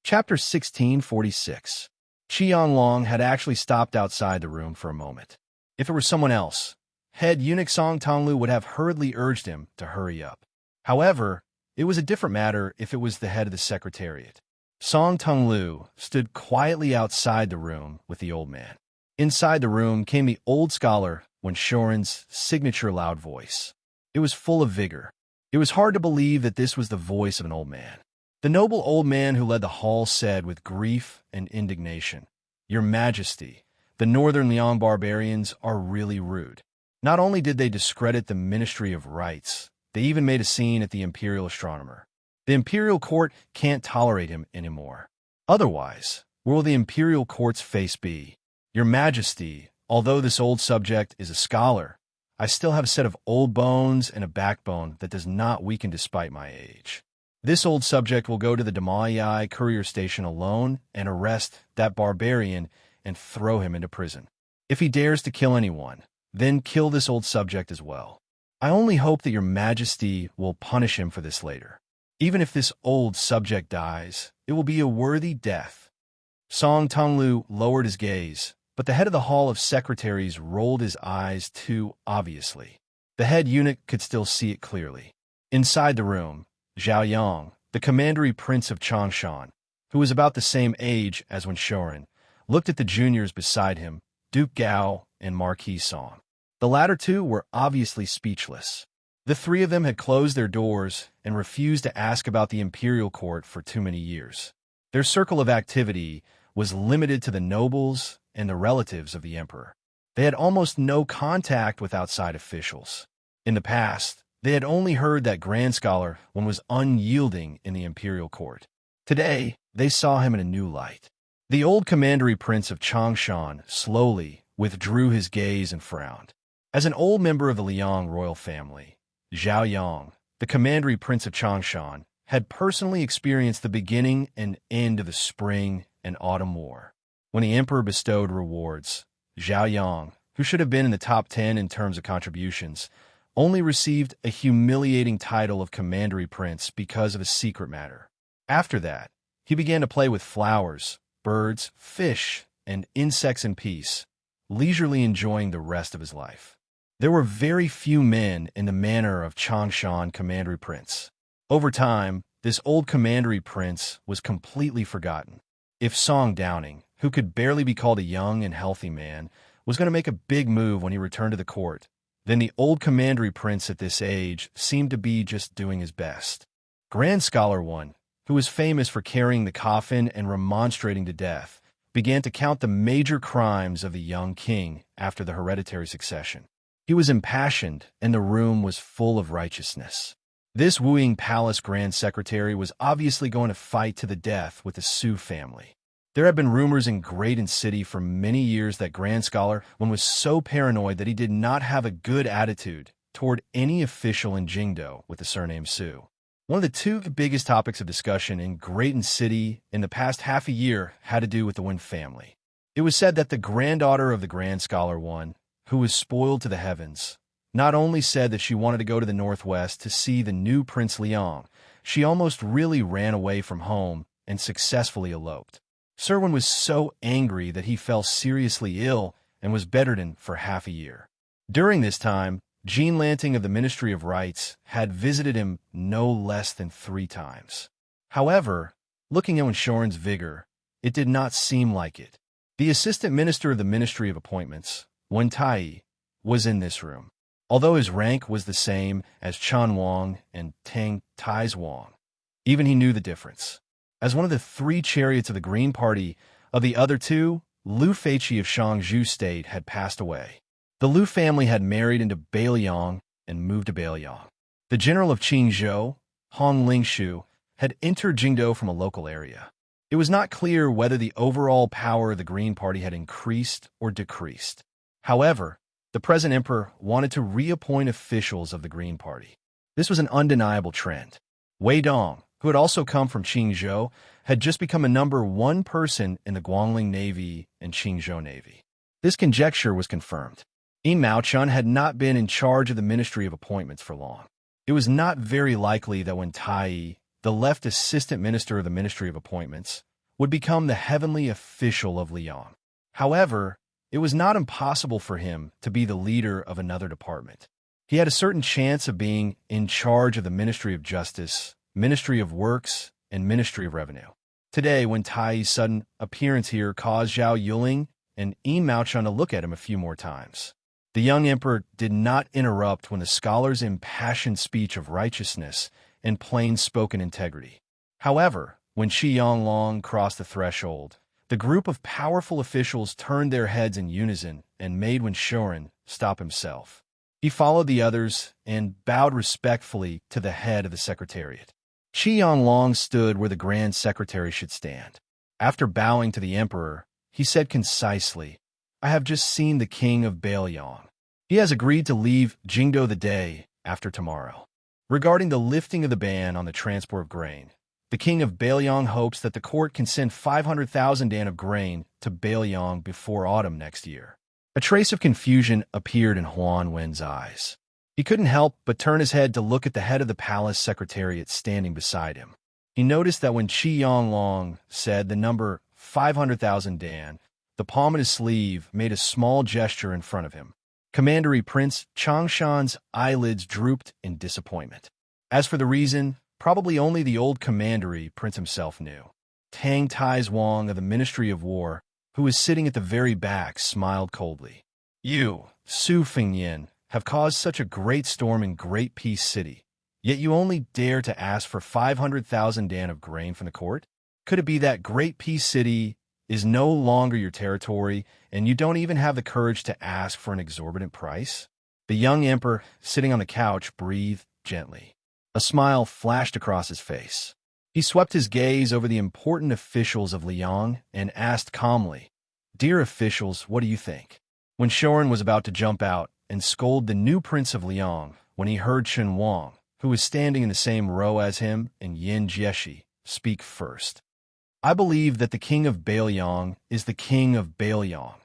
Chapter 1646. Qianlong had actually stopped outside the room for a moment. If it were someone else, head eunuch Song Tonglu would have hurriedly urged him to hurry up. However, it was a different matter if it was the head of the secretariat. Song Tonglu stood quietly outside the room with the old man. Inside the room came the old scholar Shorin's signature loud voice. It was full of vigor. It was hard to believe that this was the voice of an old man. The noble old man who led the hall said with grief and indignation, "Your Majesty, the Northern Liang barbarians are really rude. Not only did they discredit the Ministry of Rites, they even made a scene at the Imperial Astronomer. The Imperial Court can't tolerate him anymore. Otherwise, where will the Imperial Court's face be? Your Majesty, although this old subject is a scholar, I still have a set of old bones and a backbone that does not weaken despite my age. This old subject will go to the Damayai courier station alone and arrest that barbarian and throw him into prison. If he dares to kill anyone, then kill this old subject as well. I only hope that your Majesty will punish him for this later. Even if this old subject dies, it will be a worthy death." Song Tonglu lowered his gaze, but the head of the Hall of Secretaries rolled his eyes too obviously. The head eunuch could still see it clearly. Inside the room, Zhao Yang, the commandery prince of Changshan, who was about the same age as Shorin, looked at the juniors beside him, Duke Gao and Marquis Song. The latter two were obviously speechless. The three of them had closed their doors and refused to ask about the imperial court for too many years. Their circle of activity was limited to the nobles and the relatives of the emperor. They had almost no contact with outside officials. In the past, they had only heard that Grand Scholar was unyielding in the imperial court. Today, they saw him in a new light. The old commandery prince of Changshan slowly withdrew his gaze and frowned. As an old member of the Liang royal family, Zhao Yang, the commandery prince of Changshan, had personally experienced the beginning and end of the spring and autumn war. When the emperor bestowed rewards, Zhao Yang, who should have been in the top 10 in terms of contributions, only received a humiliating title of commandery prince because of a secret matter. After that, he began to play with flowers, birds, fish, and insects in peace, leisurely enjoying the rest of his life. There were very few men in the manner of Changshan commandery prince. Over time, this old commandery prince was completely forgotten. If Song Downing, who could barely be called a young and healthy man, was going to make a big move when he returned to the court, then the old commandery prince at this age seemed to be just doing his best. Grand Scholar One, who was famous for carrying the coffin and remonstrating to death, began to count the major crimes of the young king after the hereditary succession. He was impassioned, and the room was full of righteousness. This wooing palace grand secretary was obviously going to fight to the death with the Su family. There had been rumors in Great and City for many years that Grand Scholar One was so paranoid that he did not have a good attitude toward any official in Jingdo with the surname Su. One of the two biggest topics of discussion in Great and City in the past half a year had to do with the Wen family. It was said that the granddaughter of the Grand Scholar One, who was spoiled to the heavens, not only said that she wanted to go to the northwest to see the new Prince Liang, she almost really ran away from home and successfully eloped. Sir Wen was so angry that he fell seriously ill and was bedridden for half a year. During this time, Jean Lanting of the Ministry of Rites had visited him no less than 3 times. However, looking at Shorin's vigor, it did not seem like it. The assistant minister of the Ministry of Appointments, Wen Tai, was in this room. Although his rank was the same as Chan Wang and Tang Tai's Wang, even he knew the difference. As one of the 3 chariots of the Green Party, of the other 2, Lu Feiqi of Shangzhou State had passed away. The Lu family had married into Beiliang and moved to Beiliang. The general of Qingzhou, Hong Lingshu, had entered Jingdo from a local area. It was not clear whether the overall power of the Green Party had increased or decreased. However, the present emperor wanted to reappoint officials of the Green Party. This was an undeniable trend. Wei Dong, who had also come from Qingzhou, had just become a number 1 person in the Guangling Navy and Qingzhou Navy. This conjecture was confirmed. Yin Maochun had not been in charge of the Ministry of Appointments for long. It was not very likely that when Tai, the left assistant minister of the Ministry of Appointments, would become the heavenly official of Liang. However, it was not impossible for him to be the leader of another department. He had a certain chance of being in charge of the Ministry of Justice, Ministry of Works, and Ministry of Revenue. Today, when Tai's sudden appearance here caused Zhao Yuling and Yi Maochun to look at him a few more times, the young emperor did not interrupt when the scholar's impassioned speech of righteousness and plain-spoken integrity. However, when Xianxia crossed the threshold, the group of powerful officials turned their heads in unison and made Wuxia stop himself. He followed the others and bowed respectfully to the head of the secretariat. Xianxia stood where the Grand Secretary should stand. After bowing to the emperor, he said concisely, "I have just seen the king of Baliang. He has agreed to leave Jingdo the day after tomorrow. Regarding the lifting of the ban on the transport of grain, the king of Baliang hopes that the court can send 500,000 dan of grain to Baliang before autumn next year." A trace of confusion appeared in Huan Wen's eyes. He couldn't help but turn his head to look at the head of the palace secretariat standing beside him. He noticed that when Xianxia said the number 500,000 dan, the palm of his sleeve made a small gesture in front of him. Commandery Prince Changshan's eyelids drooped in disappointment. As for the reason, probably only the old Commandery Prince himself knew. Tang Tais Wang of the Ministry of War, who was sitting at the very back, smiled coldly. "You, Su Fengyan, have caused such a great storm in Great Peace City, yet you only dare to ask for 500,000 dan of grain from the court? Could it be that Great Peace City is no longer your territory, and you don't even have the courage to ask for an exorbitant price?" The young emperor, sitting on the couch, breathed gently. A smile flashed across his face. He swept his gaze over the important officials of Liang and asked calmly, "Dear officials, what do you think?" When Shorin was about to jump out and scold the new prince of Liang, when he heard Chen Wang, who was standing in the same row as him, and Yin Jieshi, speak first. "I believe that the king of Baliang is the king of Baliang,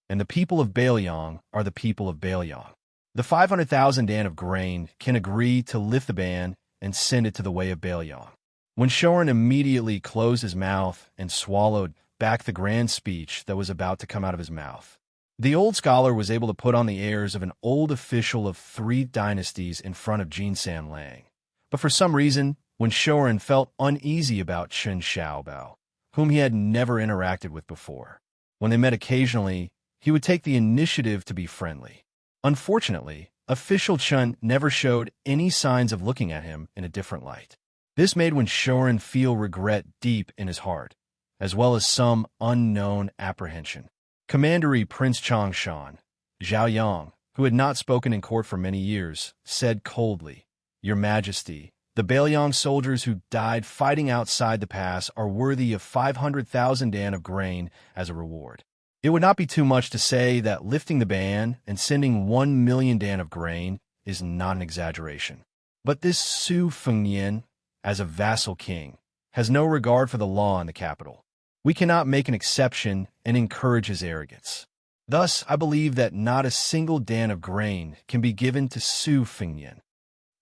and the people of Baliang are the people of Baliang. The 500,000 dan of grain can agree to lift the ban and send it to the way of Baliang." When Shorin immediately closed his mouth and swallowed back the grand speech that was about to come out of his mouth, the old scholar was able to put on the airs of an old official of 3 dynasties in front of Jin San Lang. But for some reason, when Shorin felt uneasy about Chen Xiaobao, whom he had never interacted with before, when they met occasionally, he would take the initiative to be friendly. Unfortunately, official Chen never showed any signs of looking at him in a different light. This made Shorin feel regret deep in his heart, as well as some unknown apprehension. Commandery Prince Changshan, Zhao Yang, who had not spoken in court for many years, said coldly, "Your Majesty, the Baliang soldiers who died fighting outside the pass are worthy of 500,000 dan of grain as a reward. It would not be too much to say that lifting the ban and sending 1 million dan of grain is not an exaggeration. But this Su Fengyan, as a vassal king, has no regard for the law in the capital. We cannot make an exception and encourage his arrogance. Thus, I believe that not a single dan of grain can be given to Su Fengyan."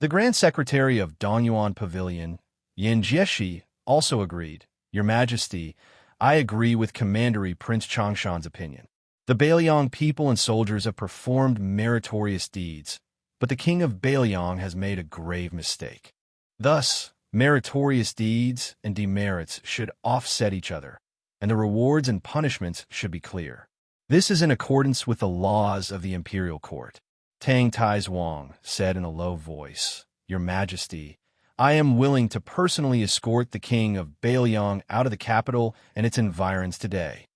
The Grand Secretary of Dongyuan Pavilion, Yin Jieshi, also agreed, "Your Majesty, I agree with Commandery Prince Changshan's opinion. The Baliang people and soldiers have performed meritorious deeds, but the king of Baliang has made a grave mistake. Thus, meritorious deeds and demerits should offset each other, and the rewards and punishments should be clear. This is in accordance with the laws of the imperial court." Tang Tais Wang said in a low voice, "Your Majesty, I am willing to personally escort the king of Baliang out of the capital and its environs today."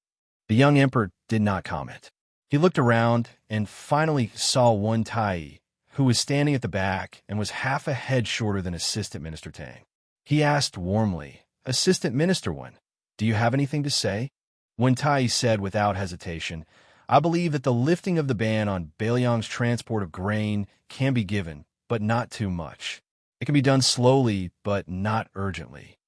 The young emperor did not comment. He looked around and finally saw Wen Tai, who was standing at the back and was half a head shorter than Assistant Minister Tang. He asked warmly, "Assistant Minister Wen, do you have anything to say?" Wen Tai said without hesitation, "I believe that the lifting of the ban on Baliang's transport of grain can be given, but not too much. It can be done slowly, but not urgently."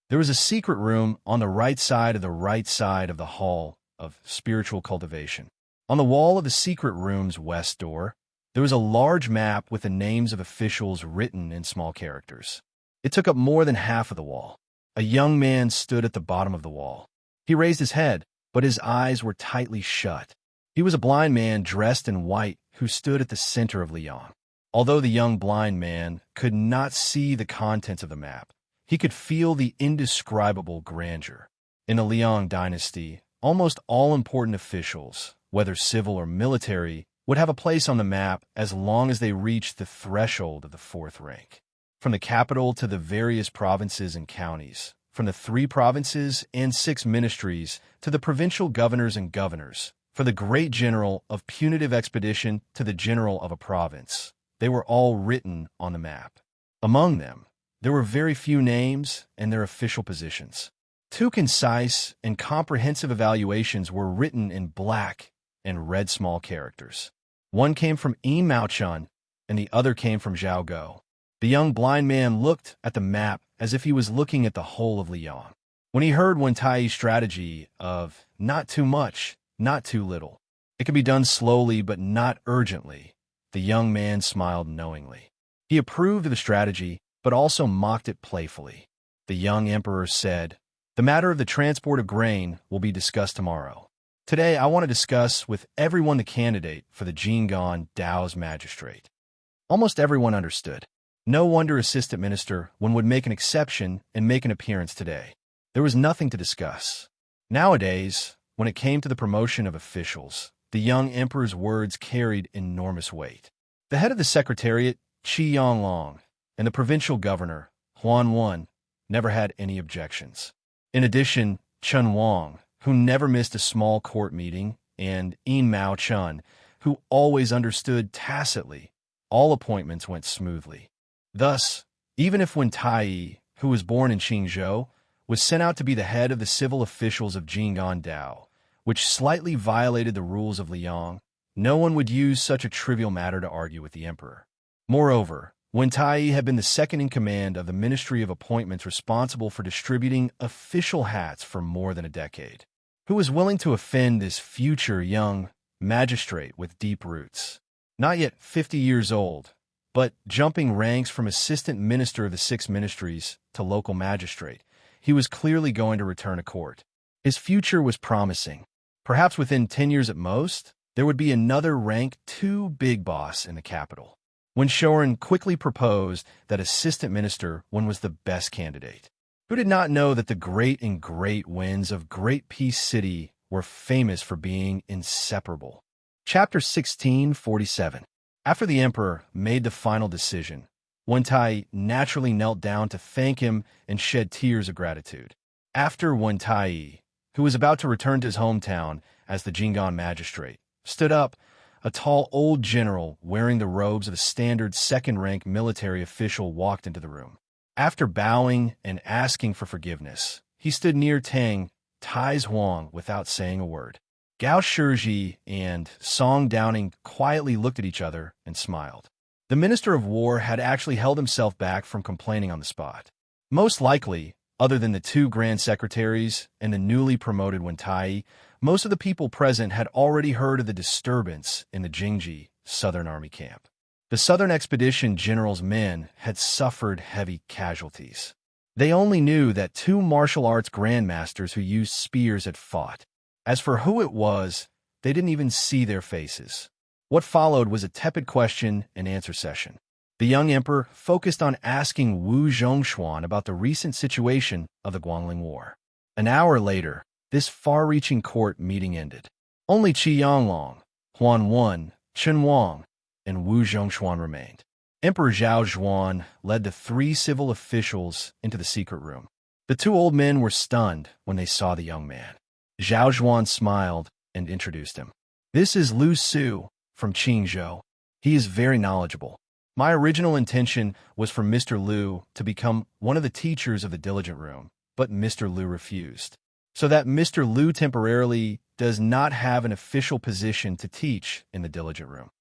There was a secret room on the right side of the hall of spiritual cultivation. On the wall of the secret room's west door, there was a large map with the names of officials written in small characters. It took up more than half of the wall. A young man stood at the bottom of the wall. He raised his head, but his eyes were tightly shut. He was a blind man dressed in white who stood at the center of Liang. Although the young blind man could not see the contents of the map, he could feel the indescribable grandeur. In the Liang dynasty, almost all important officials, whether civil or military, would have a place on the map as long as they reached the threshold of the fourth rank. From the capital to the various provinces and counties, from the 3 provinces and 6 ministries to the provincial governors and governors, for the great general of punitive expedition to the general of a province, they were all written on the map. Among them, there were very few names and their official positions. 2 concise and comprehensive evaluations were written in black and red small characters. One came from Yi Maochun, and the other came from Zhao Go. The young blind man looked at the map as if he was looking at the whole of Liang. When he heard Wen Tai's strategy of not too much, not too little, it could be done slowly but not urgently, the young man smiled knowingly. He approved of the strategy, but also mocked it playfully. The young emperor said, "The matter of the transport of grain will be discussed tomorrow. Today I want to discuss with everyone the candidate for the Jinggan Dao's magistrate." Almost everyone understood. No wonder Assistant Minister Wen would make an exception and make an appearance today. There was nothing to discuss. Nowadays, when it came to the promotion of officials, the young emperor's words carried enormous weight. The head of the secretariat, Qi Yanglong, and the provincial governor, Huan Wen, never had any objections. In addition, Chen Wang, who never missed a small court meeting, and Yin Mao Chun, who always understood tacitly, all appointments went smoothly. Thus, even if Wen Tai, who was born in Qingzhou, was sent out to be the head of the civil officials of Jinggan Dao, which slightly violated the rules of Liang, no one would use such a trivial matter to argue with the emperor. Moreover, Wen Tai had been the second in command of the Ministry of Appointments responsible for distributing official hats for more than a decade. Who was willing to offend this future young magistrate with deep roots? Not yet 50 years old, but jumping ranks from assistant minister of the 6 ministries to local magistrate, he was clearly going to return to court. His future was promising. Perhaps within 10 years at most, there would be another rank 2 big boss in the capital. When Shoren quickly proposed that assistant minister Wen was the best candidate. Who did not know that the great and great winds of Great Peace City were famous for being inseparable? Chapter 1647. After the emperor made the final decision, Wen Tai naturally knelt down to thank him and shed tears of gratitude. After Wen Tai, who was about to return to his hometown as the Jinggan magistrate, stood up, a tall old general wearing the robes of a standard second-rank military official walked into the room. After bowing and asking for forgiveness, he stood near Tang Tai's Huang without saying a word. Gao Shizhi and Song Downing quietly looked at each other and smiled. The Minister of War had actually held himself back from complaining on the spot. Most likely, other than the 2 grand secretaries and the newly promoted Wen Tai, most of the people present had already heard of the disturbance in the Jingji Southern Army camp. The Southern Expedition General's men had suffered heavy casualties. They only knew that 2 martial arts grandmasters who used spears had fought. As for who it was, they didn't even see their faces. What followed was a tepid question and answer session. The young emperor focused on asking Wu Zhongshuan about the recent situation of the Guangling War. An hour later, this far-reaching court meeting ended. Only Qi Yanglong, Huan Wen, Chen Wang, and Wu Zhongshuan remained. Emperor Zhao Zhuan led the 3 civil officials into the secret room. The 2 old men were stunned when they saw the young man. Zhao Zhuan smiled and introduced him. "This is Lu Su from Qingzhou. He is very knowledgeable. My original intention was for Mr. Liu to become one of the teachers of the diligent room, but Mr. Liu refused. So that Mr. Liu temporarily does not have an official position to teach in the diligent room."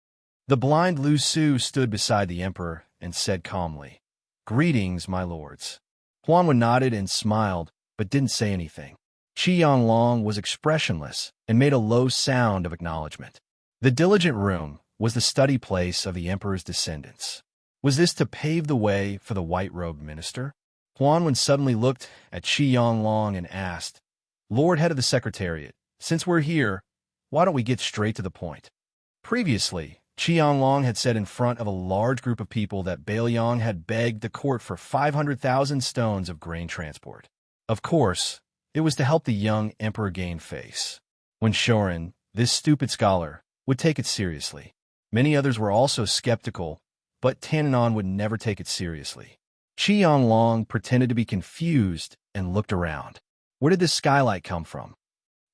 The blind Lu Su stood beside the emperor and said calmly, "Greetings, my lords." Huan Wen nodded and smiled, but didn't say anything. Qi Yanglong was expressionless and made a low sound of acknowledgement. The diligent room was the study place of the emperor's descendants. Was this to pave the way for the white-robed minister? Huan Wen suddenly looked at Qi Yanglong and asked, Lord Head of the Secretariat, since we're here, why don't we get straight to the point? Previously, Qianlong had said in front of a large group of people that Bailiang had begged the court for 500,000 stones of grain transport. Of course, it was to help the young emperor gain face. When Shorin, this stupid scholar, would take it seriously. Many others were also skeptical, but Tananon would never take it seriously. Qianlong pretended to be confused and looked around. Where did this skylight come from?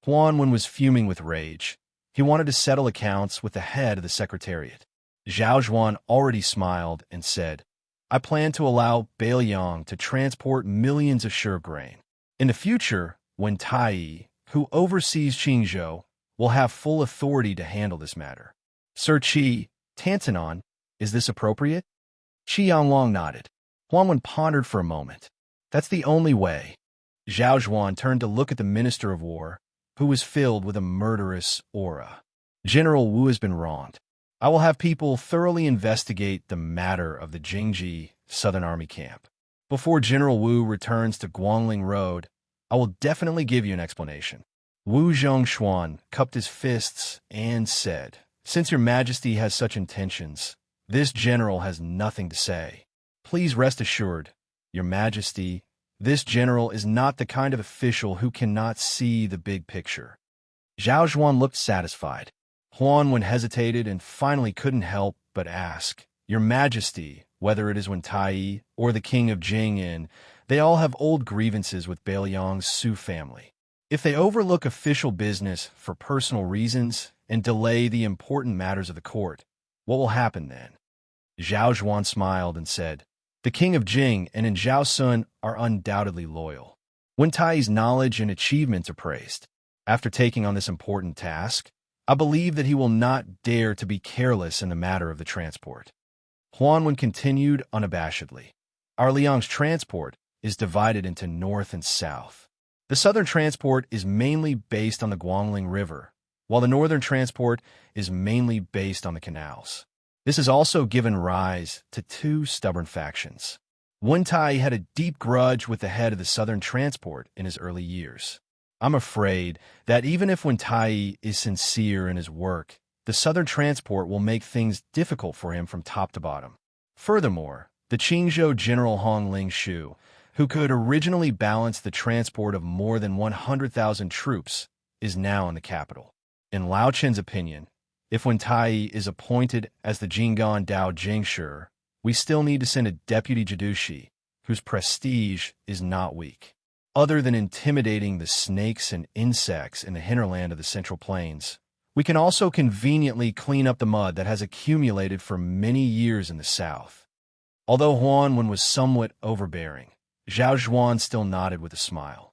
Huanwen was fuming with rage. He wanted to settle accounts with the head of the Secretariat. Zhao Zhuan already smiled and said, I plan to allow Bailiang to transport millions of sure grain. In the future, when Tai, who oversees Qingzhou, will have full authority to handle this matter. Sir Qi, Tantanon, is this appropriate? Qianlong nodded. Huanwen pondered for a moment. That's the only way. Zhao Zhuan turned to look at the Minister of War, who was filled with a murderous aura. General Wu has been wronged. I will have people thoroughly investigate the matter of the Jingji Southern Army camp. Before General Wu returns to Guangling Road, I will definitely give you an explanation. Wu Zhongshuan cupped his fists and said, Since your majesty has such intentions, this general has nothing to say. Please rest assured, your majesty, this general is not the kind of official who cannot see the big picture. Zhao Zhuan looked satisfied. Huanwen hesitated and finally couldn't help but ask, Your Majesty, whether it is when Tai or the king of Jing'an, they all have old grievances with Bailiang's Su family. If they overlook official business for personal reasons and delay the important matters of the court, what will happen then? Zhao Zhuan smiled and said, The king of Jing and Zhao Sun are undoubtedly loyal. When Tai's knowledge and achievements are praised, after taking on this important task, I believe that he will not dare to be careless in the matter of the transport. Huanwen continued unabashedly. Our Liang's transport is divided into north and south. The southern transport is mainly based on the Guangling River, while the northern transport is mainly based on the canals. This has also given rise to two stubborn factions. Wen Tai had a deep grudge with the head of the southern transport in his early years. I'm afraid that even if Wen Tai is sincere in his work, the southern transport will make things difficult for him from top to bottom. Furthermore, the Qingzhou General Hong Lingshu, who could originally balance the transport of more than 100,000 troops, is now in the capital. In Lao Chen's opinion, if Wen Tai is appointed as the Jinggan Dao Jingshi, we still need to send a deputy Jidushi, whose prestige is not weak. Other than intimidating the snakes and insects in the hinterland of the Central Plains, we can also conveniently clean up the mud that has accumulated for many years in the south. Although Huanwen was somewhat overbearing, Zhao Zhuan still nodded with a smile.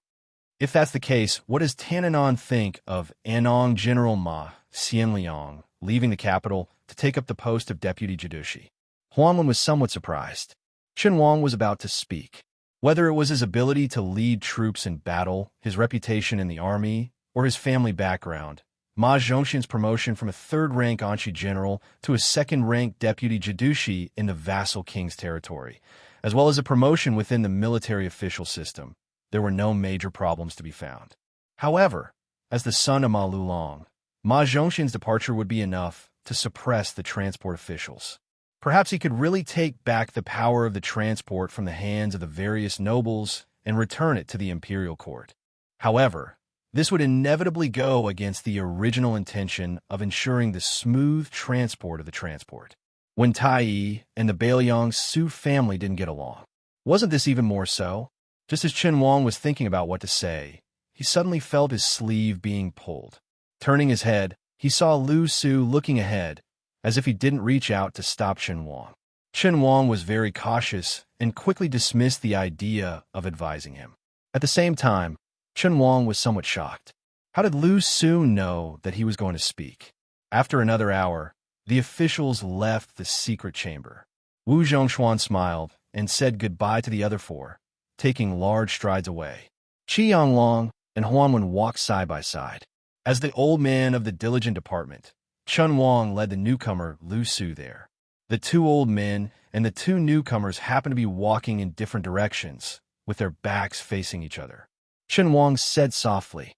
If that's the case, what does Tananon think of Anong General Ma Xianliang leaving the capital to take up the post of deputy Jidushi? Huanwen was somewhat surprised. Chen Wang was about to speak. Whether it was his ability to lead troops in battle, his reputation in the army, or his family background, Ma Zhongshan's promotion from a third-rank Anshi general to a second-rank deputy Jidushi in the vassal king's territory, as well as a promotion within the military official system, there were no major problems to be found. However, as the son of Ma Lulong, Ma Zhongshan's departure would be enough to suppress the transport officials. Perhaps he could really take back the power of the transport from the hands of the various nobles and return it to the imperial court. However, this would inevitably go against the original intention of ensuring the smooth transport of the transport. When Tai and the Bailiang Su family didn't get along, wasn't this even more so? Just as Chen Wang was thinking about what to say, he suddenly felt his sleeve being pulled. Turning his head, he saw Lu Su looking ahead, as if he didn't reach out to stop Chen Wang. Chen Wang was very cautious and quickly dismissed the idea of advising him. At the same time, Chen Wang was somewhat shocked. How did Lu Su know that he was going to speak? After another hour, the officials left the secret chamber. Wu Zhongshuan smiled and said goodbye to the other four, taking large strides away. Qianlong and Huanwen walked side by side. As the old man of the diligent department, Chen Wang led the newcomer Lu Su there. The two old men and the two newcomers happened to be walking in different directions, with their backs facing each other. Chen Wang said softly.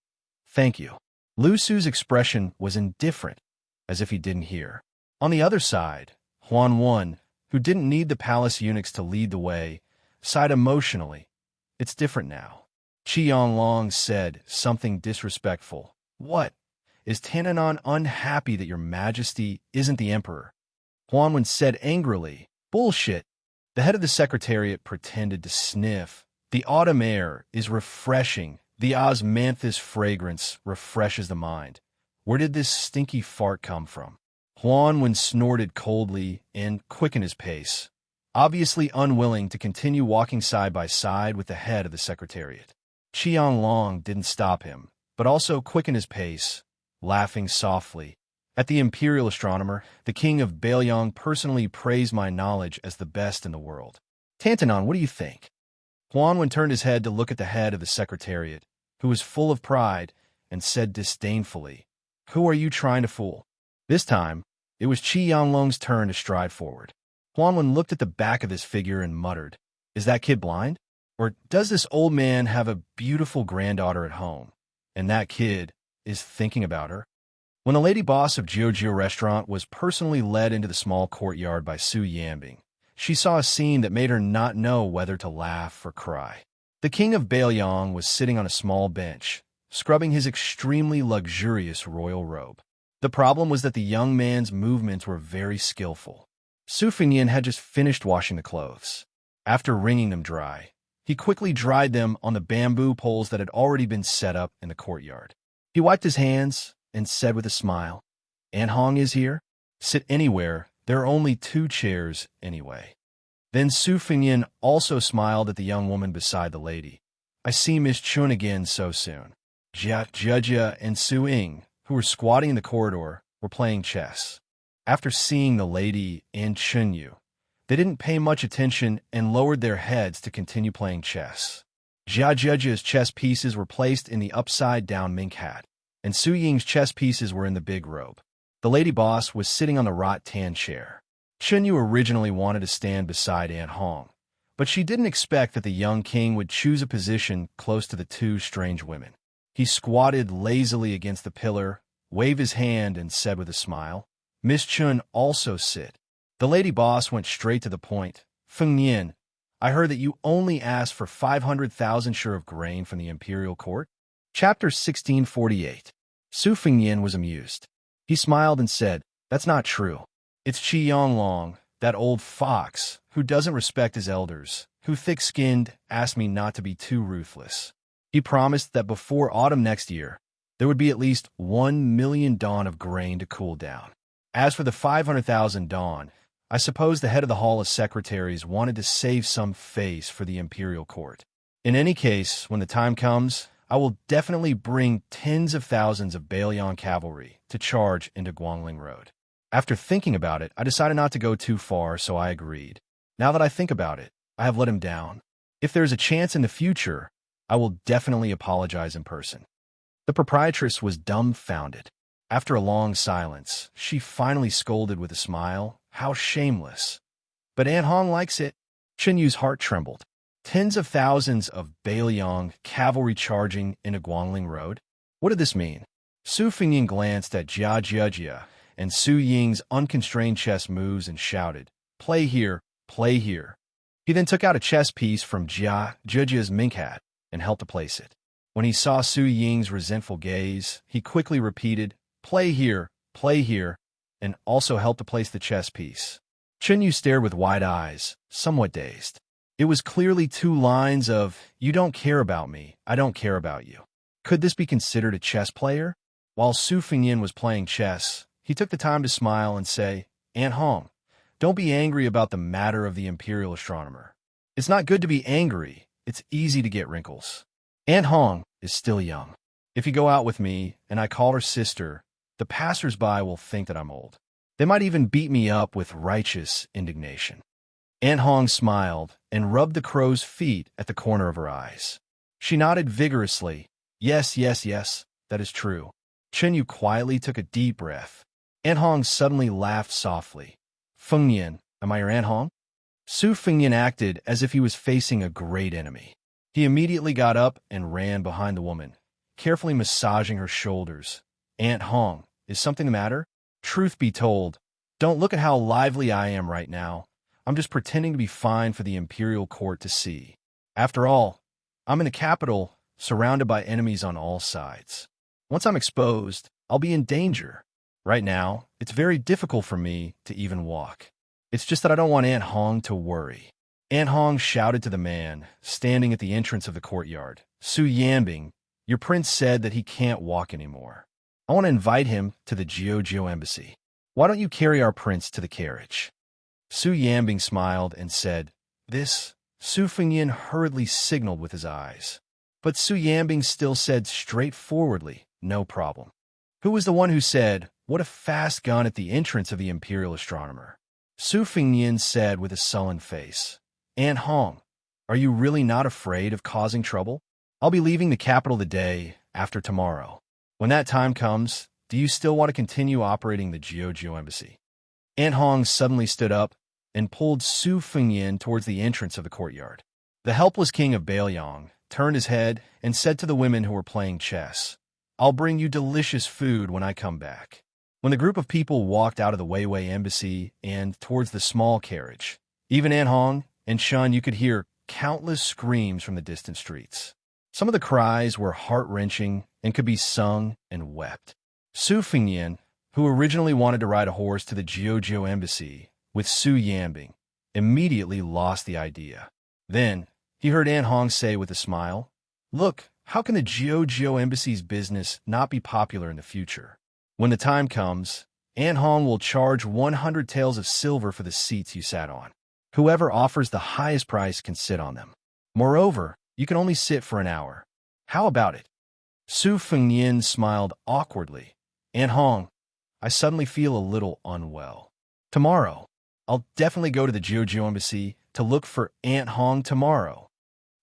Thank you. Lu Su's expression was indifferent, as if he didn't hear. On the other side, Huan Wen, who didn't need the palace eunuchs to lead the way, sighed emotionally. It's different now. Qianlong said something disrespectful. What? Is Tananan unhappy that your majesty isn't the emperor? Huan Wen said angrily. Bullshit. The head of the secretariat pretended to sniff. The autumn air is refreshing. The osmanthus fragrance refreshes the mind. Where did this stinky fart come from? Huan Wen snorted coldly and quickened his pace, obviously unwilling to continue walking side by side with the head of the secretariat. Qianlong didn't stop him, but also quickened his pace, laughing softly. At the imperial astronomer, the king of Bailiang personally praised my knowledge as the best in the world. Tantanon, what do you think? Huan Wen turned his head to look at the head of the secretariat, who was full of pride, and said disdainfully, Who are you trying to fool? This time, it was Qianlong's turn to stride forward. Huan Wen looked at the back of this figure and muttered, Is that kid blind? Or does this old man have a beautiful granddaughter at home, and that kid is thinking about her? When the lady boss of Jiujiu restaurant was personally led into the small courtyard by Su Yanbing, she saw a scene that made her not know whether to laugh or cry. The king of Bailiang was sitting on a small bench, scrubbing his extremely luxurious royal robe. The problem was that the young man's movements were very skillful. Su Fengyan had just finished washing the clothes. After wringing them dry, he quickly dried them on the bamboo poles that had already been set up in the courtyard. He wiped his hands and said with a smile, Aunt Hong is here? Sit anywhere. There are only 2 chairs anyway. Then Su Fengyan also smiled at the young woman beside the lady. I see Miss Chun again so soon. Jia and Su Ying, who were squatting in the corridor, were playing chess. After seeing the lady and Chunyu, they didn't pay much attention and lowered their heads to continue playing chess. Jia's chess pieces were placed in the upside-down mink hat, and Su Ying's chess pieces were in the big robe. The lady boss was sitting on the rattan chair. Chunyu originally wanted to stand beside Aunt Hong, but she didn't expect that the young king would choose a position close to the 2 strange women. He squatted lazily against the pillar, waved his hand, and said with a smile, Miss Chun also sit. The lady boss went straight to the point. Fengyan, I heard that you only asked for 500,000 shur of grain from the imperial court? Chapter 1648. Su Fengyan was amused. He smiled and said, That's not true. It's Qianlong, that old fox, who doesn't respect his elders, who thick-skinned asked me not to be too ruthless. He promised that before autumn next year, there would be at least 1 million dawn of grain to cool down. As for the 500,000 dawn, I suppose the head of the Hall of Secretaries wanted to save some face for the imperial court. In any case, when the time comes, I will definitely bring tens of thousands of Bailiang cavalry to charge into Guangling Road. After thinking about it, I decided not to go too far, so I agreed. Now that I think about it, I have let him down. If there is a chance in the future, I will definitely apologize in person. The proprietress was dumbfounded. After a long silence, she finally scolded with a smile, How shameless. But Aunt Hong likes it. Chenyu's heart trembled. Tens of thousands of Bailiang cavalry charging into Guangling Road? What did this mean? Su Fengyan glanced at Jia and Su Ying's unconstrained chess moves and shouted, Play here, play here. He then took out a chess piece from Jia's mink hat and helped to place it. When he saw Su Ying's resentful gaze, he quickly repeated, play here, and also helped to place the chess piece. Chenyu stared with wide eyes, somewhat dazed. It was clearly 2 lines of, You don't care about me, I don't care about you. Could this be considered a chess player? While Su Fengyan was playing chess, he took the time to smile and say, Aunt Hong, don't be angry about the matter of the imperial astronomer. It's not good to be angry. It's easy to get wrinkles. Aunt Hong is still young. If you go out with me and I call her sister, the passers-by will think that I'm old. They might even beat me up with righteous indignation. Aunt Hong smiled and rubbed the crow's feet at the corner of her eyes. She nodded vigorously. Yes, that is true. Chenyu quietly took a deep breath. Aunt Hong suddenly laughed softly. Fengyan, am I your Aunt Hong? Su Fengyan acted as if he was facing a great enemy. He immediately got up and ran behind the woman, carefully massaging her shoulders. "Aunt Hong, is something the matter?" "Truth be told, don't look at how lively I am right now. I'm just pretending to be fine for the imperial court to see. After all, I'm in the capital, surrounded by enemies on all sides. Once I'm exposed, I'll be in danger. Right now, it's very difficult for me to even walk. It's just that I don't want Aunt Hong to worry." Aunt Hong shouted to the man, standing at the entrance of the courtyard. "Su Yanbing, your prince said that he can't walk anymore. I want to invite him to the Jiuzhou embassy. Why don't you carry our prince to the carriage?" Su Yanbing smiled and said, "This." Su Fengyan hurriedly signaled with his eyes. But Su Yanbing still said straightforwardly, "No problem." "Who was the one who said, 'What a fast gun,' at the entrance of the imperial astronomer?" Su Fengyan said with a sullen face, "Aunt Hong, are you really not afraid of causing trouble? I'll be leaving the capital the day after tomorrow. When that time comes, do you still want to continue operating the Jiuzhou embassy?" Aunt Hong suddenly stood up and pulled Su Fengyan towards the entrance of the courtyard. The helpless king of Bailiang turned his head and said to the women who were playing chess, "I'll bring you delicious food when I come back." When the group of people walked out of the Weiwei embassy and towards the small carriage, even Aunt Hong and Shun, you could hear countless screams from the distant streets. Some of the cries were heart-wrenching and could be sung and wept. Su Fengyan, who originally wanted to ride a horse to the Jiuzhou embassy with Su Yanbing, immediately lost the idea. Then he heard Aunt Hong say with a smile, "Look, how can the Jiuzhou embassy's business not be popular in the future? When the time comes, Aunt Hong will charge 100 taels of silver for the seats you sat on. Whoever offers the highest price can sit on them. Moreover, you can only sit for an hour. How about it?" Su Fengyan smiled awkwardly. "Aunt Hong, I suddenly feel a little unwell. Tomorrow, I'll definitely go to the Jiuzhou embassy to look for Aunt Hong tomorrow."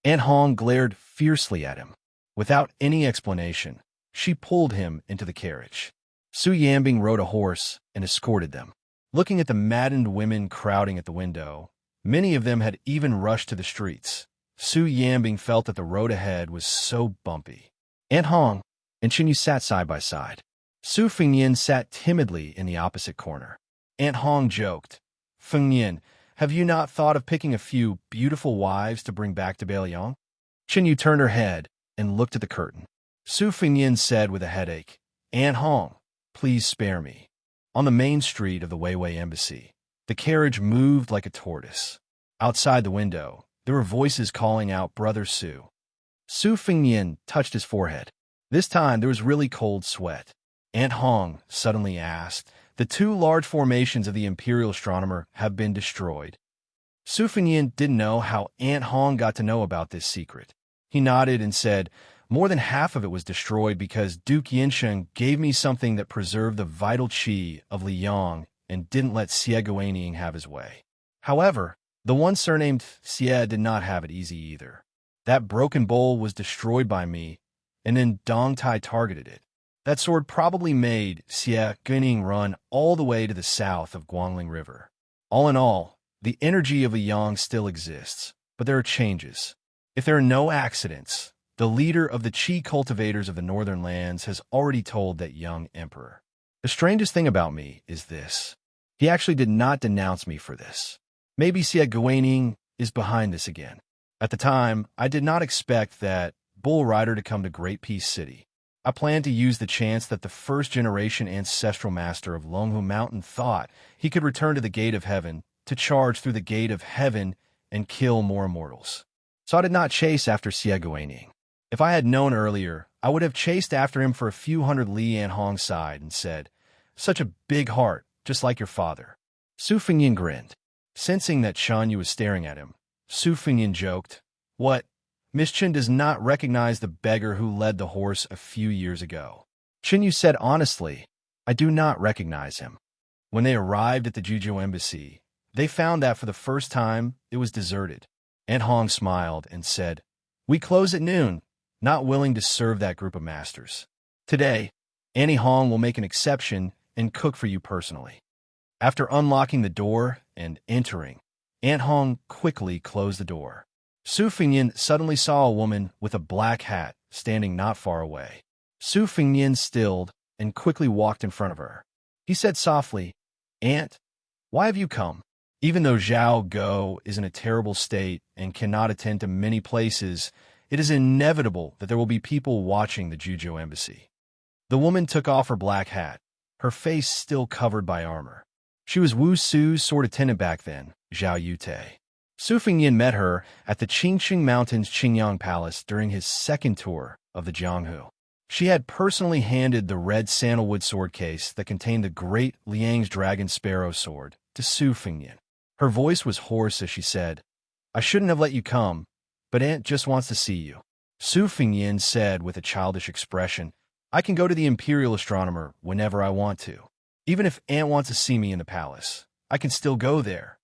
Aunt Hong glared fiercely at him. Without any explanation, she pulled him into the carriage. Su Yanbing rode a horse and escorted them. Looking at the maddened women crowding at the window, many of them had even rushed to the streets. Su Yanbing felt that the road ahead was so bumpy. Aunt Hong and Chinyu sat side by side. Su Fengyan sat timidly in the opposite corner. Aunt Hong joked, "Fengyan, have you not thought of picking a few beautiful wives to bring back to Bailiang?" Chinyu turned her head and looked at the curtain. Su Fengyan said with a headache, "Aunt Hong, please spare me." On the main street of the Weiwei embassy, the carriage moved like a tortoise. Outside the window, there were voices calling out, "Brother Su." Su Fengyan touched his forehead. This time there was really cold sweat. Aunt Hong suddenly asked, "The two large formations of the imperial astronomer have been destroyed." Su Fengyan didn't know how Aunt Hong got to know about this secret. He nodded and said, "More than half of it was destroyed because Duke Yinsheng gave me something that preserved the vital qi of Liang and didn't let Xie Guanyin have his way. However, the one surnamed Xie did not have it easy either. That broken bowl was destroyed by me, and then Dong Tai targeted it. That sword probably made Xie Guanyin run all the way to the south of Guangling River. All in all, the energy of Liang still exists, but there are changes. If there are no accidents, the leader of the Qi cultivators of the northern lands has already told that young emperor. The strangest thing about me is this. He actually did not denounce me for this. Maybe Xie Guanyin is behind this again. At the time, I did not expect that Bull Rider to come to Great Peace City. I planned to use the chance that the first-generation ancestral master of Longhu Mountain thought he could return to the Gate of Heaven to charge through the Gate of Heaven and kill more immortals. So I did not chase after Xie Guanyin. If I had known earlier, I would have chased after him for a few hundred li Aunt Hong's side and said, "Such a big heart, just like your father." Su Fengyan grinned. Sensing that Xianxia was staring at him, Su Fengyan joked, "What? Miss Chen does not recognize the beggar who led the horse a few years ago." Chinyu said honestly, "I do not recognize him." When they arrived at the Jiuzhou embassy, they found that for the first time it was deserted. Aunt Hong smiled and said, "We close at noon, not willing to serve that group of masters. Today, Auntie Hong will make an exception and cook for you personally." After unlocking the door and entering, Aunt Hong quickly closed the door. Su Fengyan suddenly saw a woman with a black hat standing not far away. Su Fengyan stilled and quickly walked in front of her. He said softly, "Aunt, why have you come?" Even though Zhao Go is in a terrible state and cannot attend to many places, it is inevitable that there will be people watching the Juzhou embassy. The woman took off her black hat, her face still covered by armor. She was Wu Su's sword attendant back then, Zhao Yute. Su Fengyan met her at the Qingqing Mountains Qingyang Palace during his second tour of the Jianghu. She had personally handed the red sandalwood sword case that contained the great Liang's dragon sparrow sword to Su Fengyan. Her voice was hoarse as she said, "I shouldn't have let you come, but Aunt just wants to see you." Su Fengyan said with a childish expression, "I can go to the Imperial Astronomer whenever I want to. Even if Aunt wants to see me in the palace, I can still go there."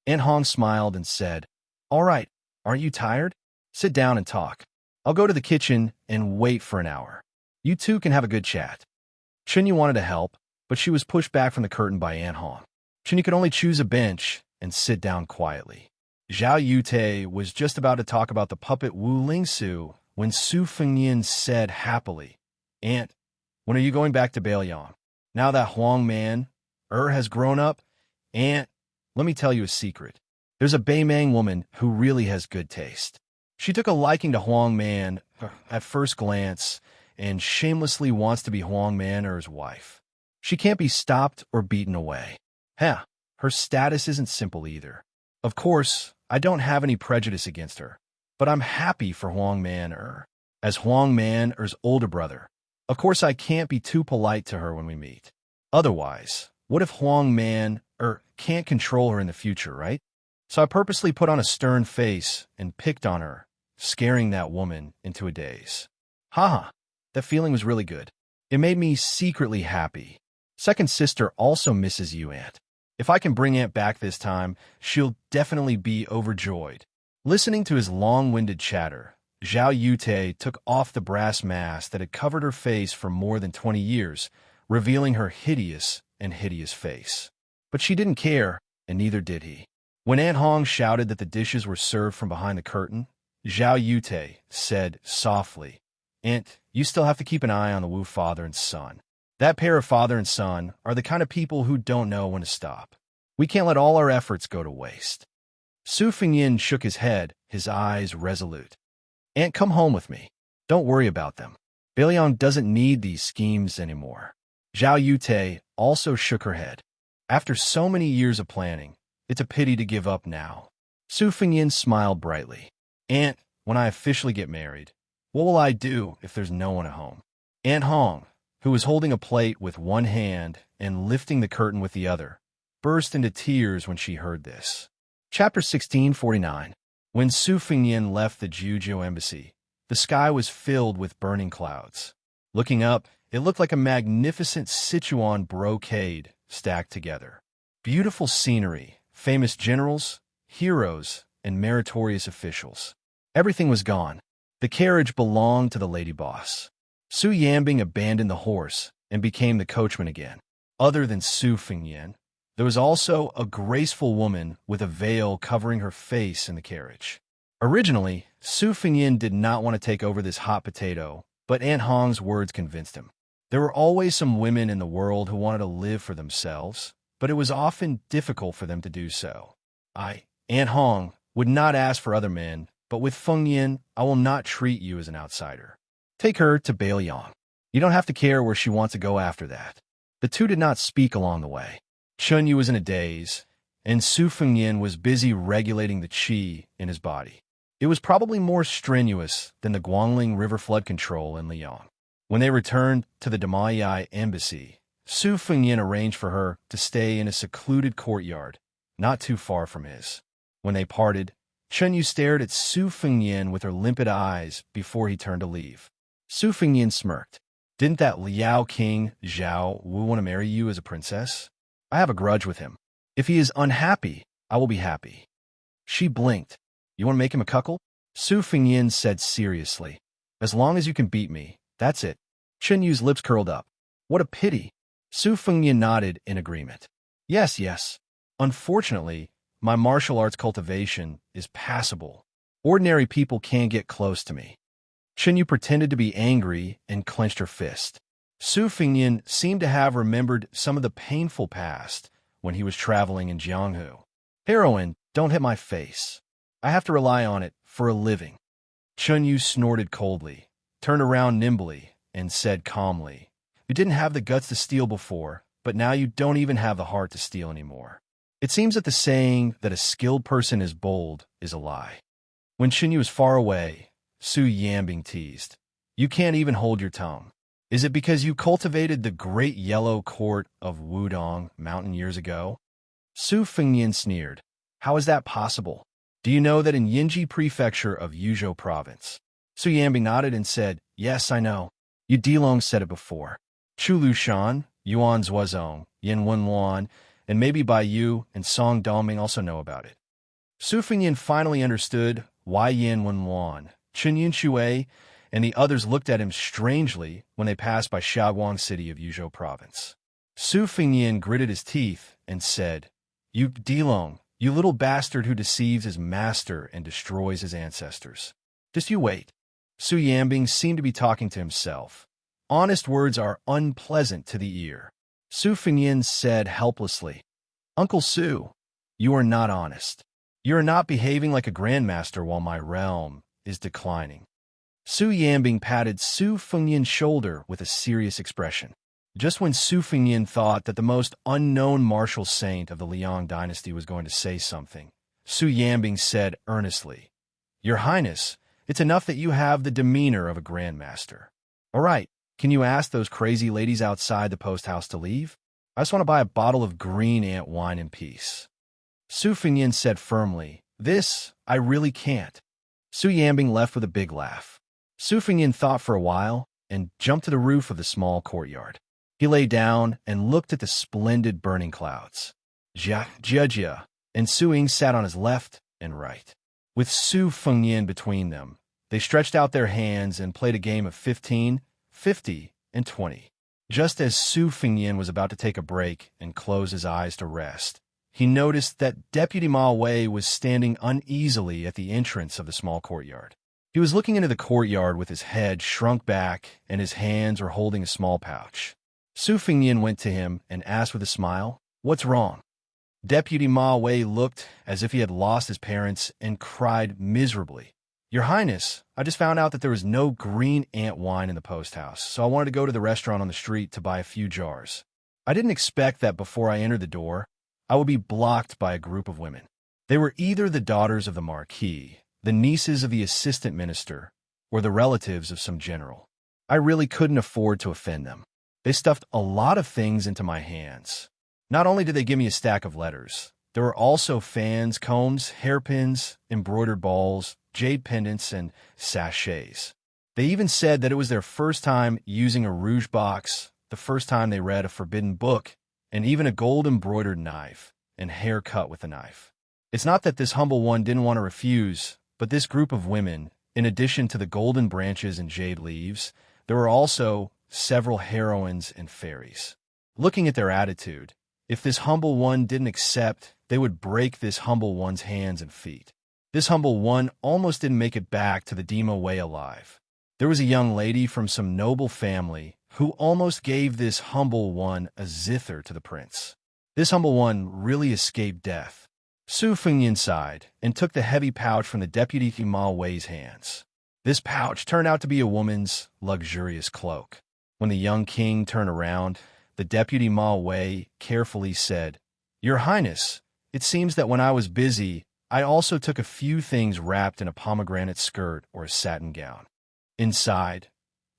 Aunt Hong smiled and said, "All right, aren't you tired? Sit down and talk. I'll go to the kitchen and wait for an hour. You two can have a good chat." Chenyu wanted to help, but she was pushed back from the curtain by Aunt Hong. Chenyu could only choose a bench and sit down quietly. Zhao Yute was just about to talk about the puppet Wu Lingsu when Su Fengyan said happily, "Aunt, when are you going back to Beiliang? Now that Huang man, has grown up? Aunt, let me tell you a secret. There's a Beimang woman who really has good taste." She took a liking to Huang Man at first glance and shamelessly wants to be Huang Man or his wife. She can't be stopped or beaten away. Her status isn't simple either. Of course, I don't have any prejudice against her, but I'm happy for Huang Man as Huang Man older brother. Of course, I can't be too polite to her when we meet. Otherwise, what if Huang Man can't control her in the future, right? So I purposely put on a stern face and picked on her, scaring that woman into a daze. Haha, that feeling was really good. It made me secretly happy. Second sister also misses you, Aunt. If I can bring Aunt back this time, she'll definitely be overjoyed. Listening to his long-winded chatter, Zhao Yute took off the brass mask that had covered her face for more than 20 years, revealing her hideous face. But she didn't care, and neither did he. When Aunt Hong shouted that the dishes were served from behind the curtain, Zhao Yute said softly, "Aunt, you still have to keep an eye on the Wu father and son. That pair of father and son are the kind of people who don't know when to stop. We can't let all our efforts go to waste." Su Fengyan shook his head, his eyes resolute. "Aunt, come home with me. Don't worry about them. Beiliang doesn't need these schemes anymore." Zhao Yute also shook her head. "After so many years of planning, it's a pity to give up now." Su Fengyan smiled brightly. "Aunt, when I officially get married, what will I do if there's no one at home?" Aunt Hong, who was holding a plate with one hand and lifting the curtain with the other, burst into tears when she heard this. Chapter 1649. When Su Fengyan left the Juzhou embassy, the sky was filled with burning clouds. Looking up, it looked like a magnificent Sichuan brocade stacked together. Beautiful scenery, famous generals, heroes, and meritorious officials. Everything was gone. The carriage belonged to the lady boss. Su Yambing abandoned the horse and became the coachman again. Other than Su Fengyan, there was also a graceful woman with a veil covering her face in the carriage. Originally, Su Fengyan did not want to take over this hot potato, but Aunt Hong's words convinced him. There were always some women in the world who wanted to live for themselves, but it was often difficult for them to do so. Aunt Hong, would not ask for other men, but with Fengyan, I will not treat you as an outsider. Take her to Beiliang. You don't have to care where she wants to go after that." The two did not speak along the way. Chunyu was in a daze, and Su Fengyan was busy regulating the qi in his body. It was probably more strenuous than the Guangling River flood control in Liang. When they returned to the Damayai embassy, Su Fengyan arranged for her to stay in a secluded courtyard, not too far from his. When they parted, Chunyu stared at Su Fengyan with her limpid eyes before he turned to leave. Su Fengyan smirked. "Didn't that Liao King Zhao Wu want to marry you as a princess? I have a grudge with him. If he is unhappy, I will be happy." She blinked. "You want to make him a cuckold?" Su Fengyan said seriously. "As long as you can beat me, that's it." Chunyu's lips curled up. "What a pity." Su Fengyan nodded in agreement. Yes. Unfortunately, my martial arts cultivation is passable. Ordinary people can't get close to me. Xianxia pretended to be angry and clenched her fist. Su Fengnian seemed to have remembered some of the painful past when he was traveling in Jianghu. Heroin, don't hit my face. I have to rely on it for a living. Xianxia snorted coldly, turned around nimbly, and said calmly, "You didn't have the guts to steal before, but now you don't even have the heart to steal anymore." It seems that the saying that a skilled person is bold is a lie. When Xianxia was far away, Su Yanbing teased, "You can't even hold your tongue. Is it because you cultivated the great yellow court of Wudong Mountain years ago?" Su Fengnian sneered, "How is that possible? Do you know that in Yinji Prefecture of Yuzhou Province?" Su Yanbing nodded and said, "Yes, I know. Yu Dilong said it before. Chu Lushan, Yuan Zuozong, Yin Wenluan, and maybe Bai Yu and Song Dongming also know about it." Su Fengnian finally understood why Yin Wenluan, Chen Yinshui, and the others looked at him strangely when they passed by Xiaoguang City of Yuzhou Province. Su Fengnian gritted his teeth and said, "Yu Dilong, you little bastard who deceives his master and destroys his ancestors. Just you wait." Su Yanbing seemed to be talking to himself. Honest words are unpleasant to the ear. Su Fengnian said helplessly, "Uncle Su, you are not honest. You are not behaving like a grandmaster while my realm is declining." Su Yanbing patted Su Fengnian's shoulder with a serious expression. Just when Su Fengnian thought that the most unknown martial saint of the Liang dynasty was going to say something, Su Yanbing said earnestly, "Your Highness, it's enough that you have the demeanor of a grandmaster. All right, can you ask those crazy ladies outside the post house to leave? I just want to buy a bottle of green ant wine in peace." Su Fengnian said firmly, "This, I really can't." Su Yanbing left with a big laugh. Su Fengnian thought for a while and jumped to the roof of the small courtyard. He lay down and looked at the splendid burning clouds. Xianxia and Su Ying sat on his left and right. With Su Fengnian between them, they stretched out their hands and played a game of 15, 50, and 20. Just as Su Fengnian was about to take a break and close his eyes to rest, he noticed that Deputy Ma Wei was standing uneasily at the entrance of the small courtyard. He was looking into the courtyard with his head shrunk back and his hands were holding a small pouch. Su Fengnian went to him and asked with a smile, "What's wrong?" Deputy Ma Wei looked as if he had lost his parents and cried miserably, "Your Highness, I just found out that there was no green ant wine in the post house, so I wanted to go to the restaurant on the street to buy a few jars. I didn't expect that before I entered the door, I would be blocked by a group of women. They were either the daughters of the Marquis, the nieces of the assistant minister, or the relatives of some general. I really couldn't afford to offend them. They stuffed a lot of things into my hands. Not only did they give me a stack of letters, there were also fans, combs, hairpins, embroidered balls, jade pendants, and sachets. They even said that it was their first time using a rouge box, the first time they read a forbidden book, and even a gold-embroidered knife, and hair cut with a knife. It's not that this humble one didn't want to refuse, but this group of women, in addition to the golden branches and jade leaves, there were also several heroines and fairies. Looking at their attitude, if this humble one didn't accept, they would break this humble one's hands and feet. This humble one almost didn't make it back to the Dima Way alive. There was a young lady from some noble family who almost gave this humble one a zither to the prince. This humble one really escaped death. Su Fengnian sighed and took the heavy pouch from the Deputy Ma Wei's hands. This pouch turned out to be a woman's luxurious cloak. When the young king turned around, the Deputy Ma Wei carefully said, "Your Highness, it seems that when I was busy, I also took a few things wrapped in a pomegranate skirt or a satin gown. Inside,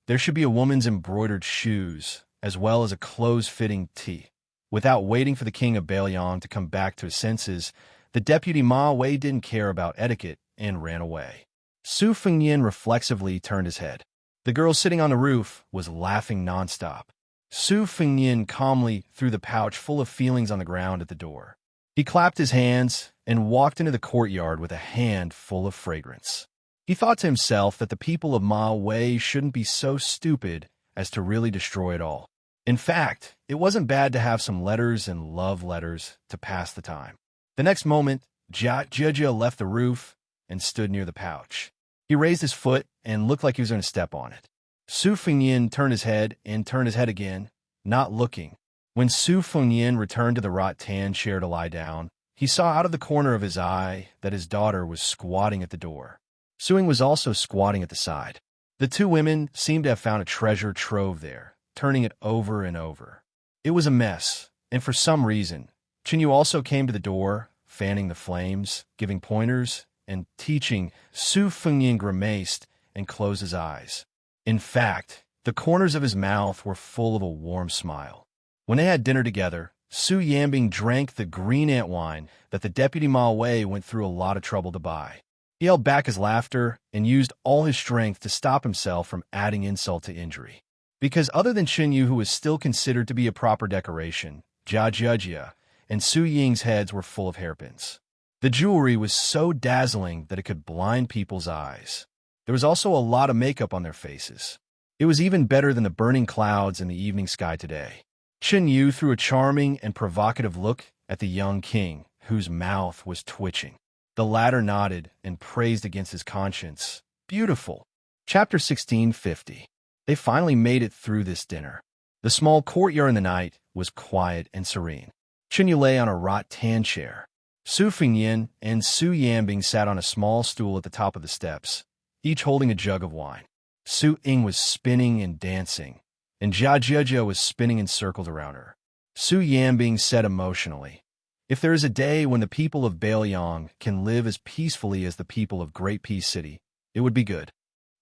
there should be a woman's embroidered shoes, as well as a close-fitting tee." Without waiting for the king of Bailiang to come back to his senses, the Deputy Ma Wei didn't care about etiquette and ran away. Su Fengnian reflexively turned his head. The girl sitting on the roof was laughing nonstop. Su Fengnian calmly threw the pouch full of feelings on the ground at the door. He clapped his hands and walked into the courtyard with a hand full of fragrance. He thought to himself that the people of Ma Wei shouldn't be so stupid as to really destroy it all. In fact, it wasn't bad to have some letters and love letters to pass the time. The next moment, Xianxia left the roof and stood near the pouch. He raised his foot and looked like he was going to step on it. Su Fengnian turned his head and turned his head again, not looking. When Su Fengnian returned to the rattan chair to lie down, he saw out of the corner of his eye that his daughter was squatting at the door. Suing was also squatting at the side. The two women seemed to have found a treasure trove there, turning it over and over. It was a mess, and for some reason, Chinyu also came to the door, fanning the flames, giving pointers, and teaching. Su Fengnian grimaced and closed his eyes. In fact, the corners of his mouth were full of a warm smile. When they had dinner together, Su Yanbing drank the green ant wine that the deputy Ma Wei went through a lot of trouble to buy. He held back his laughter and used all his strength to stop himself from adding insult to injury. Because other than Chinyu, who was still considered to be a proper decoration, Xianxia and Su Ying's heads were full of hairpins. The jewelry was so dazzling that it could blind people's eyes. There was also a lot of makeup on their faces. It was even better than the burning clouds in the evening sky today. Chinyu threw a charming and provocative look at the young king, whose mouth was twitching. The latter nodded and praised against his conscience. Beautiful. Chapter 1650. They finally made it through this dinner. The small courtyard in the night was quiet and serene. Chinyu lay on a rattan chair. Su Fengnian and Su Yanbing sat on a small stool at the top of the steps, each holding a jug of wine. Su Ying was spinning and dancing, and Xianxia was spinning in circles around her. Su Yanbing said emotionally, "If there is a day when the people of Bailiang can live as peacefully as the people of Great Peace City, it would be good."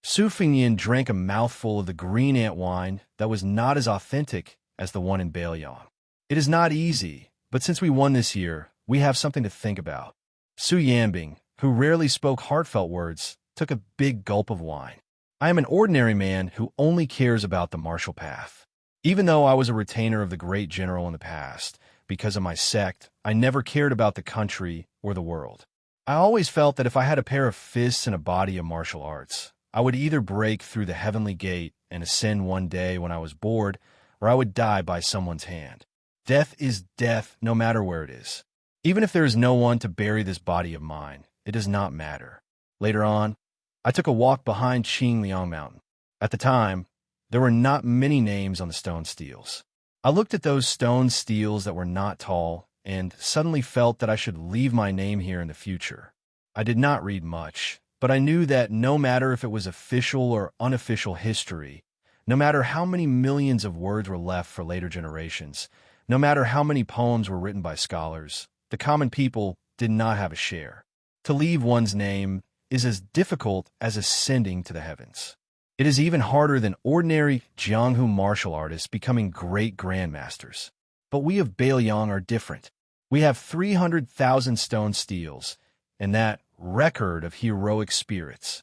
Su Fengnian drank a mouthful of the green ant wine that was not as authentic as the one in Bailiang. "It is not easy, but since we won this year, we have something to think about." Su Yanbing, who rarely spoke heartfelt words, took a big gulp of wine. "I am an ordinary man who only cares about the martial path. Even though I was a retainer of the great general in the past, because of my sect, I never cared about the country or the world. I always felt that if I had a pair of fists and a body of martial arts, I would either break through the heavenly gate and ascend one day when I was bored, or I would die by someone's hand. Death is death no matter where it is. Even if there is no one to bury this body of mine, it does not matter." Later on, I took a walk behind Qingliang Mountain. At the time, there were not many names on the stone steels. I looked at those stone steels that were not tall and suddenly felt that I should leave my name here in the future. I did not read much, but I knew that no matter if it was official or unofficial history, no matter how many millions of words were left for later generations, no matter how many poems were written by scholars, the common people did not have a share. To leave one's name is as difficult as ascending to the heavens. It is even harder than ordinary Jianghu martial artists becoming great grandmasters. But we of Bailiang are different. We have 300,000 stone steels, and that record of heroic spirits.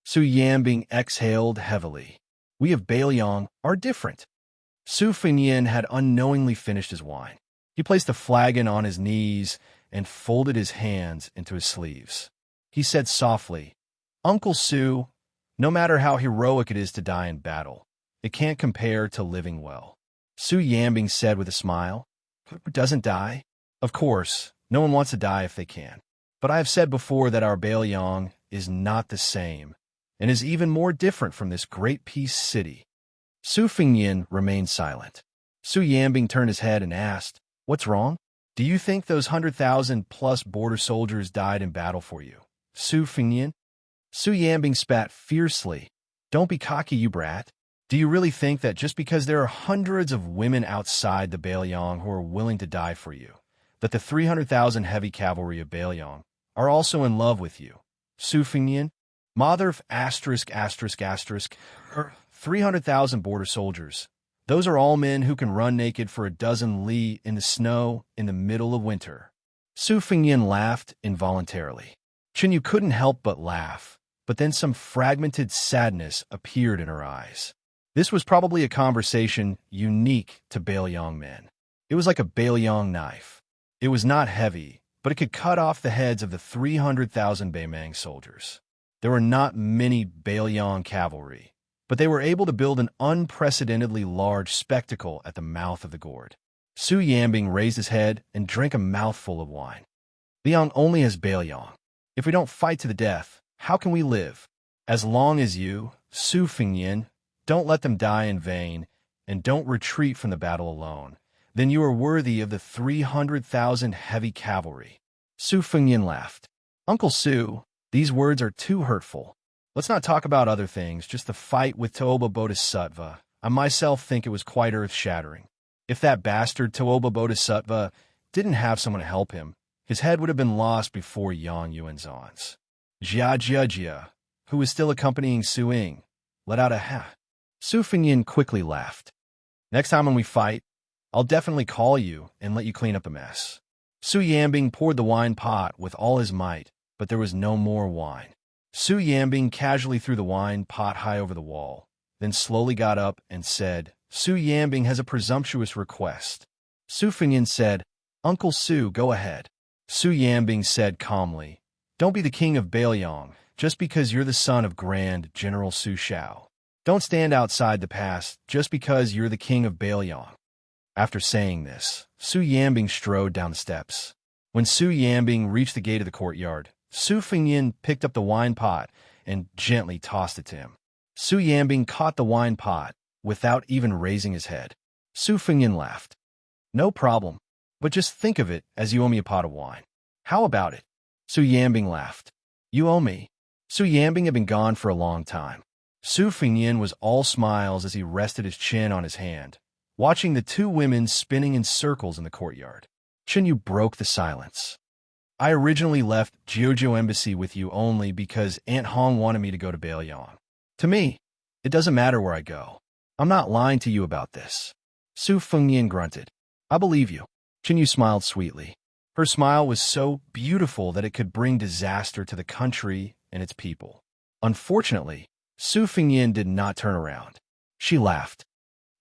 Su Yanbing exhaled heavily. We of Bailiang are different. Su Fengnian had unknowingly finished his wine. He placed the flagon on his knees and folded his hands into his sleeves. He said softly, "Uncle Su, no matter how heroic it is to die in battle, it can't compare to living well." Su Yanbing said with a smile, "Who doesn't die? Of course, no one wants to die if they can. But I have said before that our Bailiang is not the same, and is even more different from this great peace city." Su Fengnian remained silent. Su Yanbing turned his head and asked, "What's wrong? Do you think those 100,000+ border soldiers died in battle for you, Su Fengnian?" Su Yanbing spat fiercely. "Don't be cocky, you brat. Do you really think that just because there are hundreds of women outside the Bailiang who are willing to die for you, that the 300,000 heavy cavalry of Bailiang are also in love with you, Su Fengnian? Mother of asterisk, 300,000 border soldiers. Those are all men who can run naked for a dozen li in the snow in the middle of winter." Su Fengnian laughed involuntarily. Chinyu couldn't help but laugh, but then some fragmented sadness appeared in her eyes. This was probably a conversation unique to Bailiang men. It was like a Bailiang knife. It was not heavy, but it could cut off the heads of the 300,000 Baimang soldiers. There were not many Bailiang cavalry, but they were able to build an unprecedentedly large spectacle at the mouth of the gourd. Su Yanbing raised his head and drank a mouthful of wine. "Liang only has Bailiang. If we don't fight to the death, how can we live? As long as you, Su Fengyin, don't let them die in vain, and don't retreat from the battle alone, then you are worthy of the 300,000 heavy cavalry. Su Fengyin laughed. Uncle Su, these words are too hurtful. Let's not talk about other things, just the fight with Toba Bodhisattva. I myself think it was quite earth-shattering. If that bastard Toba Bodhisattva didn't have someone to help him, his head would have been lost before Yang Yuanzhan's. Jia, who was still accompanying Su Ying, let out a ha. Su Fengyin quickly laughed. Next time when we fight, I'll definitely call you and let you clean up the mess. Su Yanbing poured the wine pot with all his might, but there was no more wine. Su Yanbing casually threw the wine pot high over the wall, then slowly got up and said, Su Yanbing has a presumptuous request. Su Fengyin said, Uncle Su, go ahead. Su Yanbing said calmly, don't be the king of Bailiang just because you're the son of Grand General Su Shao. Don't stand outside the past just because you're the king of Bailiang. After saying this, Su Yanbing strode down the steps. When Su Yanbing reached the gate of the courtyard, Su Fengyin picked up the wine pot and gently tossed it to him. Su Yanbing caught the wine pot without even raising his head. Su Fengyin laughed. No problem, but just think of it as you owe me a pot of wine. How about it? Su Yanbing laughed. You owe me. Su Yanbing had been gone for a long time. Su Fengyin was all smiles as he rested his chin on his hand, watching the two women spinning in circles in the courtyard. Yu broke the silence. I originally left Jiuzhou Embassy with you only because Aunt Hong wanted me to go to Bailiang. To me, it doesn't matter where I go. I'm not lying to you about this. Su Fengyin grunted. I believe you. Yu smiled sweetly. Her smile was so beautiful that it could bring disaster to the country and its people. Unfortunately, Su Fengyin did not turn around. She laughed.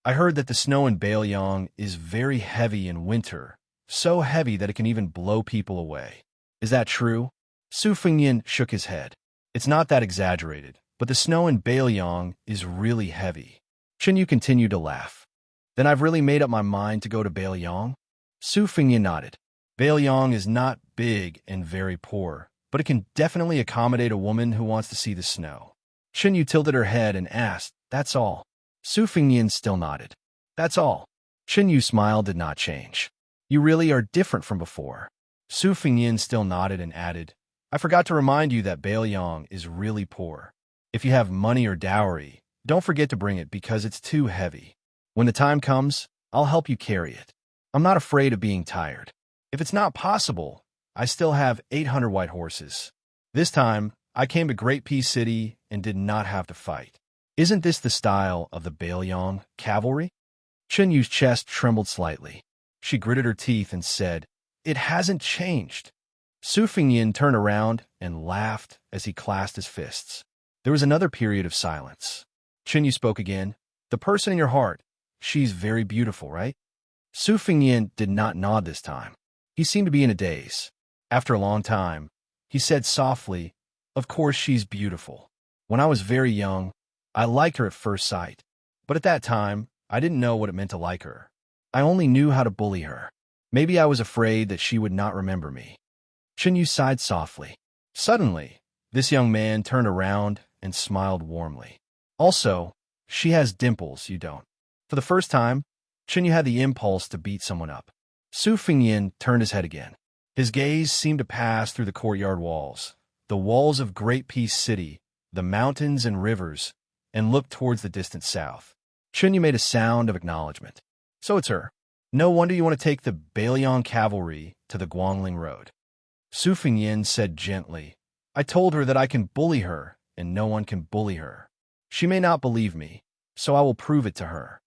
I heard that the snow in Bailiang is very heavy in winter, so heavy that it can even blow people away. Is that true? Su Fengyin shook his head. It's not that exaggerated, but the snow in Bailiang is really heavy. Yu continued to laugh. Then I've really made up my mind to go to Bailiang? Su Fengyin nodded. Bailiang is not big and very poor, but it can definitely accommodate a woman who wants to see the snow. Yu tilted her head and asked, that's all. Su Fengyin still nodded. That's all. Yu's smile did not change. You really are different from before. Su Fengyin still nodded and added, I forgot to remind you that Bailiang is really poor. If you have money or dowry, don't forget to bring it because it's too heavy. When the time comes, I'll help you carry it. I'm not afraid of being tired. If it's not possible, I still have 800 white horses. This time, I came to Great Peace City and did not have to fight. Isn't this the style of the Bailiang cavalry? Yu's chest trembled slightly. She gritted her teeth and said, It hasn't changed. Su Fengyin turned around and laughed as he clasped his fists. There was another period of silence. Yu spoke again. The person in your heart, she's very beautiful, right? Su Fengyin did not nod this time. He seemed to be in a daze. After a long time, he said softly, Of course she's beautiful. When I was very young, I liked her at first sight. But at that time, I didn't know what it meant to like her. I only knew how to bully her. Maybe I was afraid that she would not remember me. Yu sighed softly. Suddenly, this young man turned around and smiled warmly. Also, she has dimples, you don't. For the first time, Yu had the impulse to beat someone up. Su Fengyin turned his head again. His gaze seemed to pass through the courtyard walls, the walls of Great Peace City, the mountains and rivers, and looked towards the distant south. Yu made a sound of acknowledgement. So it's her. No wonder you want to take the Bailiang cavalry to the Guangling Road. Su Fengyin said gently, I told her that I can bully her, and no one can bully her. She may not believe me, so I will prove it to her.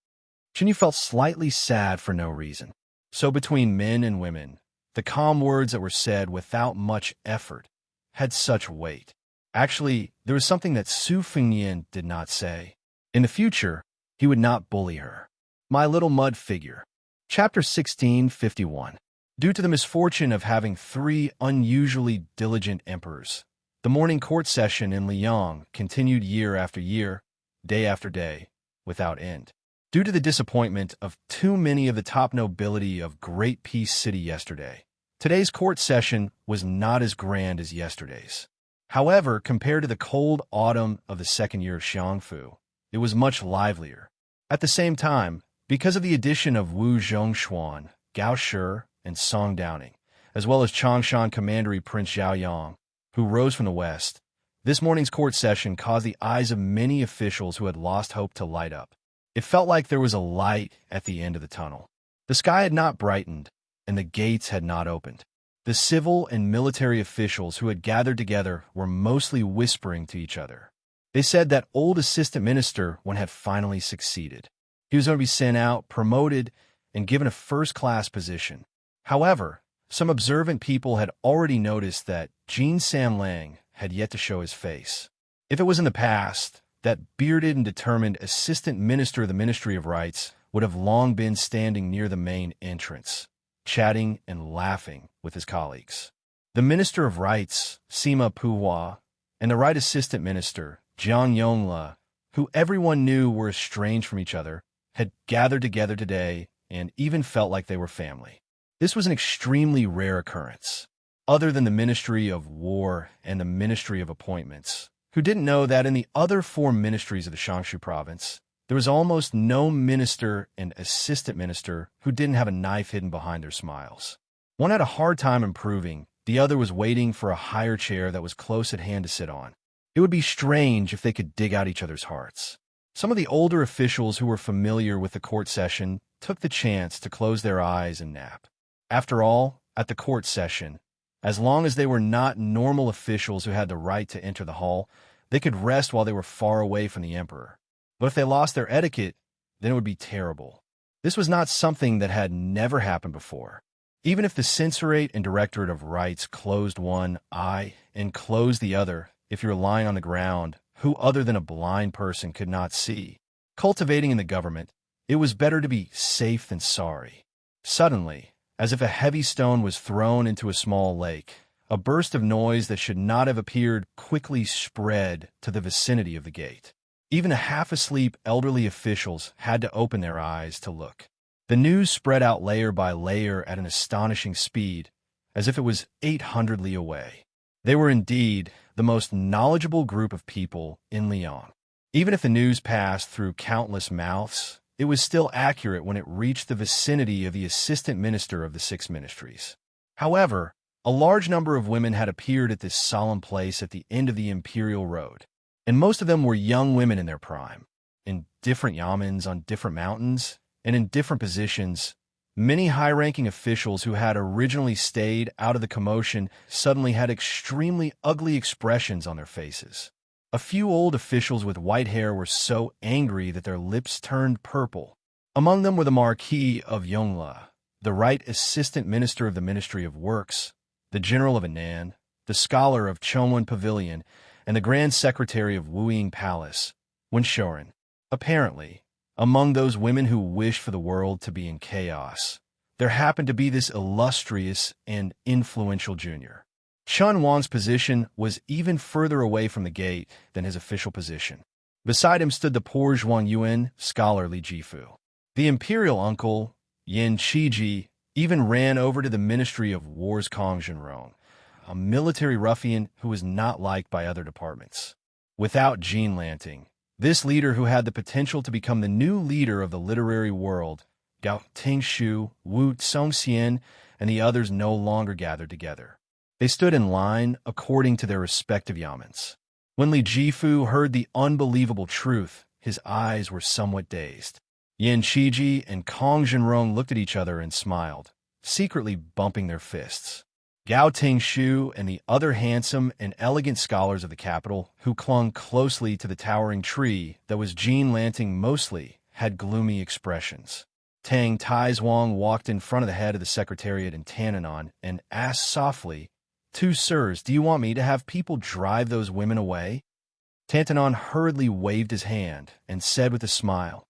Yu felt slightly sad for no reason. So between men and women, the calm words that were said without much effort had such weight. Actually, there was something that Su Fengyin did not say. In the future, he would not bully her. My Little Mud Figure. Chapter 1651. Due to the misfortune of having 3 unusually diligent emperors, the morning court session in Liang continued year after year, day after day, without end. Due to the disappointment of too many of the top nobility of Great Peace City yesterday, Today's court session was not as grand as yesterday's. However, compared to the cold autumn of the second year of Xiangfu, it was much livelier. At the same time, because of the addition of Wu Zhongshuan, Gao Shi, and Song Downing, as well as Changshan Commandery Prince Zhao Yang, who rose from the west, this morning's court session caused the eyes of many officials who had lost hope to light up. It felt like there was a light at the end of the tunnel. The sky had not brightened, and the gates had not opened. The civil and military officials who had gathered together were mostly whispering to each other. They said that old assistant minister one had finally succeeded. He was going to be sent out, promoted, and given a first-class position. However, some observant people had already noticed that Jin Sanlang had yet to show his face. If it was in the past, that bearded and determined assistant minister of the Ministry of Rights would have long been standing near the main entrance, chatting and laughing with his colleagues. The Minister of Rights, Sima Puhua, and the Right Assistant Minister, Jiang Yongla, who everyone knew were estranged from each other, had gathered together today and even felt like they were family. This was an extremely rare occurrence, other than the Ministry of War and the Ministry of Appointments, who didn't know that in the other four ministries of the Xianxia province, there was almost no minister and assistant minister who didn't have a knife hidden behind their smiles. One had a hard time improving, the other was waiting for a higher chair that was close at hand to sit on. It would be strange if they could dig out each other's hearts. Some of the older officials who were familiar with the court session took the chance to close their eyes and nap. After all, at the court session, as long as they were not normal officials who had the right to enter the hall, they could rest while they were far away from the emperor. But if they lost their etiquette, then it would be terrible. This was not something that had never happened before. Even if the Censorate and Directorate of Rights closed one eye and closed the other, if you're lying on the ground, who other than a blind person could not see? Cultivating in the government, it was better to be safe than sorry. Suddenly, as if a heavy stone was thrown into a small lake, a burst of noise that should not have appeared quickly spread to the vicinity of the gate. Even a half-asleep elderly officials had to open their eyes to look. The news spread out layer by layer at an astonishing speed, as if it was 800 li away. They were indeed the most knowledgeable group of people in Liang. Even if the news passed through countless mouths, it was still accurate when it reached the vicinity of the assistant minister of the 6 ministries. However, a large number of women had appeared at this solemn place at the end of the imperial road, and most of them were young women in their prime, in different yamens on different mountains, and in different positions. Many high-ranking officials who had originally stayed out of the commotion suddenly had extremely ugly expressions on their faces. A few old officials with white hair were so angry that their lips turned purple. Among them were the Marquis of Yongla, the Right Assistant Minister of the Ministry of Works, the General of Anan, the Scholar of Chongwen Pavilion, and the Grand Secretary of Wuying Palace, Wenshoren. Apparently, among those women who wished for the world to be in chaos, there happened to be this illustrious and influential junior. Chun Wan's position was even further away from the gate than his official position. Beside him stood the poor Zhuang Yuan, scholar Li Jifu. The imperial uncle, Yin Qiji, even ran over to the Ministry of War's Kong Zhenrong, a military ruffian who was not liked by other departments. Without Jean Lanting, this leader who had the potential to become the new leader of the literary world, Gao Tingshu, Wu Songxian, and the others no longer gathered together. They stood in line according to their respective yamens. When Li Jifu heard the unbelievable truth, his eyes were somewhat dazed. Yin Qiji and Kong Zhenrong looked at each other and smiled, secretly bumping their fists. Gao Tingshu and the other handsome and elegant scholars of the capital, who clung closely to the towering tree that was Jean Lanting mostly, had gloomy expressions. Tang Taizhuang walked in front of the head of the secretariat in Tananon and asked softly, "Two sirs, do you want me to have people drive those women away?" Tantanon hurriedly waved his hand and said with a smile,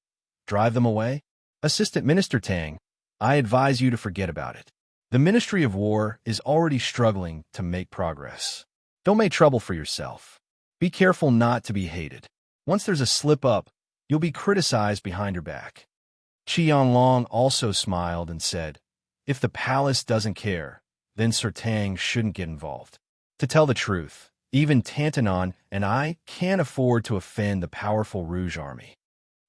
"Drive them away? Assistant Minister Tang, I advise you to forget about it. The Ministry of War is already struggling to make progress. Don't make trouble for yourself. Be careful not to be hated. Once there's a slip-up, you'll be criticized behind your back." Qianlong also smiled and said, "If the palace doesn't care, then Sir Tang shouldn't get involved. To tell the truth, even Tantanon and I can't afford to offend the powerful Rouge army.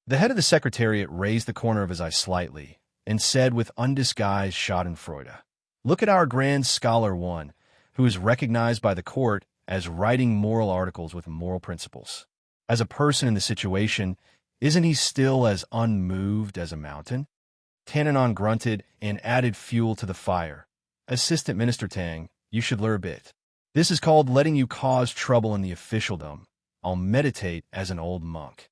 The head of the Secretariat raised the corner of his eye slightly and said with undisguised schadenfreude, "Look at our Grand Scholar One, who is recognized by the court as writing moral articles with moral principles. As a person in the situation, isn't he still as unmoved as a mountain?" Tantanon grunted and added fuel to the fire. "Assistant Minister Tang, you should learn a bit. This is called letting you cause trouble in the officialdom. I'll meditate as an old monk."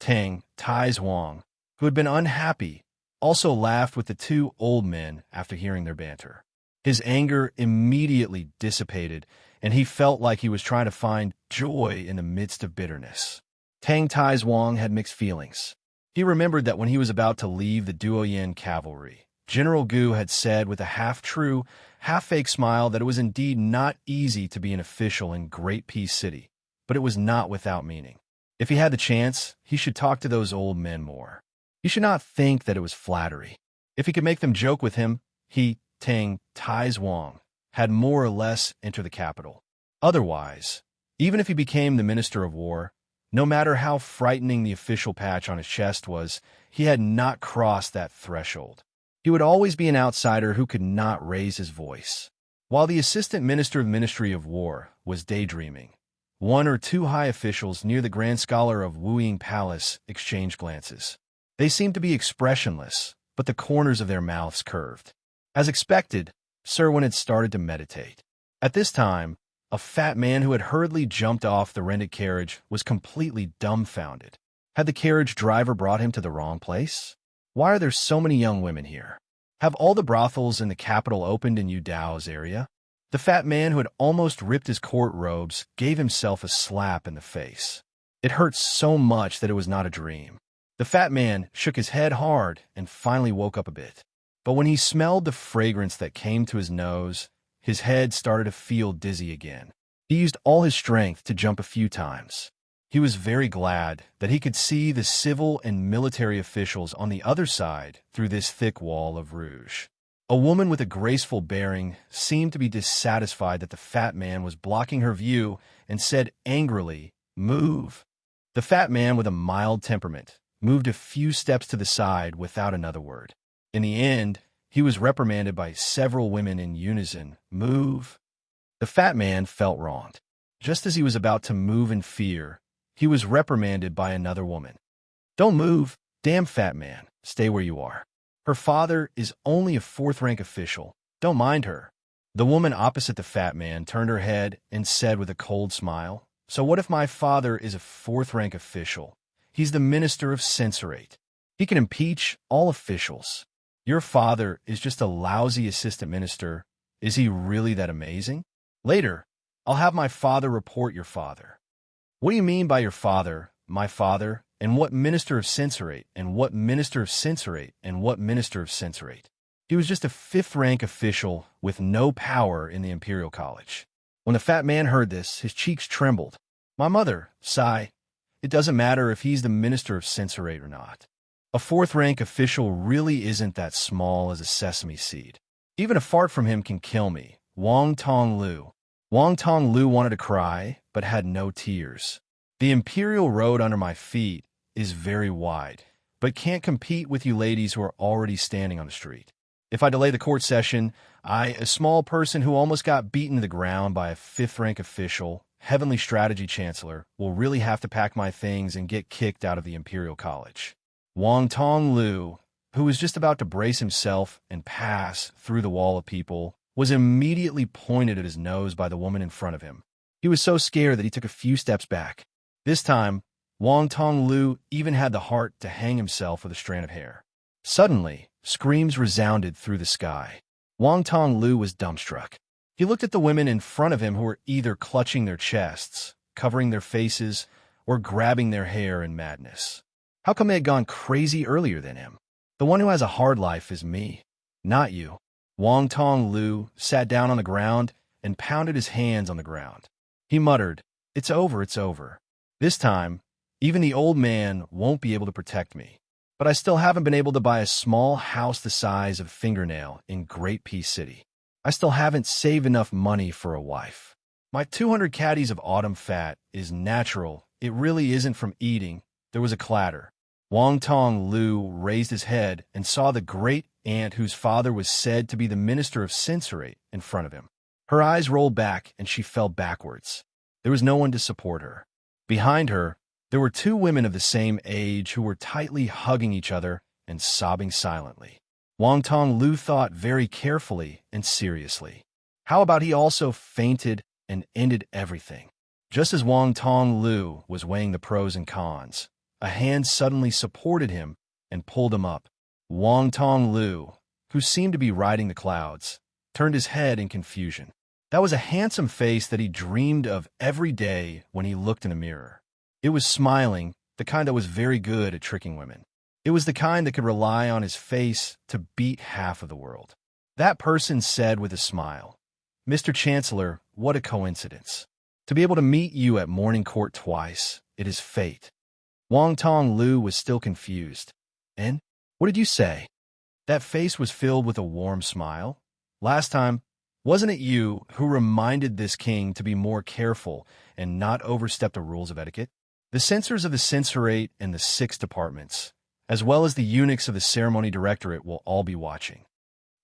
Tang, Tai Zhuang, who had been unhappy, also laughed with the two old men after hearing their banter. His anger immediately dissipated, and he felt like he was trying to find joy in the midst of bitterness. Tai Zhuang had mixed feelings. He remembered that when he was about to leave the Duoyan cavalry, General Gu had said with a half-true, half-fake smile that it was indeed not easy to be an official in Great Peace City, but it was not without meaning. If he had the chance, he should talk to those old men more. He should not think that it was flattery. If he could make them joke with him, he, Tai Zhuang, had more or less entered the capital. Otherwise, even if he became the Minister of War, no matter how frightening the official patch on his chest was, he had not crossed that threshold. He would always be an outsider who could not raise his voice. While the Assistant Minister of the Ministry of War was daydreaming, one or two high officials near the Grand Scholar of Wuxia Palace exchanged glances. They seemed to be expressionless, but the corners of their mouths curved. As expected, Serwin had started to meditate. At this time, a fat man who had hurriedly jumped off the rented carriage was completely dumbfounded. Had the carriage driver brought him to the wrong place? Why are there so many young women here? Have all the brothels in the capital opened in Yu Dao's area? The fat man who had almost ripped his court robes gave himself a slap in the face. It hurt so much that it was not a dream. The fat man shook his head hard and finally woke up a bit. But when he smelled the fragrance that came to his nose, his head started to feel dizzy again. He used all his strength to jump a few times. He was very glad that he could see the civil and military officials on the other side through this thick wall of rouge. A woman with a graceful bearing seemed to be dissatisfied that the fat man was blocking her view and said angrily, "Move." The fat man with a mild temperament moved a few steps to the side without another word. In the end, he was reprimanded by several women in unison, "Move." The fat man felt wronged. Just as he was about to move in fear, he was reprimanded by another woman. "Don't move, damn fat man, stay where you are. Her father is only a fourth-rank official. Don't mind her." The woman opposite the fat man turned her head and said with a cold smile, "So what if my father is a fourth-rank official? He's the Minister of Censorate. He can impeach all officials. Your father is just a lousy assistant minister. Is he really that amazing? Later, I'll have my father report your father." "What do you mean by your father, my father, and what minister of censorate, and what minister of censorate, and what minister of censorate?" He was just a fifth-rank official with no power in the Imperial College. When the fat man heard this, his cheeks trembled. "My mother, sigh. It doesn't matter if he's the minister of censorate or not. A fourth-rank official really isn't that small as a sesame seed. Even a fart from him can kill me." Wang Tonglu. Wang Tonglu wanted to cry, but had no tears. "The Imperial Road under my feet is very wide, but can't compete with you ladies who are already standing on the street. If I delay the court session, I, a small person who almost got beaten to the ground by a fifth-rank official, Heavenly Strategy Chancellor, will really have to pack my things and get kicked out of the Imperial College." Wang Tonglu, who was just about to brace himself and pass through the wall of people, was immediately pointed at his nose by the woman in front of him. He was so scared that he took a few steps back. This time, Wang Tonglu even had the heart to hang himself with a strand of hair. Suddenly, screams resounded through the sky. Wang Tonglu was dumbstruck. He looked at the women in front of him who were either clutching their chests, covering their faces, or grabbing their hair in madness. How come they had gone crazy earlier than him? The one who has a hard life is me, not you. Wang Tonglu sat down on the ground and pounded his hands on the ground. He muttered, "It's over, it's over. This time, even the old man won't be able to protect me. But I still haven't been able to buy a small house the size of a fingernail in Great Peace City. I still haven't saved enough money for a wife. My 200 caddies of autumn fat is natural. It really isn't from eating. There was a clatter. Wang Tong Lu raised his head and saw the great aunt whose father was said to be the minister of censorate in front of him. Her eyes rolled back and she fell backwards. There was no one to support her. Behind her, there were two women of the same age who were tightly hugging each other and sobbing silently. Wang Tong Lu thought very carefully and seriously. How about he also fainted and ended everything? Just as Wang Tong Lu was weighing the pros and cons, a hand suddenly supported him and pulled him up. Wang Tong Lu, who seemed to be riding the clouds, turned his head in confusion. That was a handsome face that he dreamed of every day when he looked in a mirror. It was smiling, the kind that was very good at tricking women. It was the kind that could rely on his face to beat half of the world. That person said with a smile, "Mr. Chancellor, what a coincidence. To be able to meet you at morning court twice, it is fate." Wang Tong Lu was still confused. "And? What did you say?" That face was filled with a warm smile. "Last time, wasn't it you who reminded this king to be more careful and not overstep the rules of etiquette? The censors of the censorate and the 6 departments, as well as the eunuchs of the ceremony directorate, will all be watching."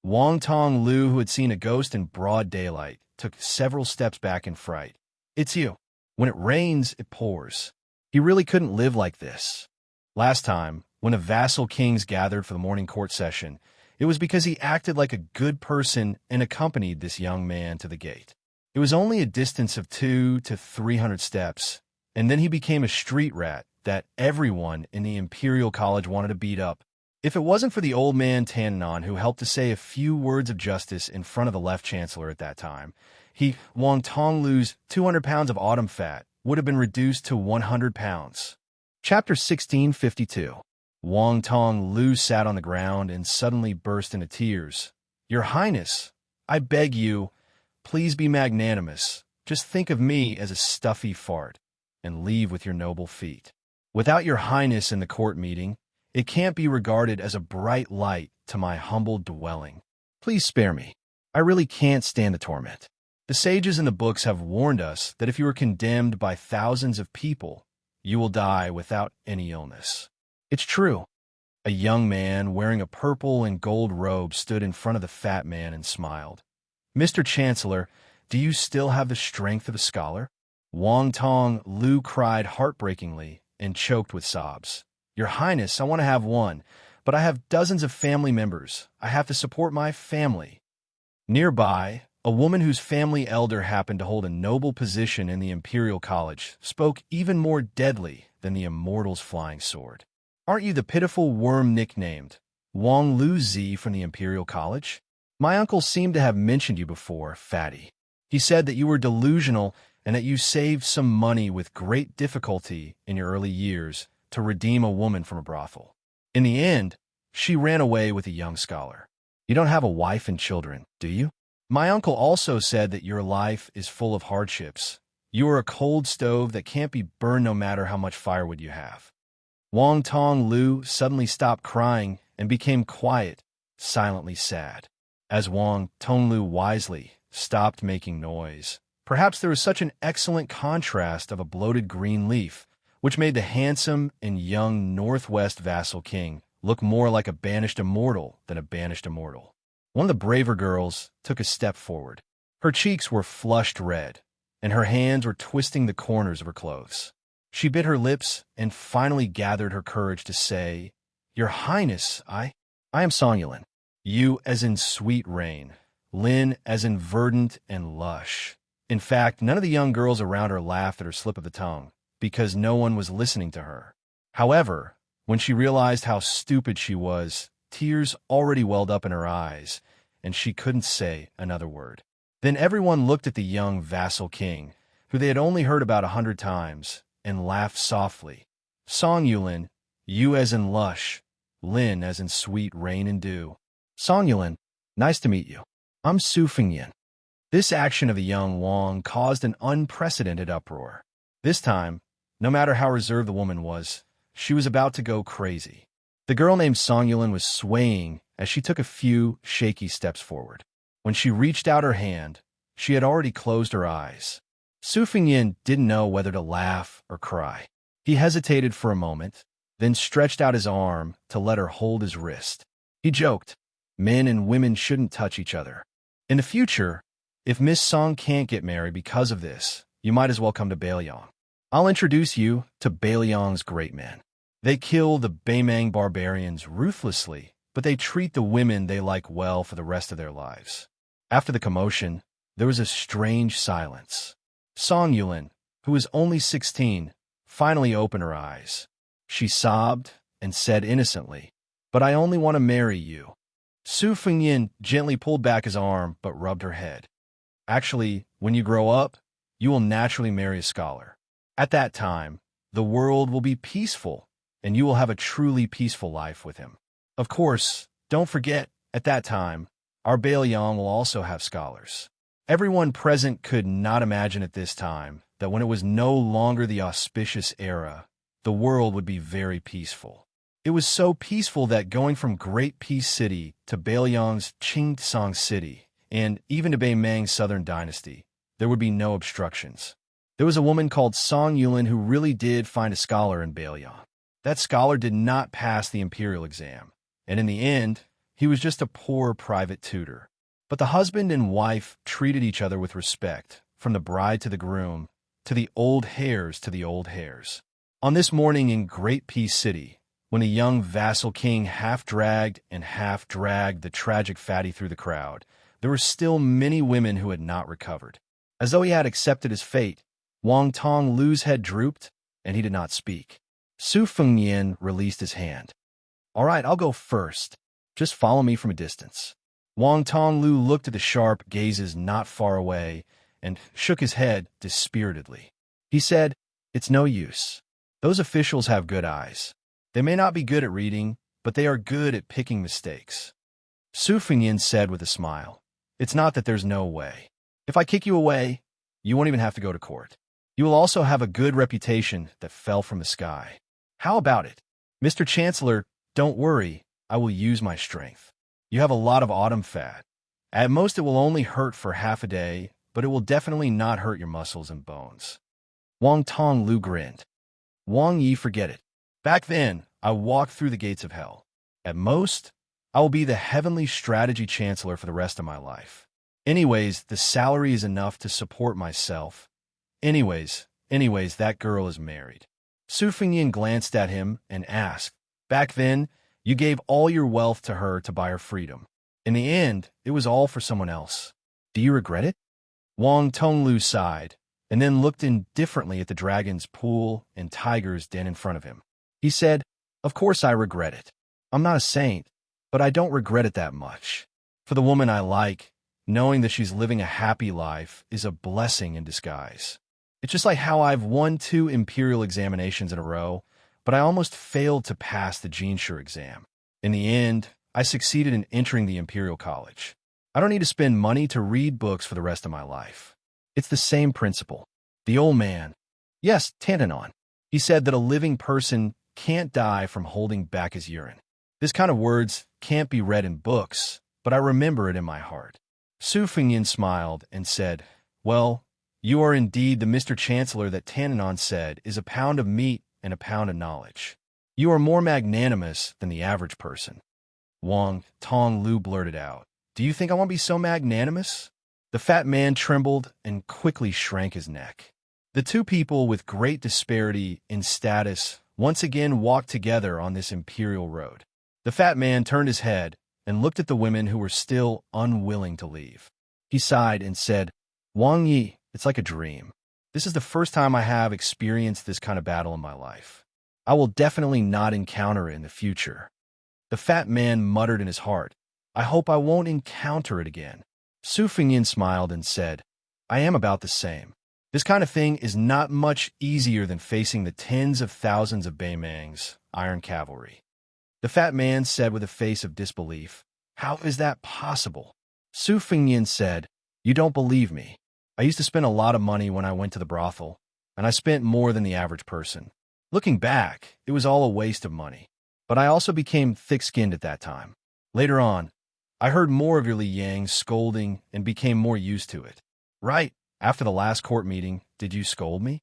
Wang Tong Lu, who had seen a ghost in broad daylight, took several steps back in fright. "It's you. When it rains, it pours." He really couldn't live like this. Last time, when the vassal kings gathered for the morning court session, it was because he acted like a good person and accompanied this young man to the gate. It was only a distance of 200 to 300 steps, and then he became a street rat that everyone in the Imperial College wanted to beat up. If it wasn't for the old man Tannon, who helped to say a few words of justice in front of the left chancellor at that time, Wang Tong Lu's 200 pounds of autumn fat would have been reduced to 100 pounds. Chapter 1652. Wang Tong Lu sat on the ground and suddenly burst into tears. "Your Highness, I beg you, please be magnanimous. Just think of me as a stuffy fart, and leave with your noble feet. Without your Highness in the court meeting, it can't be regarded as a bright light to my humble dwelling. Please spare me. I really can't stand the torment. The sages in the books have warned us that if you are condemned by thousands of people, you will die without any illness." It's true. A young man wearing a purple and gold robe stood in front of the fat man and smiled. "Mr. Chancellor, do you still have the strength of a scholar?" Wang Tong Lu cried heartbreakingly and choked with sobs. "Your Highness, I want to have one, but I have dozens of family members. I have to support my family." Nearby, a woman whose family elder happened to hold a noble position in the Imperial College spoke even more deadly than the Immortal's flying sword. "Aren't you the pitiful worm nicknamed Wang Lu Zi from the Imperial College? My uncle seemed to have mentioned you before, fatty. He said that you were delusional and that you saved some money with great difficulty in your early years to redeem a woman from a brothel. In the end, she ran away with a young scholar. You don't have a wife and children, do you? My uncle also said that your life is full of hardships. You are a cold stove that can't be burned no matter how much firewood you have." Wang Tong Lu suddenly stopped crying and became quiet, silently sad. As Wang Tong Lu wisely stopped making noise, perhaps there was such an excellent contrast of a bloated green leaf, which made the handsome and young Northwest vassal king look more like a banished immortal than a banished immortal. One of the braver girls took a step forward. Her cheeks were flushed red, and her hands were twisting the corners of her clothes. She bit her lips and finally gathered her courage to say, "Your Highness, I am Songyulin. You as in sweet rain, Lin as in verdant and lush." In fact, none of the young girls around her laughed at her slip of the tongue, because no one was listening to her. However, when she realized how stupid she was, tears already welled up in her eyes, and she couldn't say another word. Then everyone looked at the young vassal king, who they had only heard about 100 times, and laughed softly. "Song Yulin, you as in lush, Lin as in sweet rain and dew. Song Yulin, nice to meet you. I'm Su Fingyan." This action of the young Wang caused an unprecedented uproar. This time, no matter how reserved the woman was, she was about to go crazy. The girl named Song Yulin was swaying as she took a few shaky steps forward. When she reached out her hand, she had already closed her eyes. Su Fengyin didn't know whether to laugh or cry. He hesitated for a moment, then stretched out his arm to let her hold his wrist. He joked, "Men and women shouldn't touch each other. In the future, if Miss Song can't get married because of this, you might as well come to Bailiang. I'll introduce you to Bailiang's great men. They kill the Baimang barbarians ruthlessly, but they treat the women they like well for the rest of their lives." After the commotion, there was a strange silence. Song Yulin, who was only 16, finally opened her eyes. She sobbed and said innocently, "But I only want to marry you." Su Fengyin gently pulled back his arm but rubbed her head. "Actually, when you grow up, you will naturally marry a scholar. At that time, the world will be peaceful, and you will have a truly peaceful life with him. Of course, don't forget, at that time, our Bailiang will also have scholars." Everyone present could not imagine at this time that when it was no longer the auspicious era, the world would be very peaceful. It was so peaceful that going from Great Peace City to Bailiang's Qingtsang City, and even to Baimang's Southern Dynasty, there would be no obstructions. There was a woman called Song Yulin who really did find a scholar in Bailiang. That scholar did not pass the imperial exam, and in the end, he was just a poor private tutor. But the husband and wife treated each other with respect, from the bride to the groom, to the old hares to the old hares. On this morning in Great Peace City, when a young vassal king half-dragged the tragic fatty through the crowd, there were still many women who had not recovered. As though he had accepted his fate, Wang Tonglu's head drooped, and he did not speak. Su Fengyin released his hand. "All right, I'll go first. Just follow me from a distance." Wang Tonglu looked at the sharp gazes not far away and shook his head dispiritedly. He said, "It's no use. Those officials have good eyes. They may not be good at reading, but they are good at picking mistakes." Su Fengyin said with a smile, "It's not that there's no way. If I kick you away, you won't even have to go to court. You will also have a good reputation that fell from the sky. How about it? Mr. Chancellor, don't worry, I will use my strength. You have a lot of autumn fat. At most it will only hurt for half a day, but it will definitely not hurt your muscles and bones." Wang Tonglu grinned. "Wang Yi, forget it. Back then, I walked through the gates of hell. At most, I will be the heavenly strategy chancellor for the rest of my life. Anyways, the salary is enough to support myself. Anyways, that girl is married." Su Fengyin glanced at him and asked, "Back then, you gave all your wealth to her to buy her freedom. In the end, it was all for someone else. Do you regret it?" Wang Tonglu sighed, and then looked indifferently at the dragon's pool and tiger's den in front of him. He said, "Of course I regret it. I'm not a saint, but I don't regret it that much. For the woman I like, knowing that she's living a happy life is a blessing in disguise. It's just like how I've won 2 imperial examinations in a row, but I almost failed to pass the Xianxia exam. In the end, I succeeded in entering the Imperial College. I don't need to spend money to read books for the rest of my life. It's the same principle." The old man, yes, Tantanon, he said that a living person can't die from holding back his urine. This kind of words can't be read in books, but I remember it in my heart. Su Fengyin smiled and said, "Well, you are indeed the Mr. Chancellor that Tantanon said is a pound of meat and a pound of knowledge. You are more magnanimous than the average person." Wang Tonglu blurted out, "Do you think I won't be so magnanimous?" The fat man trembled and quickly shrank his neck. The two people with great disparity in status once again walked together on this imperial road. The fat man turned his head and looked at the women who were still unwilling to leave. He sighed and said, "Wang Yi, it's like a dream. This is the first time I have experienced this kind of battle in my life. I will definitely not encounter it in the future." The fat man muttered in his heart, "I hope I won't encounter it again." Su Fengyin smiled and said, "I am about the same. This kind of thing is not much easier than facing the tens of thousands of Baimang's iron cavalry." The fat man said with a face of disbelief, "How is that possible?" Su Fengyin said, "You don't believe me. I used to spend a lot of money when I went to the brothel, and I spent more than the average person. Looking back, it was all a waste of money. But I also became thick-skinned at that time. Later on, I heard more of your Li Yang scolding and became more used to it. Right, after the last court meeting, did you scold me?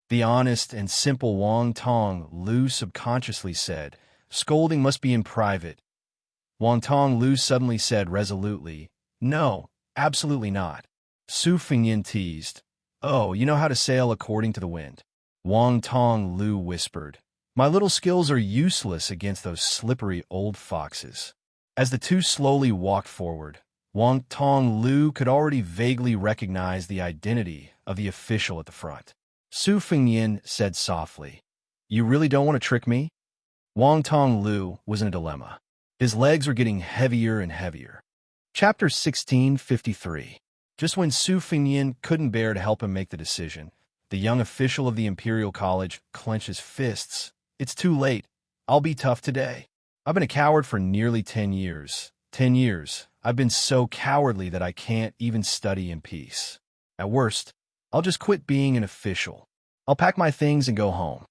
The honest and simple Wang Tong Lu subconsciously said, scolding must be in private. Wang Tong Lu suddenly said resolutely, no, absolutely not. Su Fingyin teased, oh, you know how to sail according to the wind. Wang Tong Lu whispered, my little skills are useless against those slippery old foxes. As the two slowly walked forward, Wang Tong Lu could already vaguely recognize the identity of the official at the front. Su Fingyin said softly, you really don't want to trick me? Wang Tong Lu was in a dilemma. His legs were getting heavier and heavier. Chapter 1653. Just when Su Fingyin couldn't bear to help him make the decision, the young official of the Imperial College clenched his fists. It's too late. I'll be tough today. I've been a coward for nearly 10 years. 10 years. I've been so cowardly that I can't even study in peace. At worst, I'll just quit being an official. I'll pack my things and go home.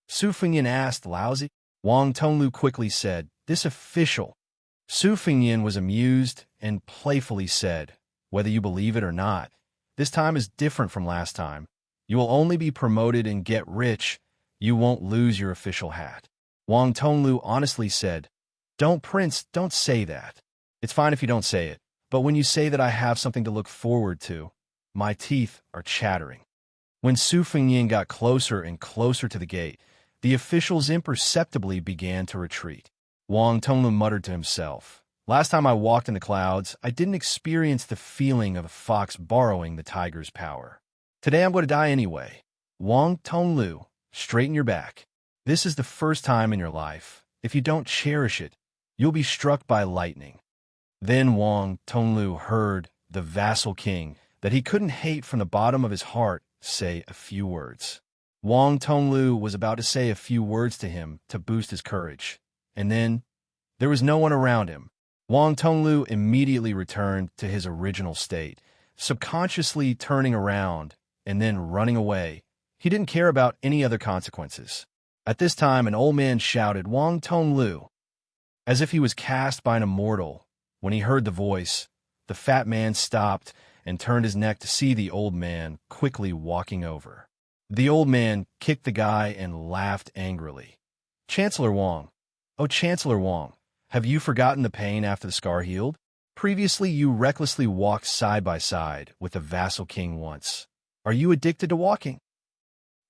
Su Fingyin asked, lousy. Wang Tonglu quickly said, this official. Su Fingyin was amused and playfully said, whether you believe it or not, this time is different from last time. You will only be promoted and get rich. You won't lose your official hat. Wang Tonglu honestly said, don't, Prince, don't say that. It's fine if you don't say it, but when you say that I have something to look forward to, my teeth are chattering. When Su Fingyin got closer and closer to the gate, the officials imperceptibly began to retreat. Wang Tonglu muttered to himself, last time I walked in the clouds, I didn't experience the feeling of a fox borrowing the tiger's power. Today I'm going to die anyway. Wang Tonglu, straighten your back. This is the first time in your life. If you don't cherish it, you'll be struck by lightning. Then Wang Tonglu heard the vassal king that he couldn't hate from the bottom of his heart say a few words. Wang Tonglu was about to say a few words to him to boost his courage. And then, there was no one around him. Wang Tonglu immediately returned to his original state, subconsciously turning around and then running away. He didn't care about any other consequences. At this time, an old man shouted, Wang Tonglu, as if he was cast by an immortal. When he heard the voice, the fat man stopped and turned his neck to see the old man quickly walking over. The old man kicked the guy and laughed angrily. Chancellor Wang. Oh, Chancellor Wang, have you forgotten the pain after the scar healed? Previously, you recklessly walked side by side with the vassal king once. Are you addicted to walking?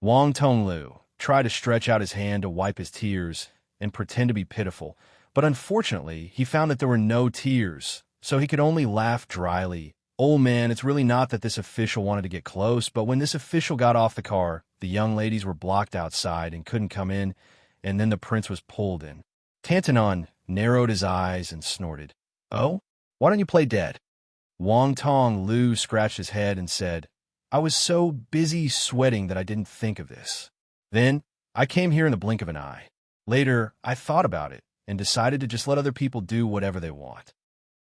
Wang Tonglu tried to stretch out his hand to wipe his tears and pretend to be pitiful, but unfortunately, he found that there were no tears, so he could only laugh dryly. Old man, it's really not that this official wanted to get close, but when this official got off the car, the young ladies were blocked outside and couldn't come in, and then the prince was pulled in. Tantanon narrowed his eyes and snorted. Oh? Why don't you play dead? Wang Tong Lu scratched his head and said, I was so busy sweating that I didn't think of this. Then, I came here in the blink of an eye. Later, I thought about it and decided to just let other people do whatever they want.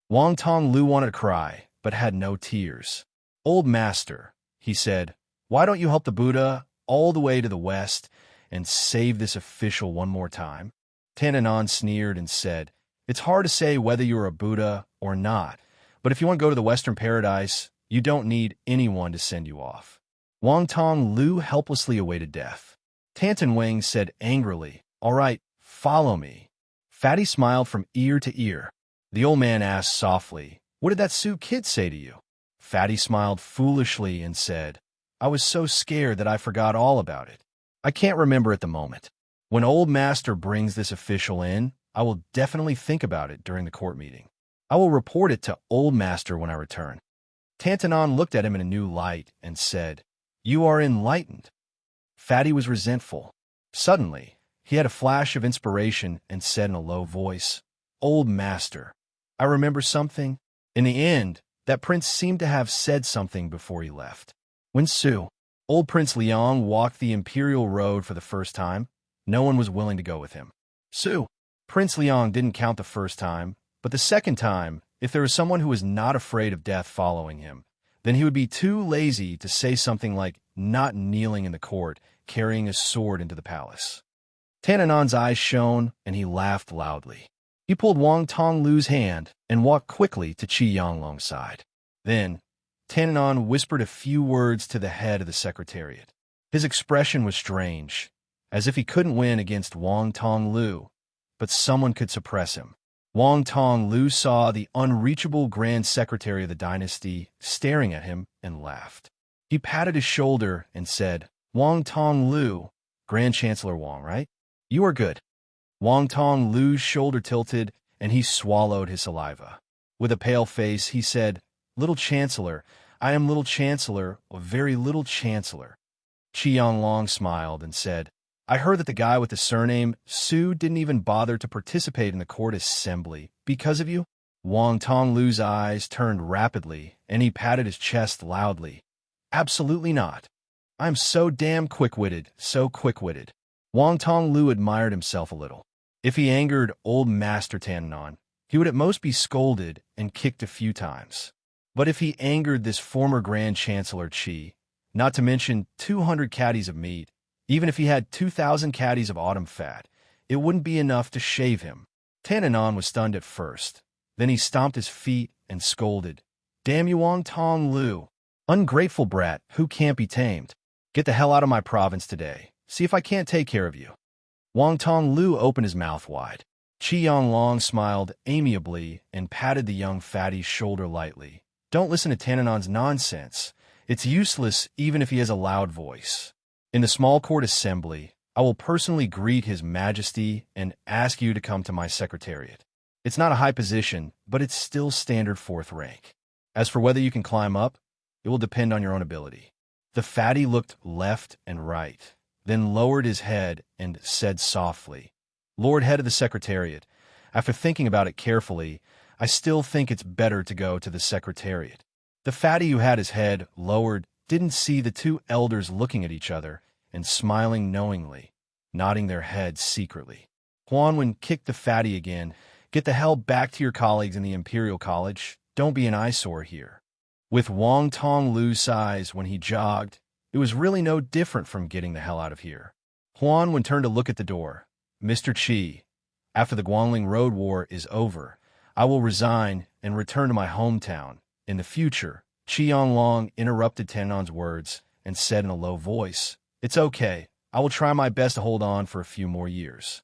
Wang Tong Lu wanted to cry, but had no tears. Old master, he said, why don't you help the Buddha all the way to the west and save this official one more time? Tantanon sneered and said, it's hard to say whether you're a Buddha or not, but if you want to go to the Western Paradise, you don't need anyone to send you off. Wang Tong Lu helplessly awaited death. Tantan Wang said angrily, all right, follow me. Fatty smiled from ear to ear. The old man asked softly, what did that Sioux kid say to you? Fatty smiled foolishly and said, I was so scared that I forgot all about it. I can't remember at the moment. When old master brings this official in, I will definitely think about it during the court meeting. I will report it to old master when I return. Tantanon looked at him in a new light and said, you are enlightened. Fatty was resentful. Suddenly, he had a flash of inspiration and said in a low voice, old master, I remember something. In the end, that prince seemed to have said something before he left. When old Prince Liang walked the imperial road for the first time, no one was willing to go with him. Prince Liang didn't count the first time, but the second time, if there was someone who was not afraid of death following him, then he would be too lazy to say something like not kneeling in the court, carrying a sword into the palace. Tananon's eyes shone, and he laughed loudly. He pulled Wang Tong Lu's hand and walked quickly to Qi Yanglong's side. Then, Tananon whispered a few words to the head of the secretariat. His expression was strange, as if he couldn't win against Wang Tonglu, but someone could suppress him. Wang Tonglu saw the unreachable Grand Secretary of the dynasty staring at him and laughed. He patted his shoulder and said, "Wang Tonglu, Grand Chancellor Wang, right? You are good." Wang Tonglu's shoulder tilted, and he swallowed his saliva. With a pale face, he said, "Little Chancellor, I am little Chancellor, a very little Chancellor." Qi Yanglong smiled and said, "I heard that the guy with the surname Su didn't even bother to participate in the court assembly because of you?" Wang Tonglu's eyes turned rapidly, and he patted his chest loudly. "Absolutely not. I'm so damn quick-witted, so quick-witted." Wang Tonglu admired himself a little. If he angered old Master Tananon, he would at most be scolded and kicked a few times. But if he angered this former Grand Chancellor Qi, not to mention 200 caddies of meat, even if he had 2,000 caddies of autumn fat, it wouldn't be enough to shave him. Tananon was stunned at first. Then he stomped his feet and scolded, "Damn you, Wang Tonglu! Ungrateful brat who can't be tamed. Get the hell out of my province today. See if I can't take care of you." Wang Tonglu opened his mouth wide. Qi Yanglong smiled amiably and patted the young fatty's shoulder lightly. "Don't listen to Tananon's nonsense. It's useless even if he has a loud voice. In the small court assembly, I will personally greet His Majesty and ask you to come to my secretariat. It's not a high position, but it's still standard 4th rank. As for whether you can climb up, it will depend on your own ability." The fatty looked left and right, then lowered his head and said softly, "Lord Head of the Secretariat, after thinking about it carefully, I still think it's better to go to the Secretariat." The fatty who had his head lowered didn't see the two elders looking at each other and smiling knowingly, nodding their heads secretly. Huanwen kicked the fatty again. "Get the hell back to your colleagues in the Imperial College. Don't be an eyesore here." With Wang Tonglu's size when he jogged, it was really no different from getting the hell out of here. Huanwen turned to look at the door. "Mr. Qi, after the Guangling Road War is over, I will resign and return to my hometown. In the future," Qi Yanglong interrupted Tananon's words and said in a low voice, "It's okay. I will try my best to hold on for a few more years."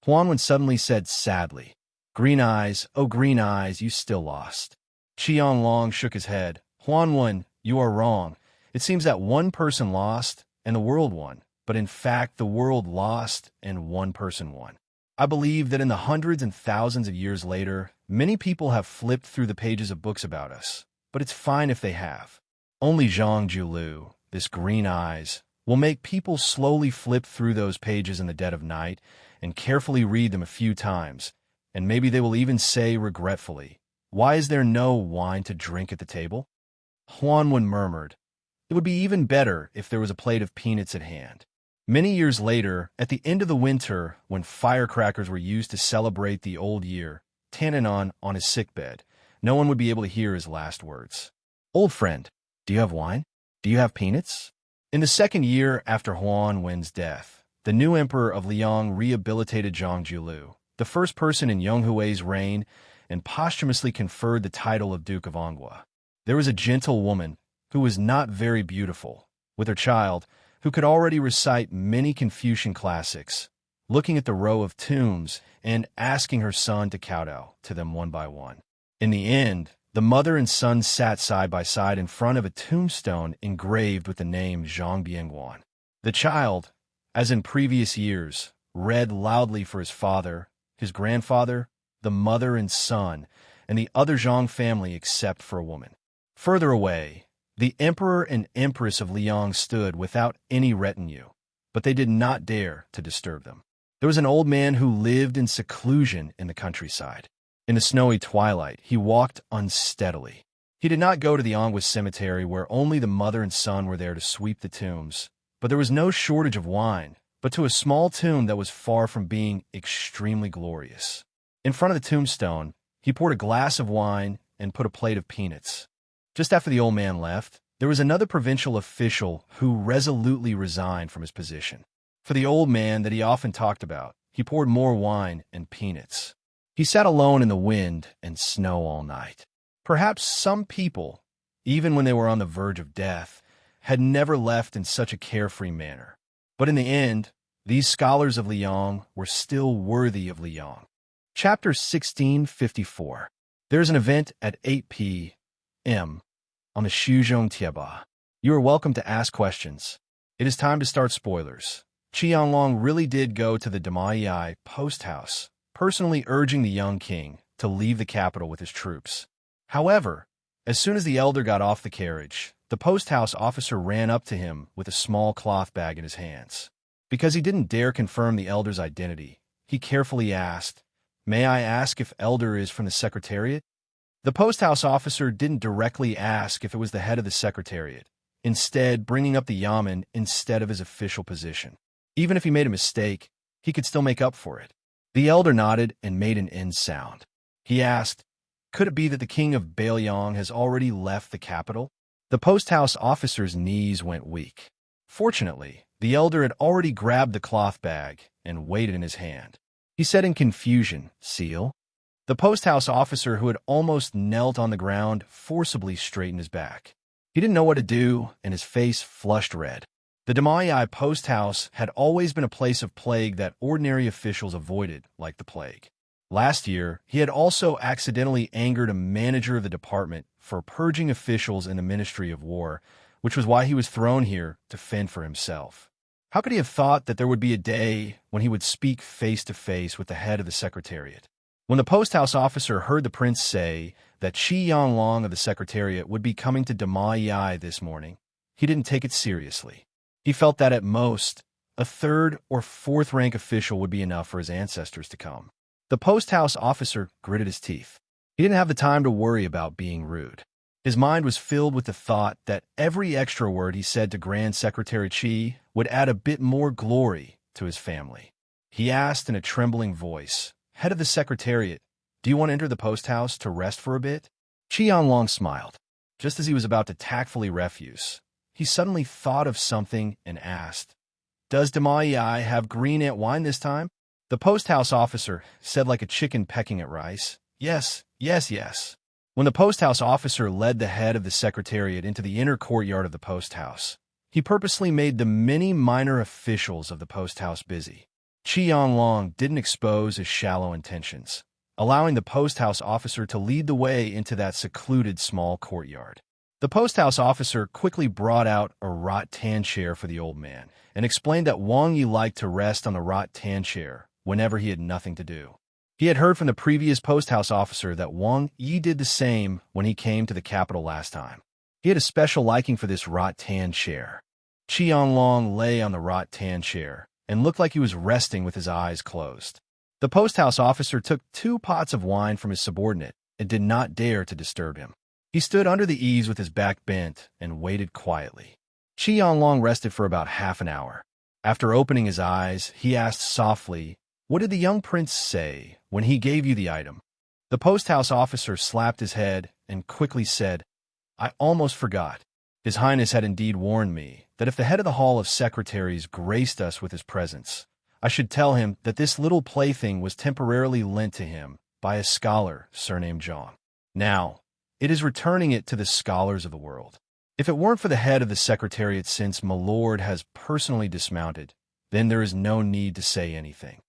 Huanwen suddenly said sadly, "Green eyes, oh green eyes, you still lost." Qi Yanglong shook his head. "Huanwen, you are wrong. It seems that one person lost and the world won, but in fact the world lost and one person won. I believe that in the hundreds and thousands of years later, many people have flipped through the pages of books about us, but it's fine if they have. Only Zhang Julu, this green eyes, will make people slowly flip through those pages in the dead of night and carefully read them a few times, and maybe they will even say regretfully, 'Why is there no wine to drink at the table?'" Huanwen murmured, "It would be even better if there was a plate of peanuts at hand." Many years later, at the end of the winter, when firecrackers were used to celebrate the old year, Tananon on his sickbed, no one would be able to hear his last words. "Old friend, do you have wine? Do you have peanuts?" In the second year after Huanwen's death, the new emperor of Liang rehabilitated Zhang Julu, the first person in Yonghui's reign, and posthumously conferred the title of Duke of Anghua. There was a gentle woman, who was not very beautiful, with her child, who could already recite many Confucian classics, looking at the row of tombs and asking her son to kowtow to them one by one. In the end, the mother and son sat side by side in front of a tombstone engraved with the name Zhang Bianguan. The child, as in previous years, read loudly for his father, his grandfather, the mother and son, and the other Zhang family except for a woman. Further away, the emperor and empress of Liang stood without any retinue, but they did not dare to disturb them. There was an old man who lived in seclusion in the countryside. In the snowy twilight, he walked unsteadily. He did not go to the Anghua cemetery where only the mother and son were there to sweep the tombs, but there was no shortage of wine, but to a small tomb that was far from being extremely glorious. In front of the tombstone, he poured a glass of wine and put a plate of peanuts. Just after the old man left, there was another provincial official who resolutely resigned from his position. For the old man that he often talked about, he poured more wine and peanuts. He sat alone in the wind and snow all night. Perhaps some people, even when they were on the verge of death, had never left in such a carefree manner. But in the end, these scholars of Liang were still worthy of Liang. Chapter 1654. There is an event at 8 p.m. on the Shuzhong Tieba. You are welcome to ask questions. It is time to start spoilers. Qianlong really did go to the Damaiyai post house, personally urging the young king to leave the capital with his troops. However, as soon as the elder got off the carriage, the post house officer ran up to him with a small cloth bag in his hands. Because he didn't dare confirm the elder's identity, he carefully asked, "May I ask if elder is from the secretariat?" The post house officer didn't directly ask if it was the head of the secretariat, instead bringing up the yamen instead of his official position. Even if he made a mistake, he could still make up for it. The elder nodded and made an end sound. He asked, "Could it be that the king of Bailiang has already left the capital?" The post house officer's knees went weak. Fortunately, the elder had already grabbed the cloth bag and weighed it in his hand. He said in confusion, "Seal?" The post house officer, who had almost knelt on the ground, forcibly straightened his back. He didn't know what to do, and his face flushed red. The Damaiyai post house had always been a place of plague that ordinary officials avoided like the plague. Last year, he had also accidentally angered a manager of the department for purging officials in the Ministry of War, which was why he was thrown here to fend for himself. How could he have thought that there would be a day when he would speak face-to-face with the head of the Secretariat? When the post house officer heard the prince say that Xianxia of the Secretariat would be coming to Damaiyai this morning, he didn't take it seriously. He felt that at most, a third or fourth rank official would be enough for his ancestors to come. The post house officer gritted his teeth. He didn't have the time to worry about being rude. His mind was filled with the thought that every extra word he said to Grand Secretary Qi would add a bit more glory to his family. He asked in a trembling voice, "Head of the Secretariat, do you want to enter the post house to rest for a bit?" Qianlong smiled. Just as he was about to tactfully refuse, he suddenly thought of something and asked, "Does Damaiyai have green ant wine this time?" The post house officer said like a chicken pecking at rice, "Yes, yes, yes." When the post house officer led the head of the Secretariat into the inner courtyard of the post house, he purposely made the many minor officials of the post house busy. Qianlong didn't expose his shallow intentions, allowing the post house officer to lead the way into that secluded small courtyard. The post house officer quickly brought out a rattan chair for the old man and explained that Wang Yi liked to rest on the rattan chair whenever he had nothing to do. He had heard from the previous post house officer that Wang Yi did the same when he came to the capital last time. He had a special liking for this rattan chair. Qianlong lay on the rattan chair and looked like he was resting with his eyes closed. The post house officer took 2 pots of wine from his subordinate and did not dare to disturb him. He stood under the eaves with his back bent and waited quietly. Qianlong rested for about half an hour. After opening his eyes, he asked softly, "What did the young prince say when he gave you the item?" The post house officer slapped his head and quickly said, "I almost forgot. His Highness had indeed warned me that if the head of the Hall of Secretaries graced us with his presence, I should tell him that this little plaything was temporarily lent to him by a scholar surnamed Zhang. Now, it is returning it to the scholars of the world. If it weren't for the head of the Secretariat, since my lord has personally dismounted, then there is no need to say anything."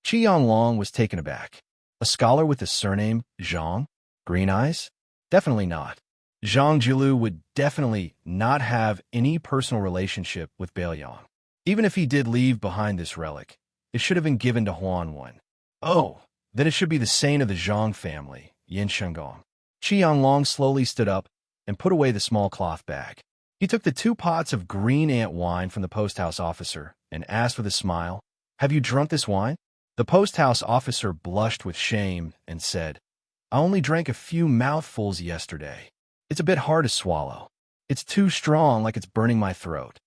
Qianlong was taken aback. A scholar with the surname Zhang? Green eyes? Definitely not. Zhang Jilu would definitely not have any personal relationship with Bailiang. Even if he did leave behind this relic, it should have been given to Huanwen. Oh, then it should be the saint of the Zhang family, Yin Shengong. Qianlong slowly stood up and put away the small cloth bag. He took the 2 pots of green ant wine from the post house officer and asked with a smile, "Have you drunk this wine?" The post house officer blushed with shame and said, "I only drank a few mouthfuls yesterday. It's a bit hard to swallow. It's too strong, like it's burning my throat."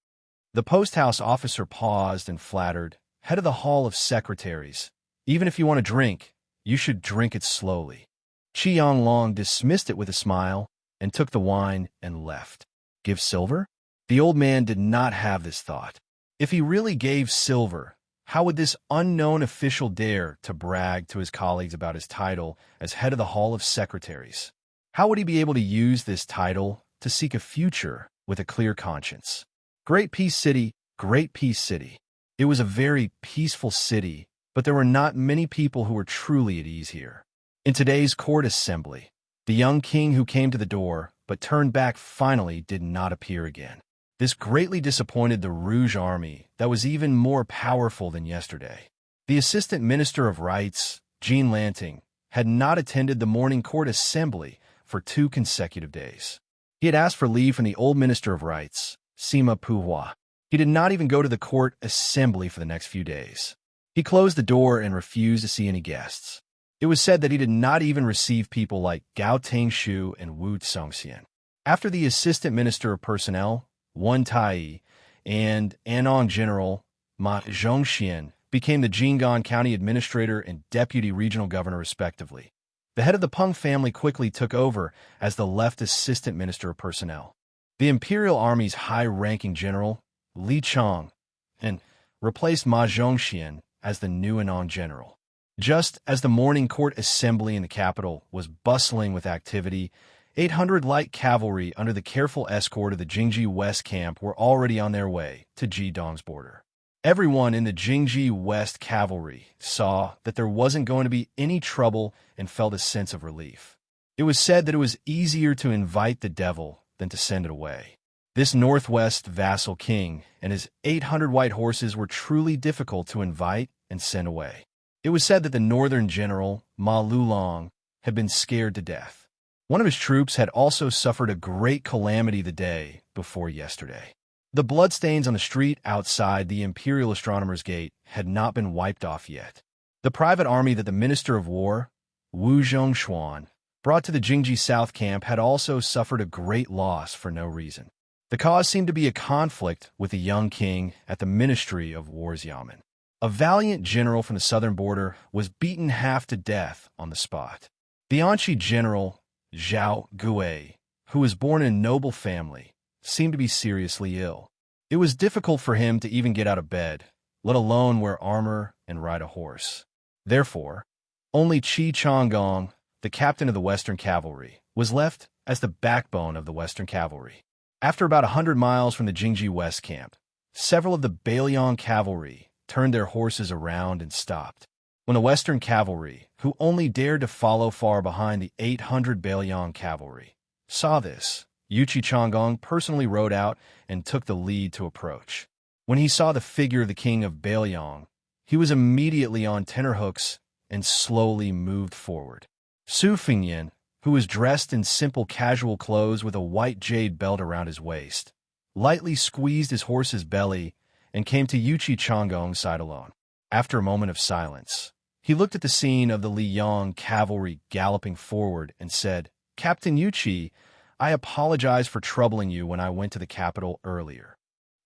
The post house officer paused and flattered, "Head of the Hall of Secretaries, even if you want to drink, you should drink it slowly." Qianlong dismissed it with a smile and took the wine and left. Give silver? The old man did not have this thought. If he really gave silver, How would this unknown official dare to brag to his colleagues about his title as head of the Hall of Secretaries? How would he be able to use this title to seek a future with a clear conscience? Great Peace City, Great Peace City. It was a very peaceful city, but there were not many people who were truly at ease here. In today's court assembly, the young king who came to the door but turned back finally did not appear again. This greatly disappointed the Rouge Army that was even more powerful than yesterday. The Assistant Minister of Rights, Jean Lanting, had not attended the morning court assembly for 2 consecutive days. He had asked for leave from the old Minister of Rights, Sima Puhua. He did not even go to the court assembly for the next few days. He closed the door and refused to see any guests. It was said that he did not even receive people like Gao Tangshu and Wu Xianxia. After the Assistant Minister of Personnel, Wen Tai, and Anong General Ma Zhongxian became the Jing'an County Administrator and Deputy Regional Governor respectively. The head of the Peng family quickly took over as the left Assistant Minister of Personnel. The Imperial Army's high-ranking general, Li Chang, and replaced Ma Zhongxian as the new Anong General. Just as the morning court assembly in the capital was bustling with activity, 800 light cavalry under the careful escort of the Jingji West camp were already on their way to Jidong's border. Everyone in the Jingji West cavalry saw that there wasn't going to be any trouble and felt a sense of relief. It was said that it was easier to invite the devil than to send it away. This Northwest vassal king and his 800 white horses were truly difficult to invite and send away. It was said that the northern general, Ma Lulong, had been scared to death. One of his troops had also suffered a great calamity the day before yesterday. The bloodstains on the street outside the Imperial Astronomer's Gate had not been wiped off yet. The private army that the Minister of War, Wu Zhongshuan, brought to the Jingji South camp had also suffered a great loss for no reason. The cause seemed to be a conflict with the young king at the Ministry of War's Yamen. A valiant general from the southern border was beaten half to death on the spot. The Anshi general, Zhao Gui, who was born in a noble family, seemed to be seriously ill. It was difficult for him to even get out of bed, let alone wear armor and ride a horse. Therefore, only Qi Changgong, the captain of the Western Cavalry, was left as the backbone of the Western Cavalry. After about 100 miles from the Jingji West camp, several of the Bailiang cavalry turned their horses around and stopped. When the Western Cavalry, who only dared to follow far behind the 800 Bailiang cavalry, saw this, Yuchi Changgong personally rode out and took the lead to approach. When he saw the figure of the king of Bailiang, he was immediately on tenterhooks and slowly moved forward. Su Fingyan, who was dressed in simple casual clothes with a white jade belt around his waist, lightly squeezed his horse's belly and came to Yuchi Changgong's side alone. After a moment of silence, he looked at the scene of the Liang cavalry galloping forward and said, "Captain Yuchi, I apologize for troubling you when I went to the capital earlier."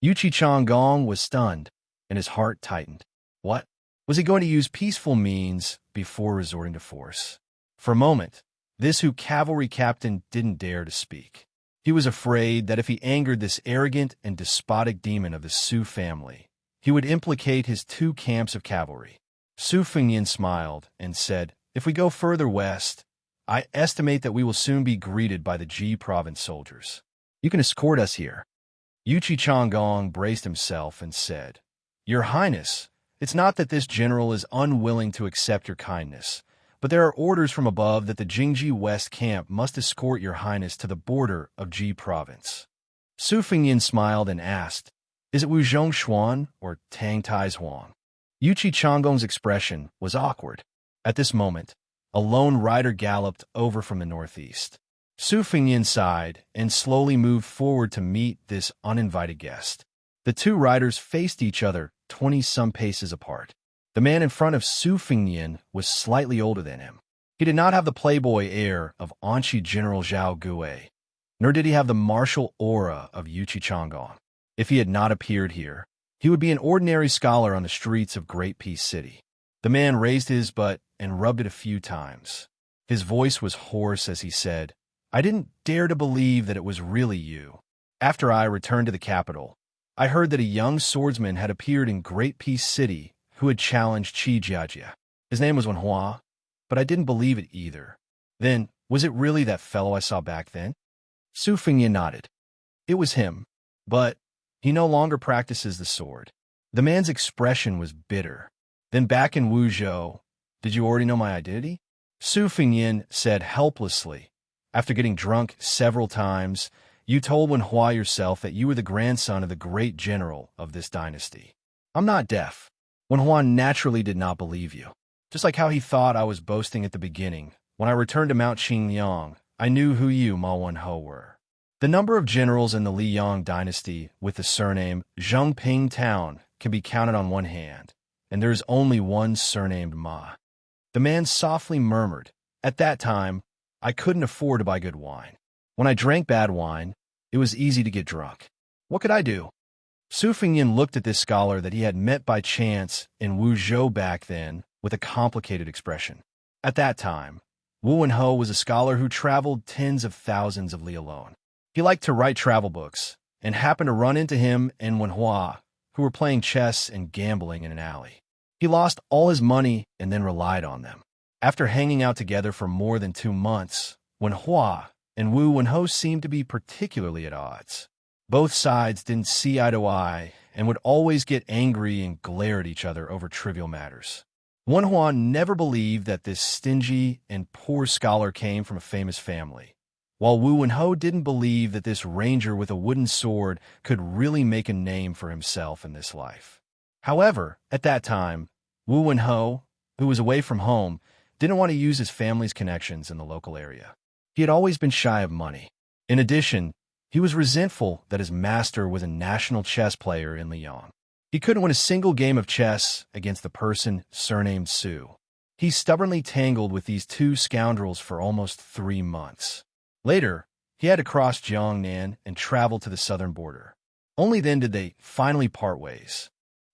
Yuchi Changgong was stunned, and his heart tightened. What? Was he going to use peaceful means before resorting to force? For a moment, this cavalry captain didn't dare to speak. He was afraid that if he angered this arrogant and despotic demon of the Su family, he would implicate his 2 camps of cavalry. Su Fingyan smiled and said, "If we go further west, I estimate that we will soon be greeted by the Ji province soldiers. You can escort us here." Yuchi Changgong braced himself and said, "Your Highness, it's not that this general is unwilling to accept your kindness, but there are orders from above that the Jingji West camp must escort your Highness to the border of Ji province." Su Fingyan smiled and asked, "Is it Wu Zhongshuan or Tang Taizhuang?" Yuchi Changgong's expression was awkward. At this moment, a lone rider galloped over from the northeast. Su Fingyan sighed and slowly moved forward to meet this uninvited guest. The 2 riders faced each other 20-some paces apart. The man in front of Su Fingyan was slightly older than him. He did not have the playboy air of Anshi General Zhao Gui, nor did he have the martial aura of Yuchi Changgong. If he had not appeared here, he would be an ordinary scholar on the streets of Great Peace City. The man raised his butt and rubbed it a few times. His voice was hoarse as he said, "I didn't dare to believe that it was really you. After I returned to the capital, I heard that a young swordsman had appeared in Great Peace City who had challenged Xianxia. His name was Wenhua, but I didn't believe it either. Then, was it really that fellow I saw back then? Su Fengyan nodded. It was him, but he no longer practices the sword. The man's expression was bitter. Then back in Wuzhou, did you already know my identity? Su Fengyan said helplessly. After getting drunk several times, you told Wenhua yourself that you were the grandson of the great general of this dynasty. I'm not deaf. Wenhua naturally did not believe you. Just like how he thought I was boasting at the beginning, when I returned to Mount Qingyang, I knew who you, Ma Wenhou, were. The number of generals in the Liyang dynasty with the surname Zhengping Town can be counted on one hand, and there is only one surnamed Ma. The man softly murmured, at that time, I couldn't afford to buy good wine. When I drank bad wine, it was easy to get drunk. What could I do? Su Fengyan looked at this scholar that he had met by chance in Wuzhou back then with a complicated expression. At that time, Wu Wenhou was a scholar who traveled tens of thousands of li alone. He liked to write travel books, and happened to run into him and Wenhua, who were playing chess and gambling in an alley. He lost all his money and then relied on them. After hanging out together for more than 2 months, Wenhua and Wu Wenhou seemed to be particularly at odds. Both sides didn't see eye to eye and would always get angry and glare at each other over trivial matters. Wenhua never believed that this stingy and poor scholar came from a famous family, while Wu Wenhou didn't believe that this ranger with a wooden sword could really make a name for himself in this life. However, at that time, Wu Wenhou, who was away from home, didn't want to use his family's connections in the local area. He had always been shy of money. In addition, he was resentful that his master was a national chess player in Liyang. He couldn't win a single game of chess against the person surnamed Su. He stubbornly tangled with these 2 scoundrels for almost 3 months. Later, he had to cross Jiangnan and travel to the southern border. Only then did they finally part ways.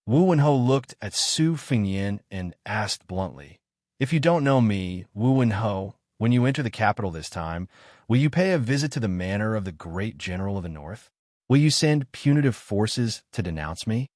Wu Wenhou looked at Su Fengyan and asked bluntly, if you don't know me, Wu Wenhou, when you enter the capital this time, will you pay a visit to the manor of the great general of the north? Will you send punitive forces to denounce me?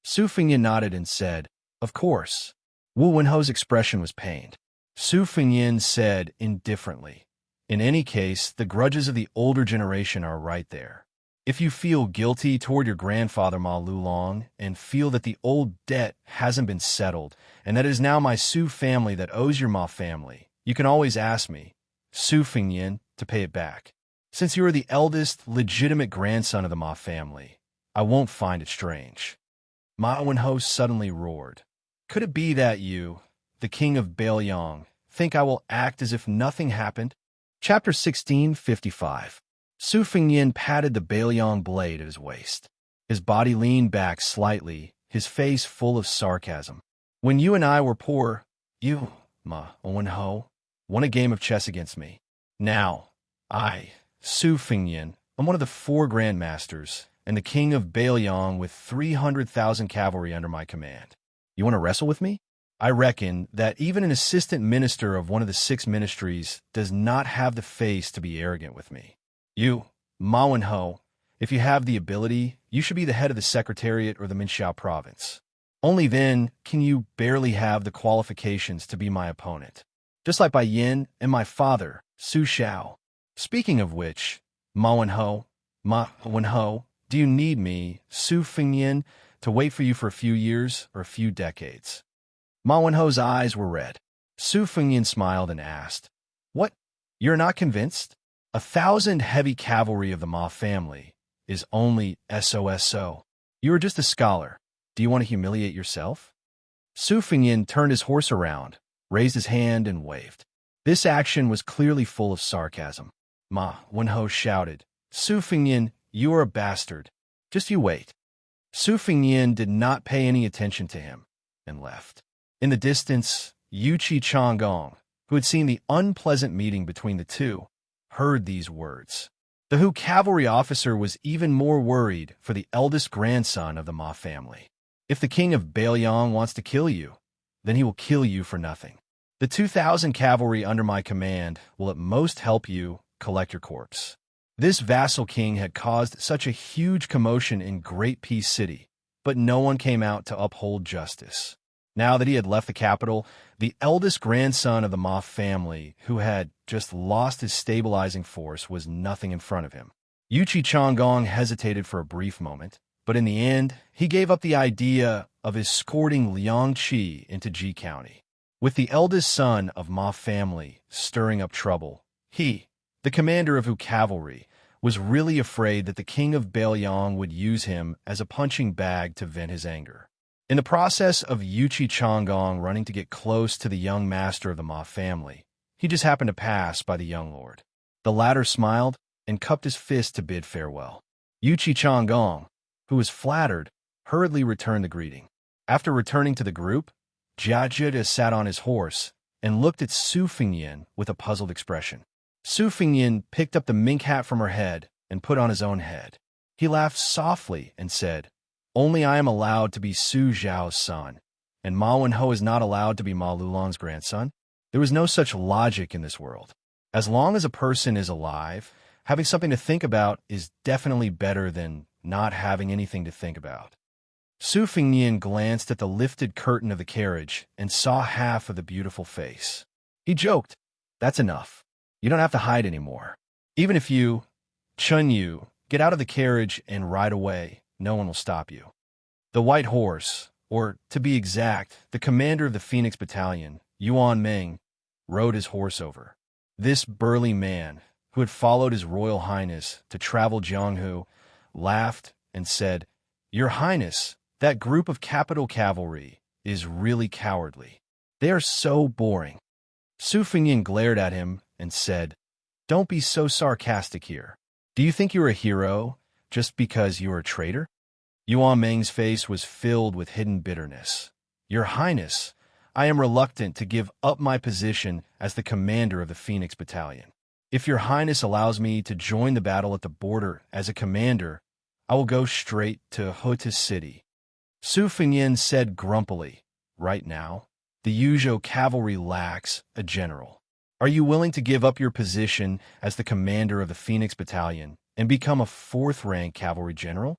Su Fengyan nodded and said, of course. Wu Wenhou's expression was pained. Su Fengyan said indifferently, in any case, the grudges of the older generation are right there. If you feel guilty toward your grandfather Ma Lulong and feel that the old debt hasn't been settled and that it is now my Su family that owes your Ma family, you can always ask me, Su Fengyan, to pay it back. Since you are the eldest, legitimate grandson of the Ma family, I won't find it strange. Ma Wenhou suddenly roared. Could it be that you, the king of Baoyang, think I will act as if nothing happened? Chapter 1655. Su Fengyan patted the Baoyang blade at his waist. His body leaned back slightly, his face full of sarcasm. When you and I were poor, you, Ma Wenhou, won a game of chess against me. Now, I, Su Fengyan, am one of the 4 grandmasters, and the king of Baoyang with 300,000 cavalry under my command. You want to wrestle with me? I reckon that even an assistant minister of one of the 6 ministries does not have the face to be arrogant with me. You, Ma Wenhou, if you have the ability, you should be the head of the Secretariat or the Minxiao province. Only then can you barely have the qualifications to be my opponent. Just like Bai Yin and my father, Su Xiao. Speaking of which, Ma Wenhou, do you need me, Su Fengyan, to wait for you for a few years or a few decades? Ma Wenhou's eyes were red. Su Fengyan smiled and asked, what? You're not convinced? 1,000 heavy cavalry of the Ma family is only SOSO. You are just a scholar. Do you want to humiliate yourself? Su Fengyan turned his horse around, raised his hand, and waved. This action was clearly full of sarcasm. Ma Wenhou shouted, Su Fengyan, you are a bastard. Just you wait. Su Fengyan did not pay any attention to him and left. In the distance, Yuqi Changgong, who had seen the unpleasant meeting between the two, heard these words. The Hu cavalry officer was even more worried for the eldest grandson of the Ma family. If the king of Baoyang wants to kill you, then he will kill you for nothing. The 2,000 cavalry under my command will at most help you collect your corpse. This vassal king had caused such a huge commotion in Great Peace City, but no one came out to uphold justice. Now that he had left the capital, the eldest grandson of the Ma family, who had just lost his stabilizing force, was nothing in front of him. Yuchi Changong hesitated for a brief moment, but in the end, he gave up the idea of escorting Xianxia into Ji County. With the eldest son of Ma family stirring up trouble, he, the commander of Wu cavalry, was really afraid that the king of Bailiang would use him as a punching bag to vent his anger. In the process of Yuchi Changong running to get close to the young master of the Ma family, he just happened to pass by the young lord. The latter smiled and cupped his fist to bid farewell. Yuchi Changong, who was flattered, hurriedly returned the greeting. After returning to the group, Jia Zhida sat on his horse and looked at Su Fingyan with a puzzled expression. Su Fingyan picked up the mink hat from her head and put on his own head. He laughed softly and said, "Only I am allowed to be Su Zhao's son, and Ma Wenho is not allowed to be Ma Lulong's grandson. There is no such logic in this world. As long as a person is alive, having something to think about is definitely better than not having anything to think about." Su Fingyan glanced at the lifted curtain of the carriage and saw half of the beautiful face. He joked, "That's enough. You don't have to hide anymore. Even if you, Chun Yu, get out of the carriage and ride away, no one will stop you." The white horse, or to be exact, the commander of the Phoenix Battalion, Yuan Meng, rode his horse over. This burly man, who had followed His Royal Highness to travel Jianghu, laughed and said, "Your Highness, that group of capital cavalry is really cowardly. They are so boring." Su Fingyan glared at him and said, "Don't be so sarcastic here. Do you think you're a hero just because you're a traitor?" Yuan Meng's face was filled with hidden bitterness. "Your Highness, I am reluctant to give up my position as the commander of the Phoenix Battalion. If your Highness allows me to join the battle at the border as a commander, I will go straight to Huta City." Su Fingyan said grumpily, "Right now, the Yuzhou cavalry lacks a general. Are you willing to give up your position as the commander of the Phoenix Battalion and become a fourth-rank cavalry general?"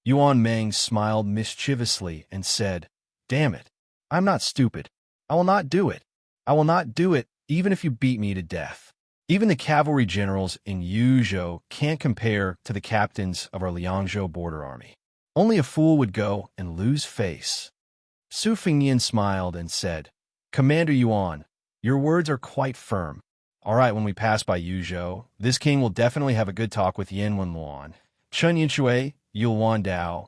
Yuan Meng smiled mischievously and said, "Damn it, I'm not stupid. I will not do it. I will not do it even if you beat me to death. Even the cavalry generals in Yuzhou can't compare to the captains of our Liangzhou border army. Only a fool would go and lose face." Su Fingyan smiled and said, "Commander Yuan, your words are quite firm. All right, when we pass by Yuzhou, this king will definitely have a good talk with Yan Wenluan, Chen Yinshui, Yulwan Dao,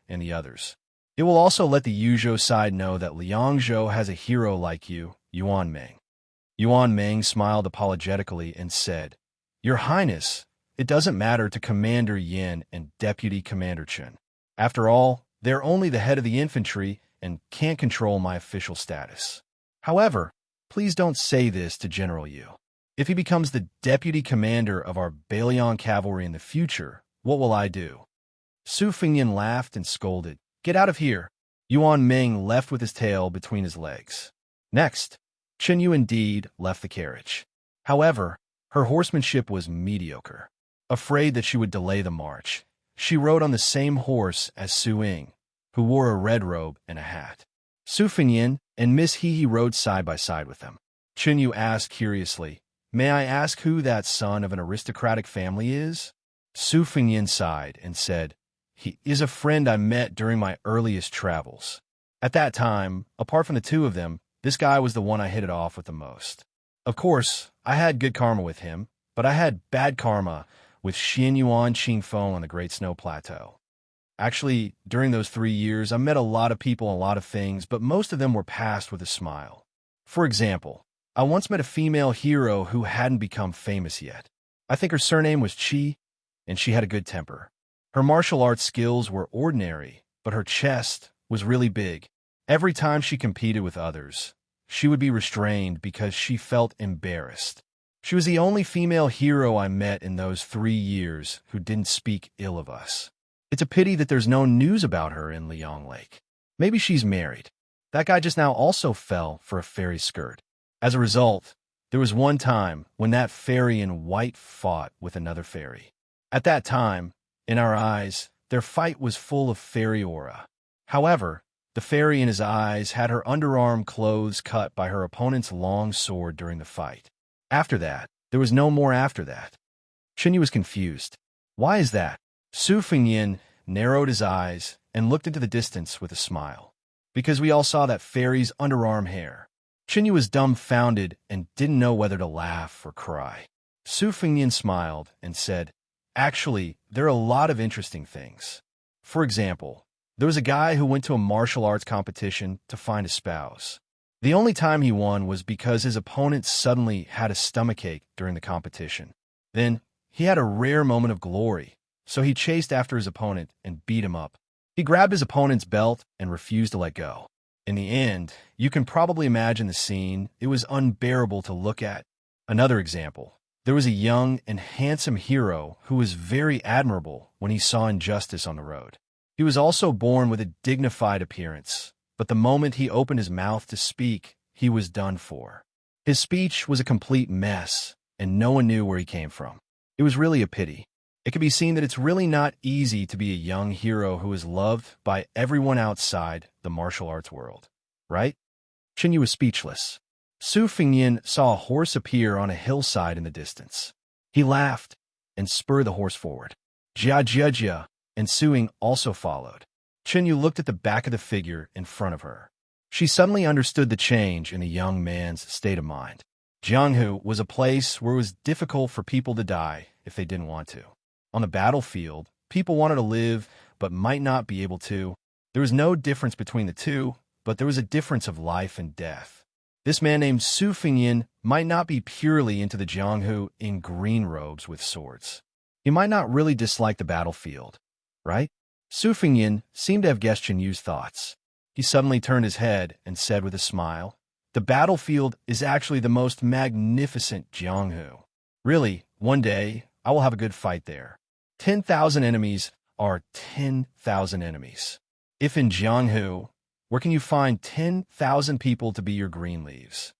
and the others. It will also let the Yuzhou side know that Liangzhou has a hero like you, Yuan Meng." Yuan Meng smiled apologetically and said, "Your Highness, it doesn't matter to Commander Yin and Deputy Commander Chen. After all, they're only the head of the infantry and can't control my official status. However, please don't say this to General Yu. If he becomes the deputy commander of our Bailiang cavalry in the future, what will I do?" Su Fingyan laughed and scolded, "Get out of here." Yuan Meng left with his tail between his legs. Next, Chen Yu indeed left the carriage. However, her horsemanship was mediocre. Afraid that she would delay the march, she rode on the same horse as Su Ying, who wore a red robe and a hat. Su Fingyan and Miss He rode side by side with them. Chen Yu asked curiously, "May I ask who that son of an aristocratic family is?" Su Fingyan sighed and said, "He is a friend I met during my earliest travels. At that time, apart from the two of them, this guy was the one I hit it off with the most. Of course, I had good karma with him, but I had bad karma with Xin Yuan Qingfeng on the Great Snow Plateau. Actually, during those 3 years, I met a lot of people and a lot of things, but most of them were passed with a smile. For example, I once met a female hero who hadn't become famous yet. I think her surname was Qi, and she had a good temper. Her martial arts skills were ordinary, but her chest was really big. Every time she competed with others, she would be restrained because she felt embarrassed. She was the only female hero I met in those 3 years who didn't speak ill of us. It's a pity that there's no news about her in Liang Lake. Maybe she's married. That guy just now also fell for a fairy skirt. As a result, there was one time when that fairy in white fought with another fairy. At that time, in our eyes, their fight was full of fairy aura. However, The fairy in his eyes had her underarm clothes cut by her opponent's long sword during the fight. After that, there was no more after that. Xianxia was confused. Why is that? Su Fengyin narrowed his eyes and looked into the distance with a smile. Because we all saw that fairy's underarm hair. Xianxia was dumbfounded and didn't know whether to laugh or cry. Su Fengyin smiled and said, "Actually, there are a lot of interesting things. For example, there was a guy who went to a martial arts competition to find a spouse. The only time he won was because his opponent suddenly had a stomachache during the competition. Then, he had a rare moment of glory, so he chased after his opponent and beat him up. He grabbed his opponent's belt and refused to let go. In the end, you can probably imagine the scene. It was unbearable to look at." Another example. There was a young and handsome hero who was very admirable when he saw injustice on the road. He was also born with a dignified appearance, but the moment he opened his mouth to speak, he was done for. His speech was a complete mess, and no one knew where he came from. It was really a pity. It can be seen that it's really not easy to be a young hero who is loved by everyone outside the martial arts world, right? Xianxia was speechless. Su Fengyin saw a horse appear on a hillside in the distance. He laughed and spurred the horse forward. Jia Jia Jia and Suing also followed. Xianxia looked at the back of the figure in front of her. She suddenly understood the change in the young man's state of mind. Jianghu was a place where it was difficult for people to die if they didn't want to. On the battlefield, people wanted to live but might not be able to. There was no difference between the two, but there was a difference of life and death. This man named Su Fengyin might not be purely into the Jianghu in green robes with swords. He might not really dislike the battlefield, right? Su Fengyin seemed to have guessed Xianxu's thoughts. He suddenly turned his head and said with a smile, "The battlefield is actually the most magnificent Jianghu. Really, one day, I will have a good fight there. 10,000 enemies are 10,000 enemies. If in Jianghu, where can you find 10,000 people to be your green leaves?"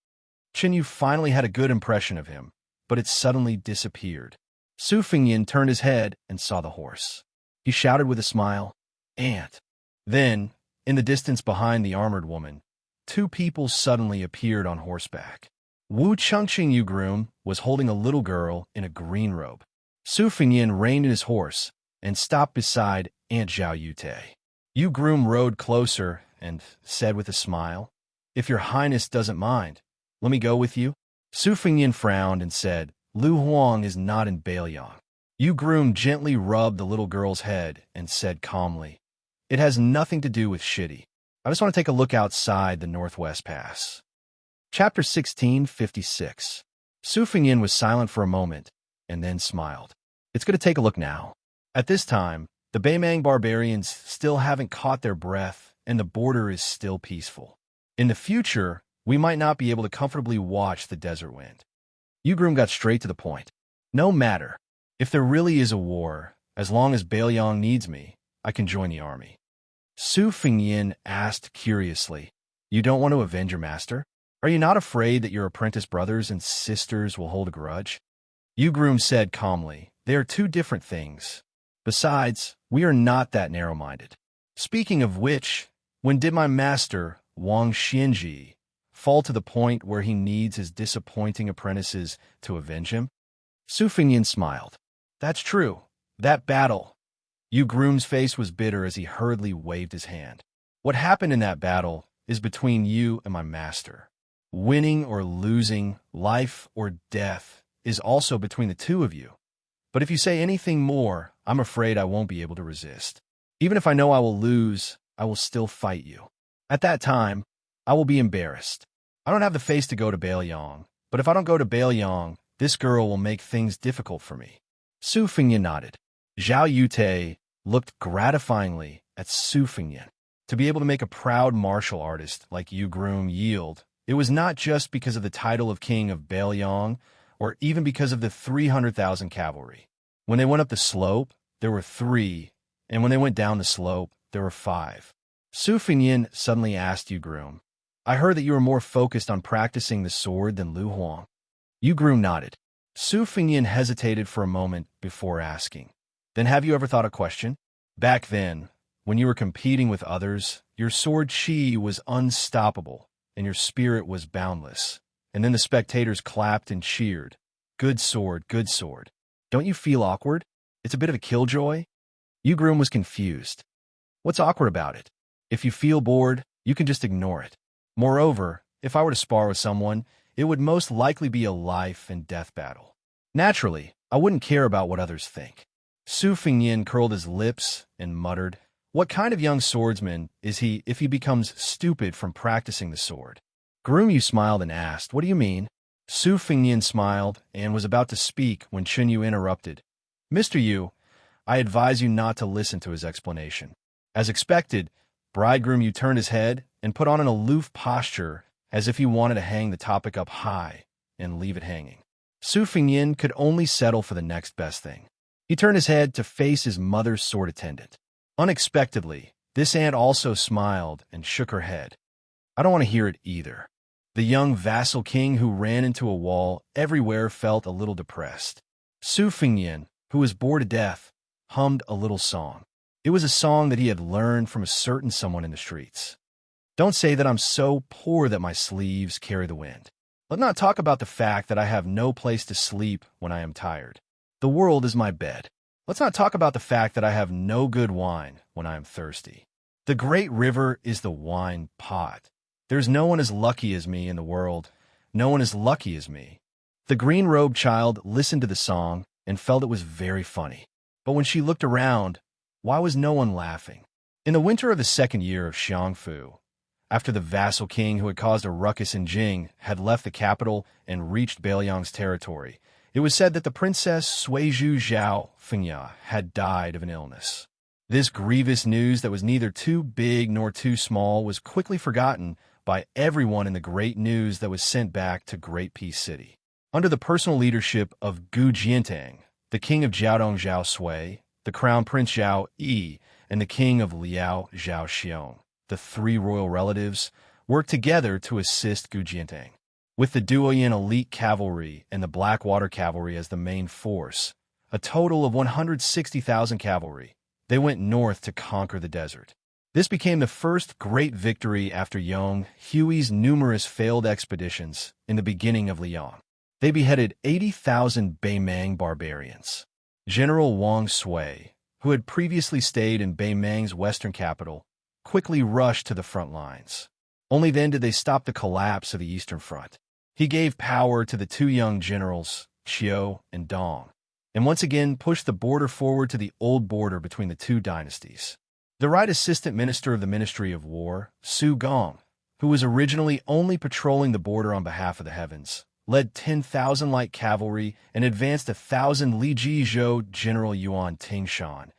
Xianxia finally had a good impression of him, but it suddenly disappeared. Su Fengyin turned his head and saw the horse. He shouted with a smile, "Ant." Then, in the distance behind the armored woman, two people suddenly appeared on horseback. Wu Chengqing Yu groom was holding a little girl in a green robe. Su Fengyin reined in his horse and stopped beside Aunt Zhao Yute. Yu groom rode closer and said with a smile, "If your highness doesn't mind, let me go with you." Su Fengyin frowned and said, "Lu Huang is not in Bailiang." Yu groom gently rubbed the little girl's head and said calmly, "It has nothing to do with shitty. I just want to take a look outside the Northwest Pass." Chapter 1656. Su Fengyin was silent for a moment and then smiled. "It's going to take a look now." At this time, the Baimang barbarians still haven't caught their breath and the border is still peaceful. In the future, we might not be able to comfortably watch the desert wind. Yu groom got straight to the point. "No matter. If there really is a war, as long as Bailiang needs me, I can join the army." Su Fengyin asked curiously, "You don't want to avenge your master? Are you not afraid that your apprentice brothers and sisters will hold a grudge?" Yu groom said calmly, "They are two different things. Besides, we are not that narrow-minded. Speaking of which, when did my master, Wang Xianji, fall to the point where he needs his disappointing apprentices to avenge him?" Su Fengyin smiled. "That's true. That battle." Yu groom's face was bitter as he hurriedly waved his hand. "What happened in that battle is between you and my master. Winning or losing, life or death, is also between the two of you. But if you say anything more, I'm afraid I won't be able to resist. Even if I know I will lose, I will still fight you. At that time, I will be embarrassed. I don't have the face to go to Bailiang, but if I don't go to Bailiang, this girl will make things difficult for me." Su Fengyin nodded. Zhao Yute looked gratifyingly at Su Fengyin. To be able to make a proud martial artist like Yu groom yield, it was not just because of the title of king of Bailiang, or even because of the 300,000 cavalry. When they went up the slope, there were 3, and when they went down the slope, there were 5. Su Fengyin suddenly asked Yu groom, "I heard that you were more focused on practicing the sword than Lu Huang." Yu groom nodded. Su Fengyin hesitated for a moment before asking, "Then have you ever thought a question? Back then, when you were competing with others, Your sword chi was unstoppable, and your spirit was boundless. And then the spectators clapped and cheered. Good sword, good sword. Don't you feel awkward? It's a bit of a killjoy? Yu Groom was confused. What's awkward about it? If you feel bored, you can just ignore it. Moreover, if I were to spar with someone, it would most likely be a life and death battle. Naturally, I wouldn't care about what others think. Su Fengnian curled his lips and muttered, "What kind of young swordsman is he if he becomes stupid from practicing the sword?" Groom Yu smiled and asked, "What do you mean?" Su Fengnian smiled and was about to speak when Chun Yu interrupted. "Mr. Yu, I advise you not to listen to his explanation." As expected, Bridegroom Yu turned his head and put on an aloof posture as if he wanted to hang the topic up high and leave it hanging. Su Fengnian could only settle for the next best thing. He turned his head to face his mother's sword attendant. Unexpectedly, this aunt also smiled and shook her head. "I don't want to hear it either." The young vassal king who ran into a wall everywhere felt a little depressed. Su Fengnian, who was bored to death, hummed a little song. It was a song that he had learned from a certain someone in the streets. "Don't say that I'm so poor that my sleeves carry the wind. Let's not talk about the fact that I have no place to sleep when I am tired. The world is my bed. Let's not talk about the fact that I have no good wine when I am thirsty. The great river is the wine pot. There's no one as lucky as me in the world. No one as lucky as me." The green-robed child listened to the song and felt it was very funny. But when she looked around, why was no one laughing? In the winter of the second year of Xiangfu, after the vassal king who had caused a ruckus in Jing had left the capital and reached Beiliang's territory, it was said that the princess Suizhu Zhao Fengya had died of an illness. This grievous news that was neither too big nor too small was quickly forgotten by everyone in the great news that was sent back to Great Peace City. Under the personal leadership of Gu Jiantang, the king of Jiaodong Zhao Sui, the crown prince Zhao Yi, and the king of Liao Zhao Xiong, the three royal relatives, worked together to assist Gu Jiantang. With the Duoyin elite cavalry and the Blackwater cavalry as the main force, a total of 160,000 cavalry, they went north to conquer the desert. This became the first great victory after Yong Hui's numerous failed expeditions in the beginning of Liang. They beheaded 80,000 Beimang barbarians. General Wang Sui, who had previously stayed in Beimang's western capital, quickly rushed to the front lines. Only then did they stop the collapse of the Eastern Front. He gave power to the two young generals, Qiu and Dong, and once again pushed the border forward to the old border between the two dynasties. The right assistant minister of the Ministry of War, Su Gong, who was originally only patrolling the border on behalf of the heavens, led 10,000 light cavalry and advanced 1,000 Li Jizhou General Yuan Tingshan,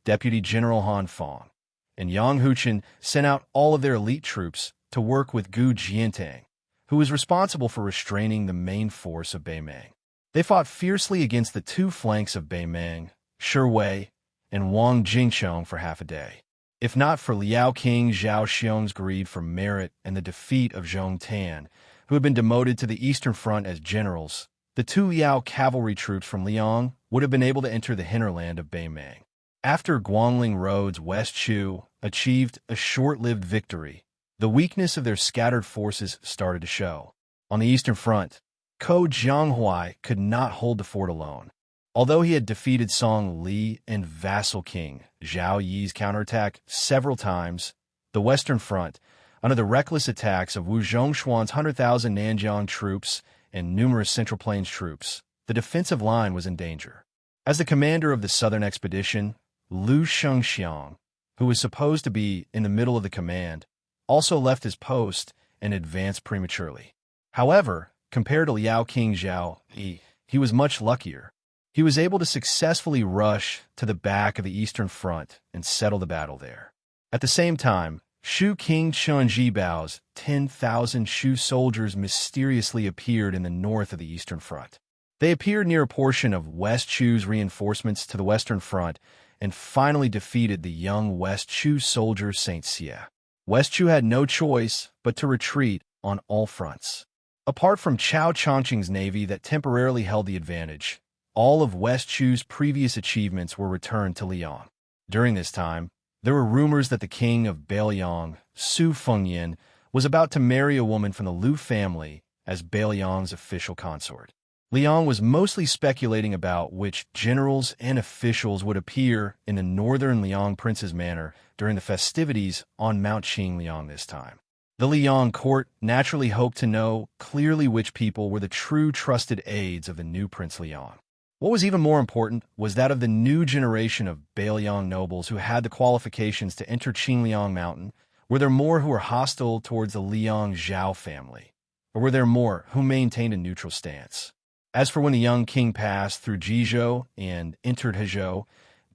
Deputy General Han Fong, and Yang Huchen sent out all of their elite troops to work with Gu Jiantang, who was responsible for restraining the main force of Beimang. They fought fiercely against the two flanks of Beimang, Shiwei, and Wang Jingchong for half a day. If not for Liao King Zhao Xiong's greed for merit and the defeat of Zhong Tan, who had been demoted to the Eastern Front as generals, the two Liao cavalry troops from Liang would have been able to enter the hinterland of Beimang. After Guangling Road's West Chu achieved a short-lived victory, the weakness of their scattered forces started to show. On the Eastern Front, Ko Jianghuai could not hold the fort alone. Although he had defeated Song Li and vassal king Zhao Yi's counterattack several times, the Western Front, under the reckless attacks of Wu Zhongshuan's 100,000 Nanjiang troops and numerous Central Plains troops, the defensive line was in danger. As the commander of the southern expedition, Lu Shengxiang, who was supposed to be in the middle of the command, also left his post and advanced prematurely. However, compared to Liao King Zhao Yi, he was much luckier. He was able to successfully rush to the back of the Eastern Front and settle the battle there. At the same time, Shu King Chunjibao's 10,000 Shu soldiers mysteriously appeared in the north of the Eastern Front. They appeared near a portion of West Chu's reinforcements to the Western Front and finally defeated the young West Chu soldier Xianxia. West Chu had no choice but to retreat on all fronts. Apart from Chao Chongqing's navy that temporarily held the advantage, all of West Chu's previous achievements were returned to Liang. During this time, there were rumors that the king of Beiliang, Su Fengyan, was about to marry a woman from the Liu family as Bailiang's official consort. Liang was mostly speculating about which generals and officials would appear in the northern Liang prince's manor during the festivities on Mount Qingliang this time. The Liang court naturally hoped to know clearly which people were the true trusted aides of the new Prince Liang. What was even more important was that of the new generation of Bailiang nobles who had the qualifications to enter Qingliang Mountain. Were there more who were hostile towards the Liang Zhao family, or were there more who maintained a neutral stance? As for when the young king passed through Jizhou and entered Hezhou,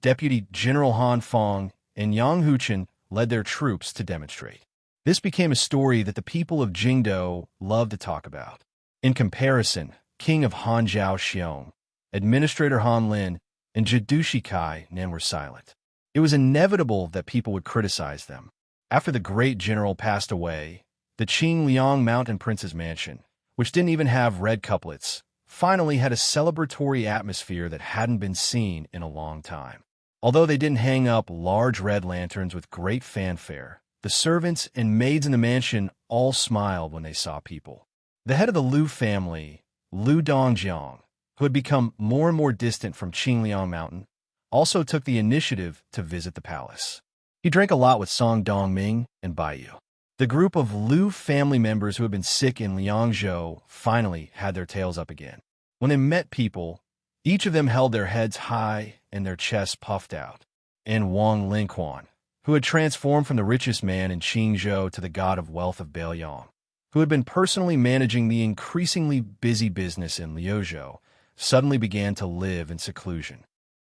Deputy General Han Feng and Yang Huchen led their troops to demonstrate. This became a story that the people of Jingdou loved to talk about. In comparison, King of Hanzhou Xiong, Administrator Han Lin, and Jidushi Kai Nen were silent. It was inevitable that people would criticize them. After the great general passed away, the Qingliang Mountain Prince's mansion, which didn't even have red couplets, finally had a celebratory atmosphere that hadn't been seen in a long time. Although they didn't hang up large red lanterns with great fanfare, the servants and maids in the mansion all smiled when they saw people. The head of the Liu family, Liu Dongjiang, who had become more and more distant from Qingliang Mountain, also took the initiative to visit the palace. He drank a lot with Song Dongming and Baiyu. The group of Liu family members who had been sick in Liangzhou finally had their tails up again. When they met people, each of them held their heads high and their chests puffed out. And Wang Linquan, who had transformed from the richest man in Qingzhou to the god of wealth of Bailiang, who had been personally managing the increasingly busy business in Liuzhou, suddenly began to live in seclusion.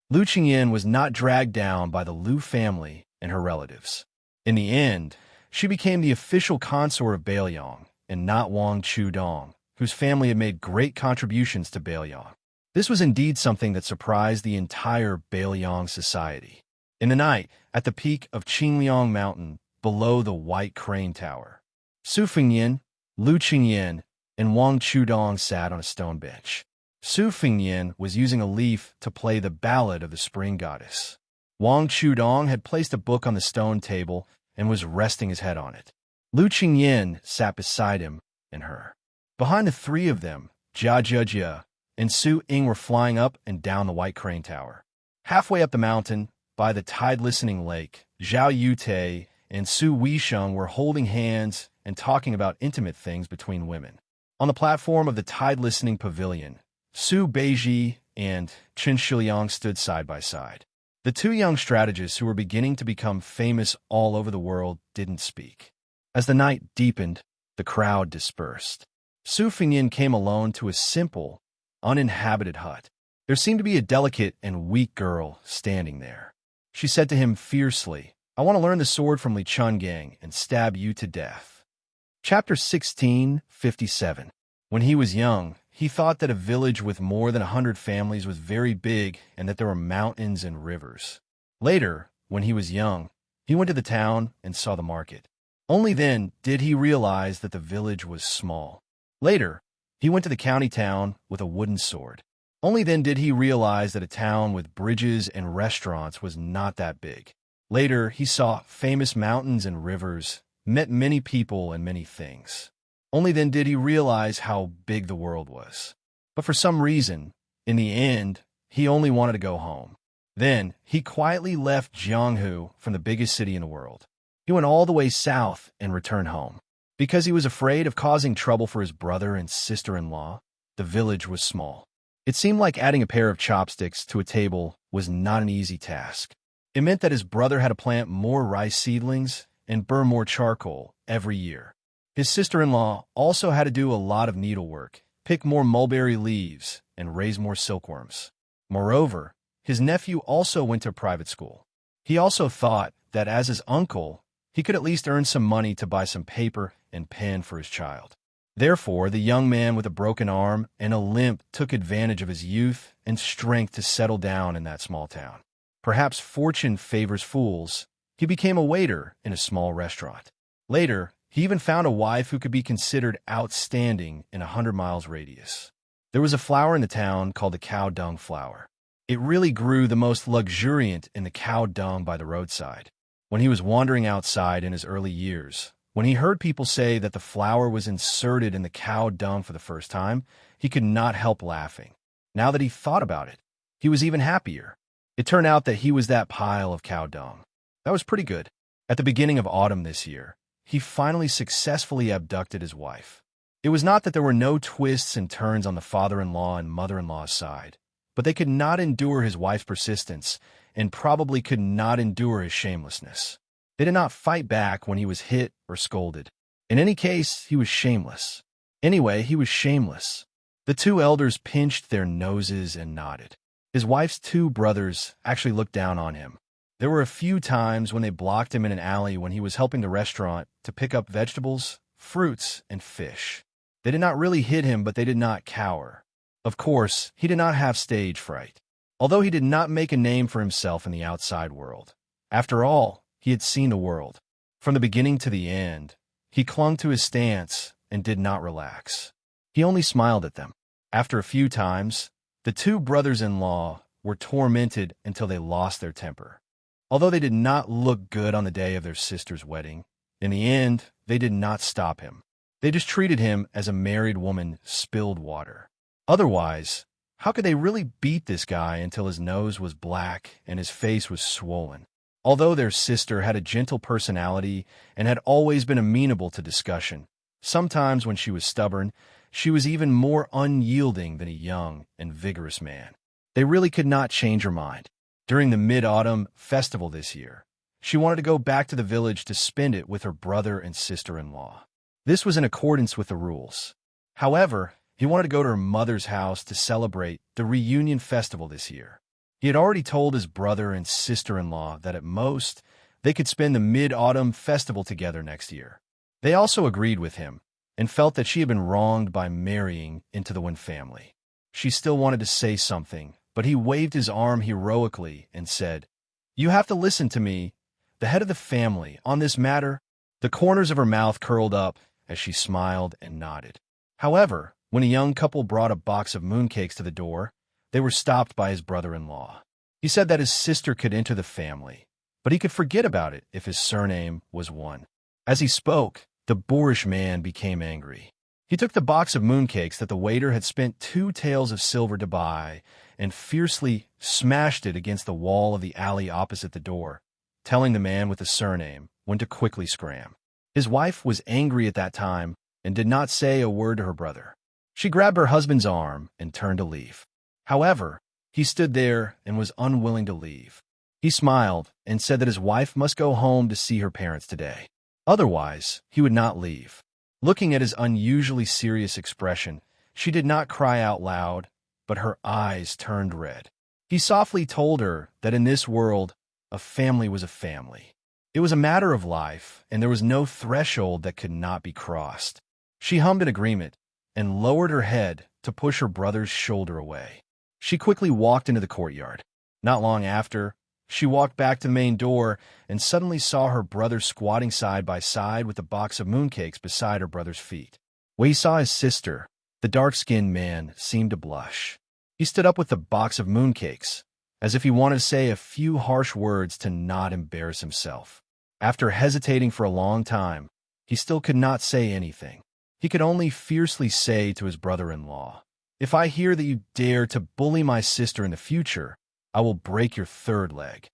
Liu Qingyan was not dragged down by the Liu family and her relatives. In the end, she became the official consort of Bailiang, and not Wang Chudong, whose family had made great contributions to Bailiang. This was indeed something that surprised the entire Bailiang society. In the night, at the peak of Qingliang Mountain, below the White Crane Tower, Su Fengyan, Liu Qingyan, and Wang Chudong sat on a stone bench. Su Fengyan was using a leaf to play the Ballad of the Spring Goddess. Wang Chudong had placed a book on the stone table and was resting his head on it. Liu Qingyan sat beside him and her. Behind the three of them, Jia Zhejia and Su Ying were flying up and down the White Crane Tower. Halfway up the mountain, by the tide-listening lake, Zhao Yute and Su Weisheng were holding hands and talking about intimate things between women. On the platform of the tide-listening pavilion, Su Beiji and Qin Shiliang stood side by side. The two young strategists who were beginning to become famous all over the world didn't speak. As the night deepened, the crowd dispersed. Su Fengyan came alone to a simple, uninhabited hut. There seemed to be a delicate and weak girl standing there. She said to him fiercely, "I want to learn the sword from Li Chungang and stab you to death." Chapter 1657. When he was young, he thought that a village with more than 100 families was very big and that there were mountains and rivers. Later, when he was young, he went to the town and saw the market. Only then did he realize that the village was small. Later, he went to the county town with a wooden sword. Only then did he realize that a town with bridges and restaurants was not that big. Later, he saw famous mountains and rivers, met many people and many things. Only then did he realize how big the world was. But for some reason, in the end, he only wanted to go home. Then, he quietly left Jianghu from the biggest city in the world. He went all the way south and returned home. Because he was afraid of causing trouble for his brother and sister-in-law, the village was small. It seemed like adding a pair of chopsticks to a table was not an easy task. It meant that his brother had to plant more rice seedlings and burn more charcoal every year. His sister-in-law also had to do a lot of needlework, pick more mulberry leaves, and raise more silkworms. Moreover, his nephew also went to private school. He also thought that as his uncle, he could at least earn some money to buy some paper and pen for his child. Therefore, the young man with a broken arm and a limp took advantage of his youth and strength to settle down in that small town. Perhaps fortune favors fools. He became a waiter in a small restaurant. Later, he even found a wife who could be considered outstanding in 100 miles radius. There was a flower in the town called the cow dung flower. It really grew the most luxuriant in the cow dung by the roadside. when he was wandering outside in his early years. When he heard people say that the flower was inserted in the cow dung for the first time, he could not help laughing. Now that he thought about it, he was even happier. It turned out that he was that pile of cow dung. That was pretty good. At the beginning of autumn this year, he finally successfully abducted his wife. It was not that there were no twists and turns on the father-in-law and mother-in-law's side, but they could not endure his wife's persistence and probably could not endure his shamelessness. They did not fight back when he was hit or scolded. In any case, he was shameless. Anyway, he was shameless. The two elders pinched their noses and nodded. His wife's two brothers actually looked down on him. There were a few times when they blocked him in an alley when he was helping the restaurant to pick up vegetables, fruits, and fish. They did not really hit him, but they did not cower. Of course, he did not have stage fright, although he did not make a name for himself in the outside world. After all, he had seen the world. From the beginning to the end, he clung to his stance and did not relax. He only smiled at them. After a few times, the two brothers-in-law were tormented until they lost their temper. Although they did not look good on the day of their sister's wedding, in the end, they did not stop him. They just treated him as a married woman spilled water. Otherwise, how could they really beat this guy until his nose was black and his face was swollen? Although their sister had a gentle personality and had always been amenable to discussion, sometimes when she was stubborn, she was even more unyielding than a young and vigorous man. They really could not change her mind. During the Mid-Autumn Festival this year, she wanted to go back to the village to spend it with her brother and sister-in-law. This was in accordance with the rules. However, he wanted to go to her mother's house to celebrate the reunion festival this year. He had already told his brother and sister-in-law that at most, they could spend the Mid-Autumn Festival together next year. They also agreed with him and felt that she had been wronged by marrying into the Wen family. She still wanted to say something, but he waved his arm heroically and said, "You have to listen to me, the head of the family, on this matter." The corners of her mouth curled up as she smiled and nodded. However, when a young couple brought a box of mooncakes to the door, they were stopped by his brother-in-law. He said that his sister could enter the family, but he could forget about it if his surname was Wen. As he spoke, the boorish man became angry. He took the box of mooncakes that the waiter had spent 2 taels of silver to buy and fiercely smashed it against the wall of the alley opposite the door, telling the man with the surname when to quickly scram. His wife was angry at that time and did not say a word to her brother. She grabbed her husband's arm and turned to leave. However, he stood there and was unwilling to leave. He smiled and said that his wife must go home to see her parents today. Otherwise, he would not leave. Looking at his unusually serious expression, she did not cry out loud, but her eyes turned red. He softly told her that in this world, a family was a family. It was a matter of life, and there was no threshold that could not be crossed. She hummed in agreement and lowered her head to push her brother's shoulder away. She quickly walked into the courtyard. Not long after, she walked back to the main door and suddenly saw her brother squatting side by side with a box of mooncakes beside her brother's feet. When he saw his sister, the dark-skinned man seemed to blush. He stood up with the box of mooncakes, as if he wanted to say a few harsh words to not embarrass himself. After hesitating for a long time, he still could not say anything. He could only fiercely say to his brother-in-law, "If I hear that you dare to bully my sister in the future, I will break your third leg."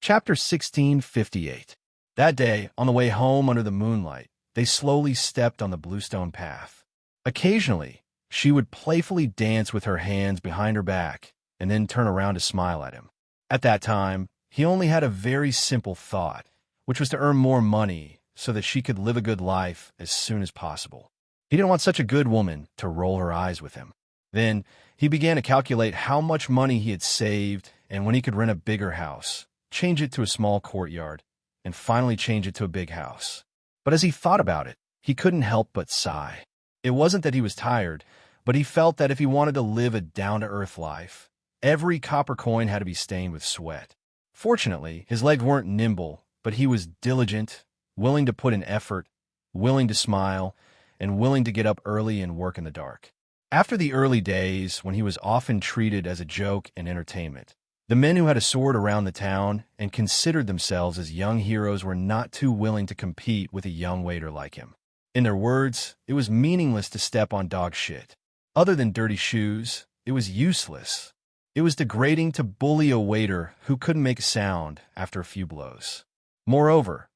Chapter 1658. That day, on the way home under the moonlight, they slowly stepped on the bluestone path. Occasionally, she would playfully dance with her hands behind her back and then turn around to smile at him. At that time, he only had a very simple thought, which was to earn more money so that she could live a good life as soon as possible. He didn't want such a good woman to roll her eyes with him. Then he began to calculate how much money he had saved and when he could rent a bigger house, change it to a small courtyard, and finally change it to a big house. But as he thought about it, he couldn't help but sigh. It wasn't that he was tired, but he felt that if he wanted to live a down-to-earth life, every copper coin had to be stained with sweat. Fortunately, his legs weren't nimble, but he was diligent, willing to put in effort, willing to smile, and willing to get up early and work in the dark. After the early days, when he was often treated as a joke and entertainment, The men who had a sword around the town and considered themselves as young heroes were not too willing to compete with a young waiter like him. In their words, it was meaningless to step on dog shit. Other than dirty shoes, it was useless. It was degrading to bully a waiter who couldn't make a sound after a few blows. Moreover,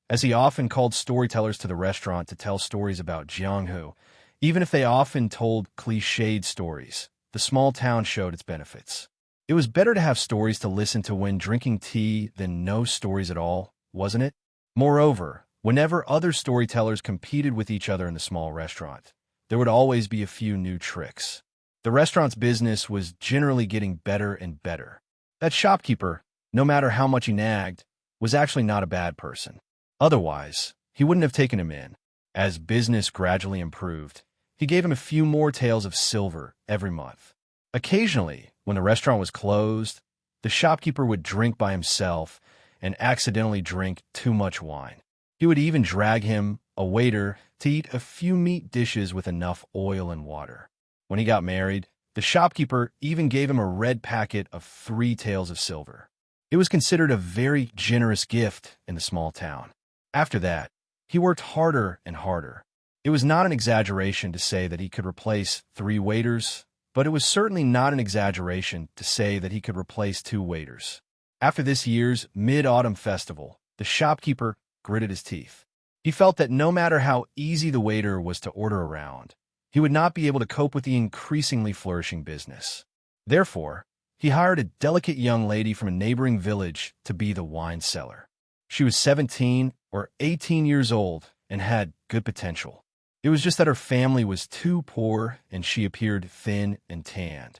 as he often called storytellers to the restaurant to tell stories about Jianghu, even if they often told cliched stories, the small town showed its benefits. It was better to have stories to listen to when drinking tea than no stories at all, wasn't it? Moreover, whenever other storytellers competed with each other in the small restaurant, there would always be a few new tricks. The restaurant's business was generally getting better and better. That shopkeeper, no matter how much he nagged, was actually not a bad person. Otherwise, he wouldn't have taken him in. As business gradually improved, he gave him a few more taels of silver every month. Occasionally, when the restaurant was closed, the shopkeeper would drink by himself and accidentally drink too much wine. He would even drag him, a waiter, to eat a few meat dishes with enough oil and water. When he got married, the shopkeeper even gave him a red packet of 3 taels of silver. It was considered a very generous gift in the small town. After that, he worked harder and harder. It was not an exaggeration to say that he could replace 3 waiters, but it was certainly not an exaggeration to say that he could replace 2 waiters. After this year's Mid-Autumn Festival, the shopkeeper gritted his teeth. He felt that no matter how easy the waiter was to order around, he would not be able to cope with the increasingly flourishing business. Therefore, he hired a delicate young lady from a neighboring village to be the wine seller. She was 17 or 18 years old and had good potential. It was just that her family was too poor and she appeared thin and tanned.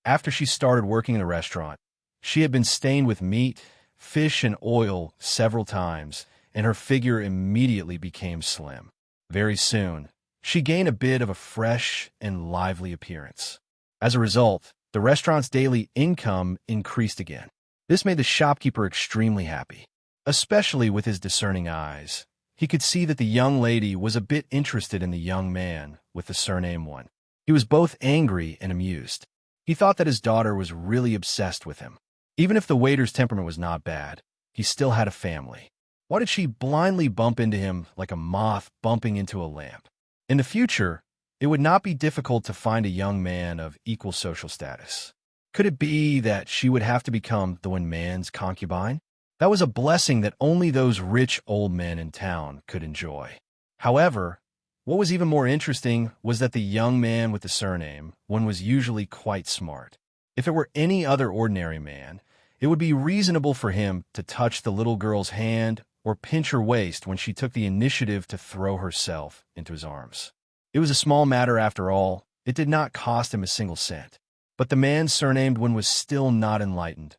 After she started working in the restaurant, she had been stained with meat, fish, and oil several times, and her figure immediately became slim. Very soon, she gained a bit of a fresh and lively appearance. As a result, the restaurant's daily income increased again. This made the shopkeeper extremely happy, especially with his discerning eyes. He could see that the young lady was a bit interested in the young man with the surname One. He was both angry and amused. He thought that his daughter was really obsessed with him. Even if the waiter's temperament was not bad, he still had a family. Why did she blindly bump into him like a moth bumping into a lamp? In the future, it would not be difficult to find a young man of equal social status. Could it be that she would have to become the one man's concubine? That was a blessing that only those rich old men in town could enjoy. However, what was even more interesting was that the young man with the surname One was usually quite smart. If it were any other ordinary man, it would be reasonable for him to touch the little girl's hand or pinch her waist when she took the initiative to throw herself into his arms. It was a small matter after all. It did not cost him a single cent. But the man surnamed One was still not enlightened.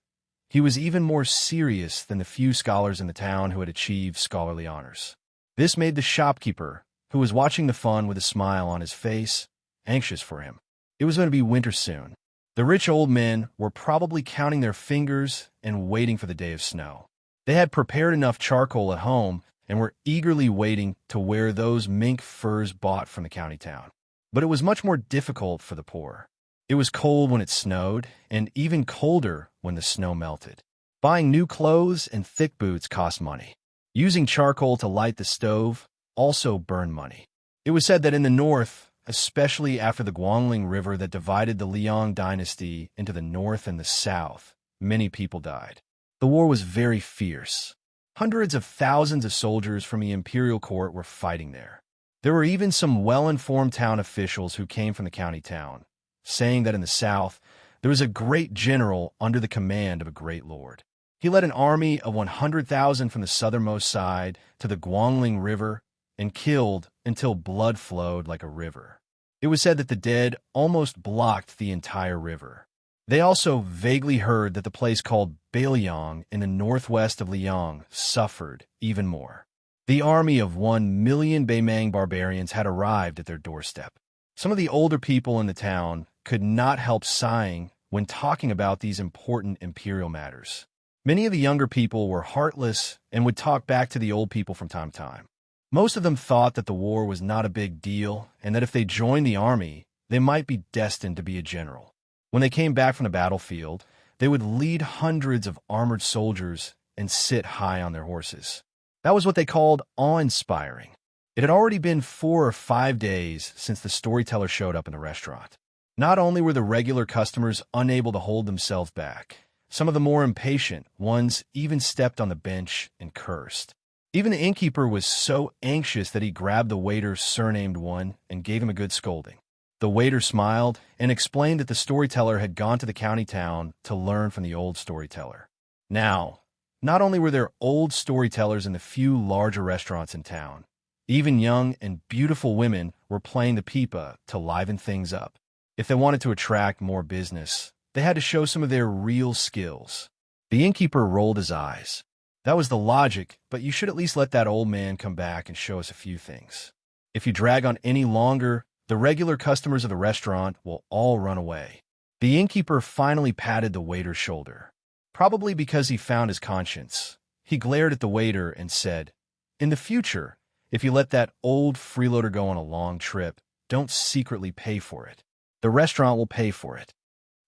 He was even more serious than the few scholars in the town who had achieved scholarly honors. This made the shopkeeper, who was watching the fun with a smile on his face, anxious for him. It was going to be winter soon. The rich old men were probably counting their fingers and waiting for the day of snow. They had prepared enough charcoal at home and were eagerly waiting to wear those mink furs bought from the county town. But it was much more difficult for the poor. It was cold when it snowed, and even colder when the snow melted. Buying new clothes and thick boots cost money. Using charcoal to light the stove also burned money. It was said that in the north, especially after the Guangling River that divided the Liang dynasty into the north and the south, many people died. The war was very fierce. Hundreds of thousands of soldiers from the imperial court were fighting there. There were even some well-informed town officials who came from the county town, saying that in the south, there was a great general under the command of a great lord. He led an army of 100,000 from the southernmost side to the Guangling River and killed until blood flowed like a river. It was said that the dead almost blocked the entire river. They also vaguely heard that the place called Bailiang in the northwest of Liang suffered even more. The army of 1 million Beimang barbarians had arrived at their doorstep. Some of the older people in the town could not help sighing when talking about these important imperial matters. Many of the younger people were heartless and would talk back to the old people from time to time. Most of them thought that the war was not a big deal and that if they joined the army, they might be destined to be a general. When they came back from the battlefield, They would lead hundreds of armored soldiers and sit high on their horses. That was what they called awe-inspiring. It had already been 4 or 5 days since the storyteller showed up in the restaurant. Not only were the regular customers unable to hold themselves back, some of the more impatient ones even stepped on the bench and cursed. Even the innkeeper was so anxious that he grabbed the waiter surnamed One and gave him a good scolding. The waiter smiled and explained that the storyteller had gone to the county town to learn from the old storyteller. Now, not only were there old storytellers in the few larger restaurants in town, even young and beautiful women were playing the pipa to liven things up. If they wanted to attract more business, they had to show some of their real skills. The innkeeper rolled his eyes. That was the logic, but you should at least let that old man come back and show us a few things. If you drag on any longer, the regular customers of the restaurant will all run away. The innkeeper finally patted the waiter's shoulder. Probably because he found his conscience, he glared at the waiter and said, "In the future, if you let that old freeloader go on a long trip, don't secretly pay for it. The restaurant will pay for it."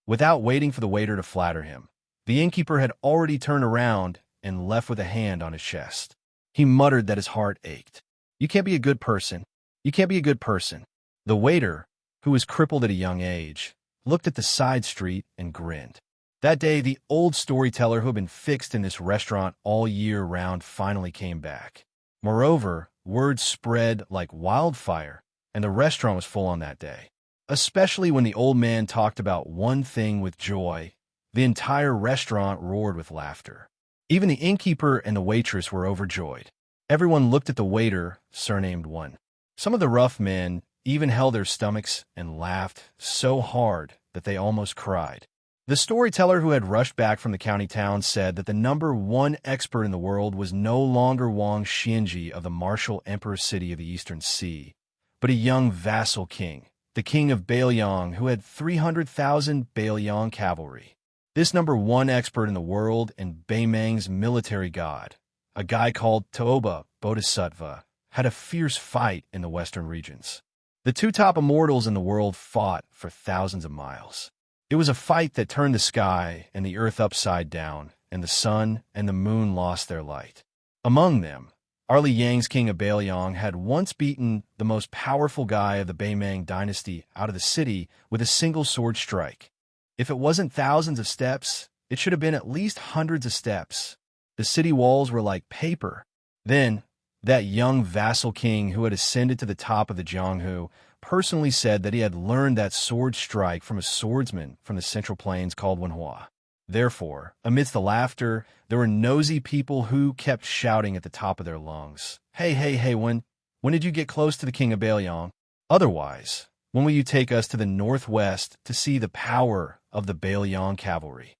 Without waiting for the waiter to flatter him, the innkeeper had already turned around and left with a hand on his chest. He muttered that his heart ached. "You can't be a good person. You can't be a good person." The waiter, who was crippled at a young age, looked at the side street and grinned. That day, the old storyteller who had been fixed in this restaurant all year round finally came back. Moreover, word spread like wildfire, and the restaurant was full on that day. Especially when the old man talked about one thing with joy, the entire restaurant roared with laughter. Even the innkeeper and the waitress were overjoyed. Everyone looked at the waiter, surnamed One. Some of the rough men even held their stomachs and laughed so hard that they almost cried. The storyteller who had rushed back from the county town said that the #1 expert in the world was no longer Wang Xianxia of the martial emperor city of the Eastern Sea, but a young vassal king, the king of Bailiang, who had 300,000 Bailiang cavalry. This #1 expert in the world and Baimang's military god, a guy called Toba Bodhisattva, had a fierce fight in the western regions. The 2 top immortals in the world fought for thousands of miles. It was a fight that turned the sky and the earth upside down, and the sun and the moon lost their light. Among them, Arli Yang's king of Bailiang had once beaten the most powerful guy of the Baimang dynasty out of the city with a single sword strike. If it wasn't thousands of steps, it should have been at least hundreds of steps. The city walls were like paper. Then, that young vassal king who had ascended to the top of the Jianghu personally said that he had learned that sword strike from a swordsman from the Central Plains called Wenhua. Therefore, amidst the laughter, there were nosy people who kept shouting at the top of their lungs, Hey, when did you get close to the king of Bailiang? Otherwise, when will you take us to the northwest to see the power of the Bailiang cavalry?"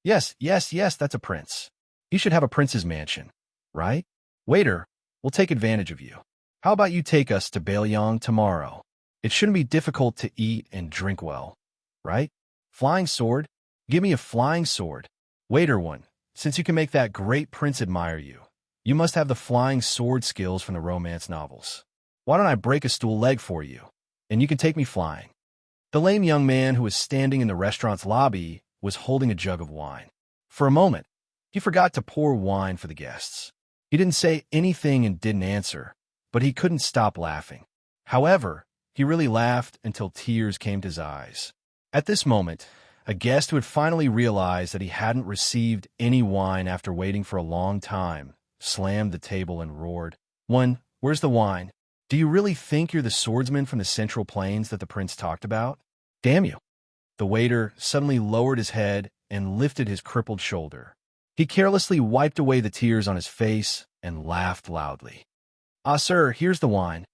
Yes, that's a prince. He should have a prince's mansion, right? Waiter, we'll take advantage of you. How about you take us to Bailiang tomorrow? It shouldn't be difficult to eat and drink well, right? Flying sword? Give me a flying sword. Waiter One, since you can make that great prince admire you, you must have the flying sword skills from the romance novels. Why don't I break a stool leg for you, and you can take me flying? The lame young man who was standing in the restaurant's lobby was holding a jug of wine. For a moment, he forgot to pour wine for the guests. He didn't say anything and didn't answer, but he couldn't stop laughing. However, he really laughed until tears came to his eyes. At this moment, a guest who had finally realized that he hadn't received any wine after waiting for a long time slammed the table and roared, "One, where's the wine? Do you really think you're the swordsman from the Central Plains that the prince talked about? Damn you." The waiter suddenly lowered his head and lifted his crippled shoulder. He carelessly wiped away the tears on his face and laughed loudly. "Ah, sir, here's the wine."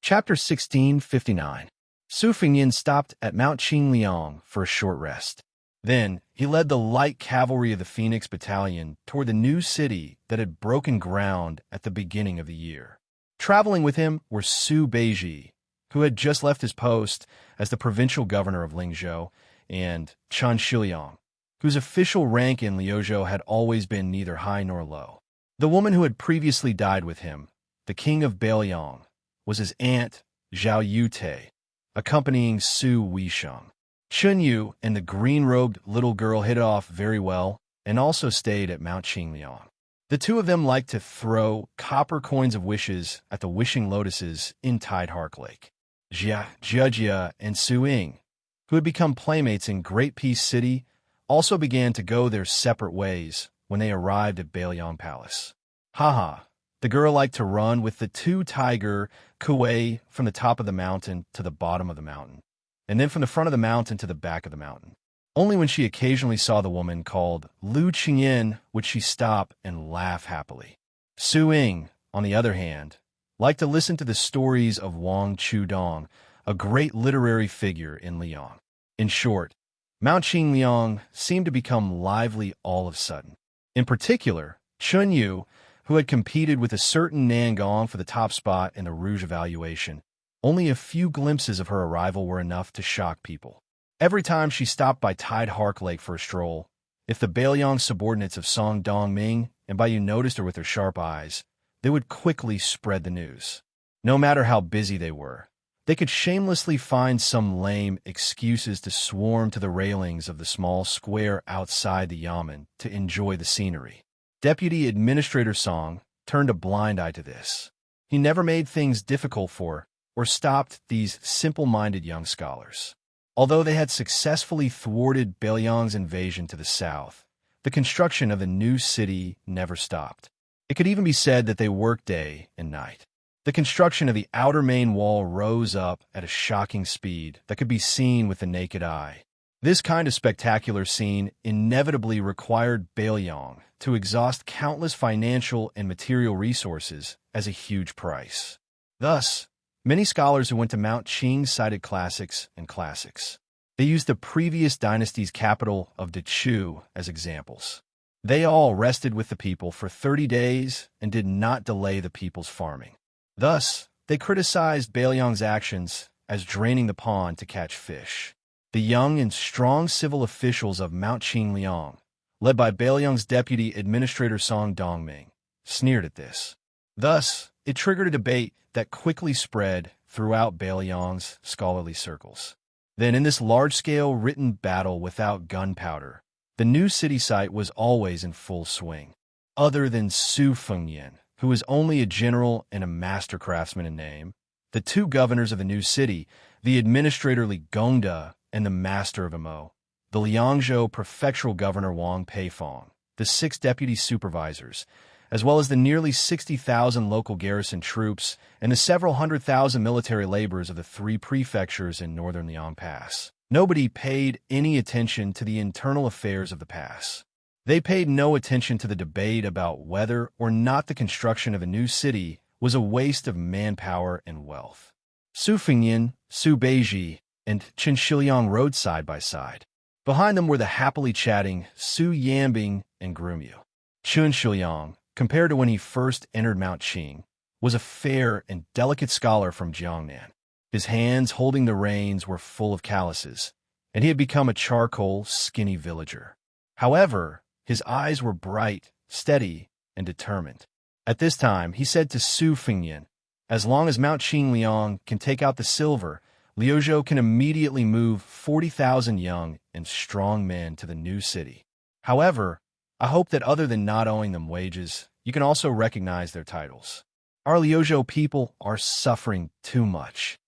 Chapter 1659. Su Fengyin stopped at Mount Qingliang for a short rest. Then, he led the light cavalry of the Phoenix Battalion toward the new city that had broken ground at the beginning of the year. Traveling with him were Su Beiji, who had just left his post as the provincial governor of Lingzhou, and Chen Shiliang, whose official rank in Liuzhou had always been neither high nor low. The woman who had previously died with him, the king of Bailiang, was his aunt, Zhao Yute, accompanying Su Weisheng. Chunyu and the green-robed little girl hit it off very well and also stayed at Mount Qingliang. The two of them liked to throw copper coins of wishes at the wishing lotuses in Tidehark Lake. Xianxia and Suing, who had become playmates in Great Peace City, also began to go their separate ways when they arrived at Bailiang Palace. Haha, the girl liked to run with the two tiger kuei from the top of the mountain to the bottom of the mountain, and then from the front of the mountain to the back of the mountain. Only when she occasionally saw the woman called Lu Qingyin would she stop and laugh happily. Suing, on the other hand, liked to listen to the stories of Wang Chudong, a great literary figure in Liang. In short, Mount Qingliang seemed to become lively all of a sudden. In particular, Chunyu, who had competed with a certain Nangong for the top spot in the Rouge evaluation, only a few glimpses of her arrival were enough to shock people. Every time she stopped by Tidehark Lake for a stroll, if the Bailiang subordinates of Song Dongming and Baiyu noticed her with their sharp eyes, they would quickly spread the news. No matter how busy they were, they could shamelessly find some lame excuses to swarm to the railings of the small square outside the yamen to enjoy the scenery. Deputy Administrator Song turned a blind eye to this. He never made things difficult for or stopped these simple-minded young scholars. Although they had successfully thwarted Bailiang's invasion to the south, the construction of the new city never stopped. It could even be said that they worked day and night. The construction of the outer main wall rose up at a shocking speed that could be seen with the naked eye. This kind of spectacular scene inevitably required Bailiang to exhaust countless financial and material resources as a huge price. Thus, many scholars who went to Mount Qing cited classics and classics. They used the previous dynasty's capital of Dechu as examples. They all rested with the people for 30 days and did not delay the people's farming. Thus, they criticized Bailiang's actions as draining the pond to catch fish. The young and strong civil officials of Mount Qingliang, led by Bailiang's deputy administrator Song Dongming, sneered at this. Thus, it triggered a debate that quickly spread throughout Bailiang's scholarly circles. Then, in this large-scale written battle without gunpowder, the new city site was always in full swing. Other than Su Fengyan, who was only a general and a master craftsman in name, the two governors of the new city, the administrator Li Gongda and the master of Imo, the Liangzhou prefectural governor Wang Peifong, the 6 deputy supervisors, as well as the nearly 60,000 local garrison troops and the several 100,000 military laborers of the 3 prefectures in northern Liang Pass. Nobody paid any attention to the internal affairs of the pass. They paid no attention to the debate about whether or not the construction of a new city was a waste of manpower and wealth. Su Fengyan, Su Beiji, and Chen Shiliang rode side by side. Behind them were the happily chatting Su Yambing and Grumyu. Chen Shiliang, compared to when he first entered Mount Qing, was a fair and delicate scholar from Jiangnan. His hands holding the reins were full of calluses, and he had become a charcoal, skinny villager. However, his eyes were bright, steady, and determined. At this time, he said to Su Fengyan, "As long as Mount Qingliang can take out the silver, Liuzhou can immediately move 40,000 young and strong men to the new city. However, I hope that other than not owing them wages, you can also recognize their titles. Our Liuzhou people are suffering too much."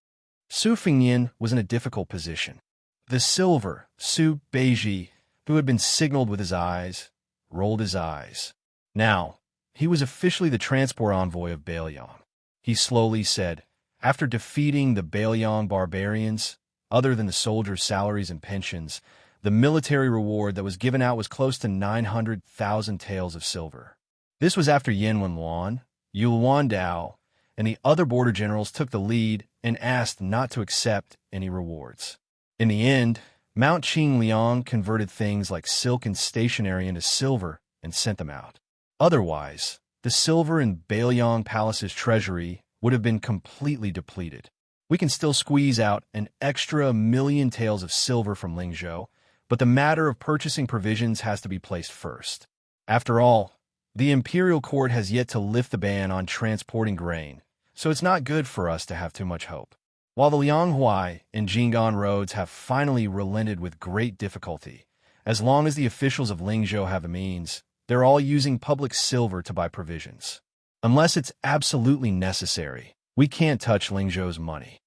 Su Fengyan was in a difficult position. The silver, Su Beiji, who had been signaled with his eyes, rolled his eyes. Now, he was officially the transport envoy of Bailiang. He slowly said, after defeating the Bailiang barbarians, other than the soldiers' salaries and pensions, the military reward that was given out was close to 900,000 taels of silver. This was after Yen Wenluan, Yuluan Dao, and the other border generals took the lead and asked not to accept any rewards. In the end, Mount Qingliang converted things like silk and stationery into silver and sent them out. Otherwise, the silver in Bailiang Palace's treasury would have been completely depleted. We can still squeeze out an extra 1,000,000 taels of silver from Lingzhou, but the matter of purchasing provisions has to be placed first. After all, the imperial court has yet to lift the ban on transporting grain, so it's not good for us to have too much hope. While the Lianghuai and Jinggan roads have finally relented with great difficulty, as long as the officials of Lingzhou have the means, they're all using public silver to buy provisions. Unless it's absolutely necessary, we can't touch Lingzhou's money.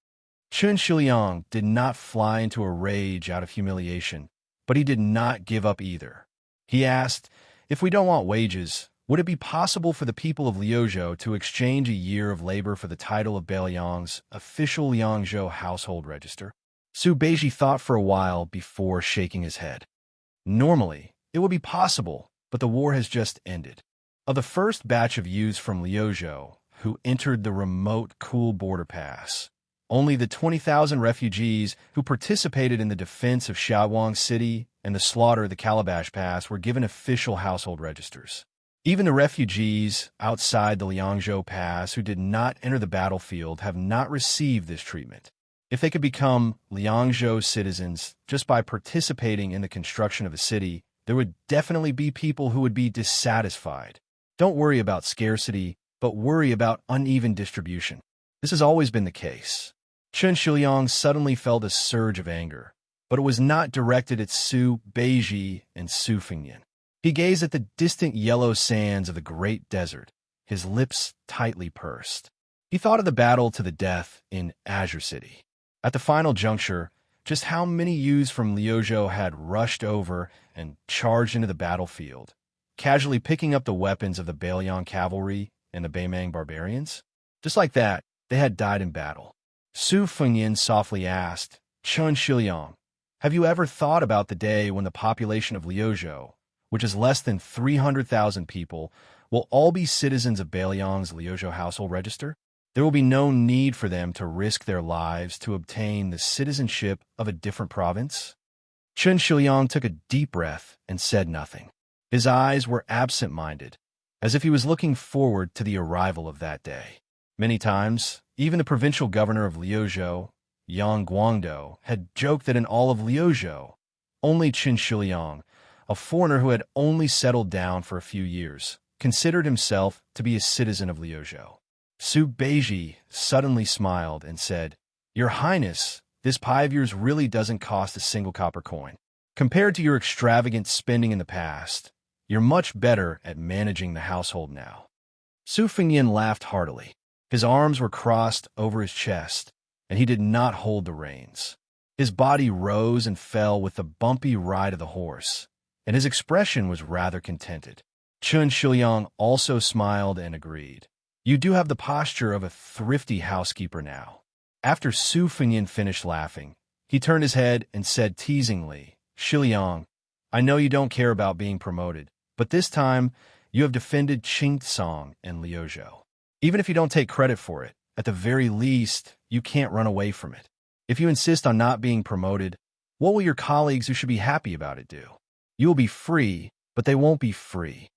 Chun Shiliang did not fly into a rage out of humiliation, but he did not give up either. He asked, if we don't want wages, would it be possible for the people of Liuzhou to exchange a year of labor for the title of Bailiang's official Liangzhou household register? Su Beiji thought for a while before shaking his head. Normally, it would be possible, but the war has just ended. Of the first batch of youths from Liuzhou who entered the remote Cool Border Pass, only the 20,000 refugees who participated in the defense of Xiaowang City and the slaughter of the Calabash Pass were given official household registers. Even the refugees outside the Liangzhou Pass who did not enter the battlefield have not received this treatment. If they could become Liangzhou citizens just by participating in the construction of a city, there would definitely be people who would be dissatisfied. Don't worry about scarcity, but worry about uneven distribution. This has always been the case. Chun Shiliang suddenly felt a surge of anger, but it was not directed at Su Beiji and Su Fengnian. He gazed at the distant yellow sands of the great desert, his lips tightly pursed. He thought of the battle to the death in Azure City. At the final juncture, just how many youths from Liuzhou had rushed over and charged into the battlefield, casually picking up the weapons of the Bailiang cavalry and the Beimang barbarians? Just like that, they had died in battle. Su Fengnian softly asked, Chun Shiliang, have you ever thought about the day when the population of Liuzhou, which is less than 300,000 people, will all be citizens of Bailiang's Liuzhou household register? There will be no need for them to risk their lives to obtain the citizenship of a different province. Chun Shiliang took a deep breath and said nothing. His eyes were absent-minded, as if he was looking forward to the arrival of that day. Many times, even the provincial governor of Liuzhou, Yang Guangdou, had joked that in all of Liuzhou, only Chun Shiliang, a foreigner who had only settled down for a few years, considered himself to be a citizen of Liuzhou. Su Beiji suddenly smiled and said, Your Highness, this pie of yours really doesn't cost a single copper coin. Compared to your extravagant spending in the past, you're much better at managing the household now. Su Fengnian laughed heartily. His arms were crossed over his chest, and he did not hold the reins. His body rose and fell with the bumpy ride of the horse, and his expression was rather contented. Chun Shiliang also smiled and agreed. You do have the posture of a thrifty housekeeper now. After Su Fengnian finished laughing, he turned his head and said teasingly, Shiliang, I know you don't care about being promoted, but this time you have defended Qingtsong and Liuzhou. Even if you don't take credit for it, at the very least, you can't run away from it. If you insist on not being promoted, what will your colleagues who should be happy about it do? You will be free, but they won't be free.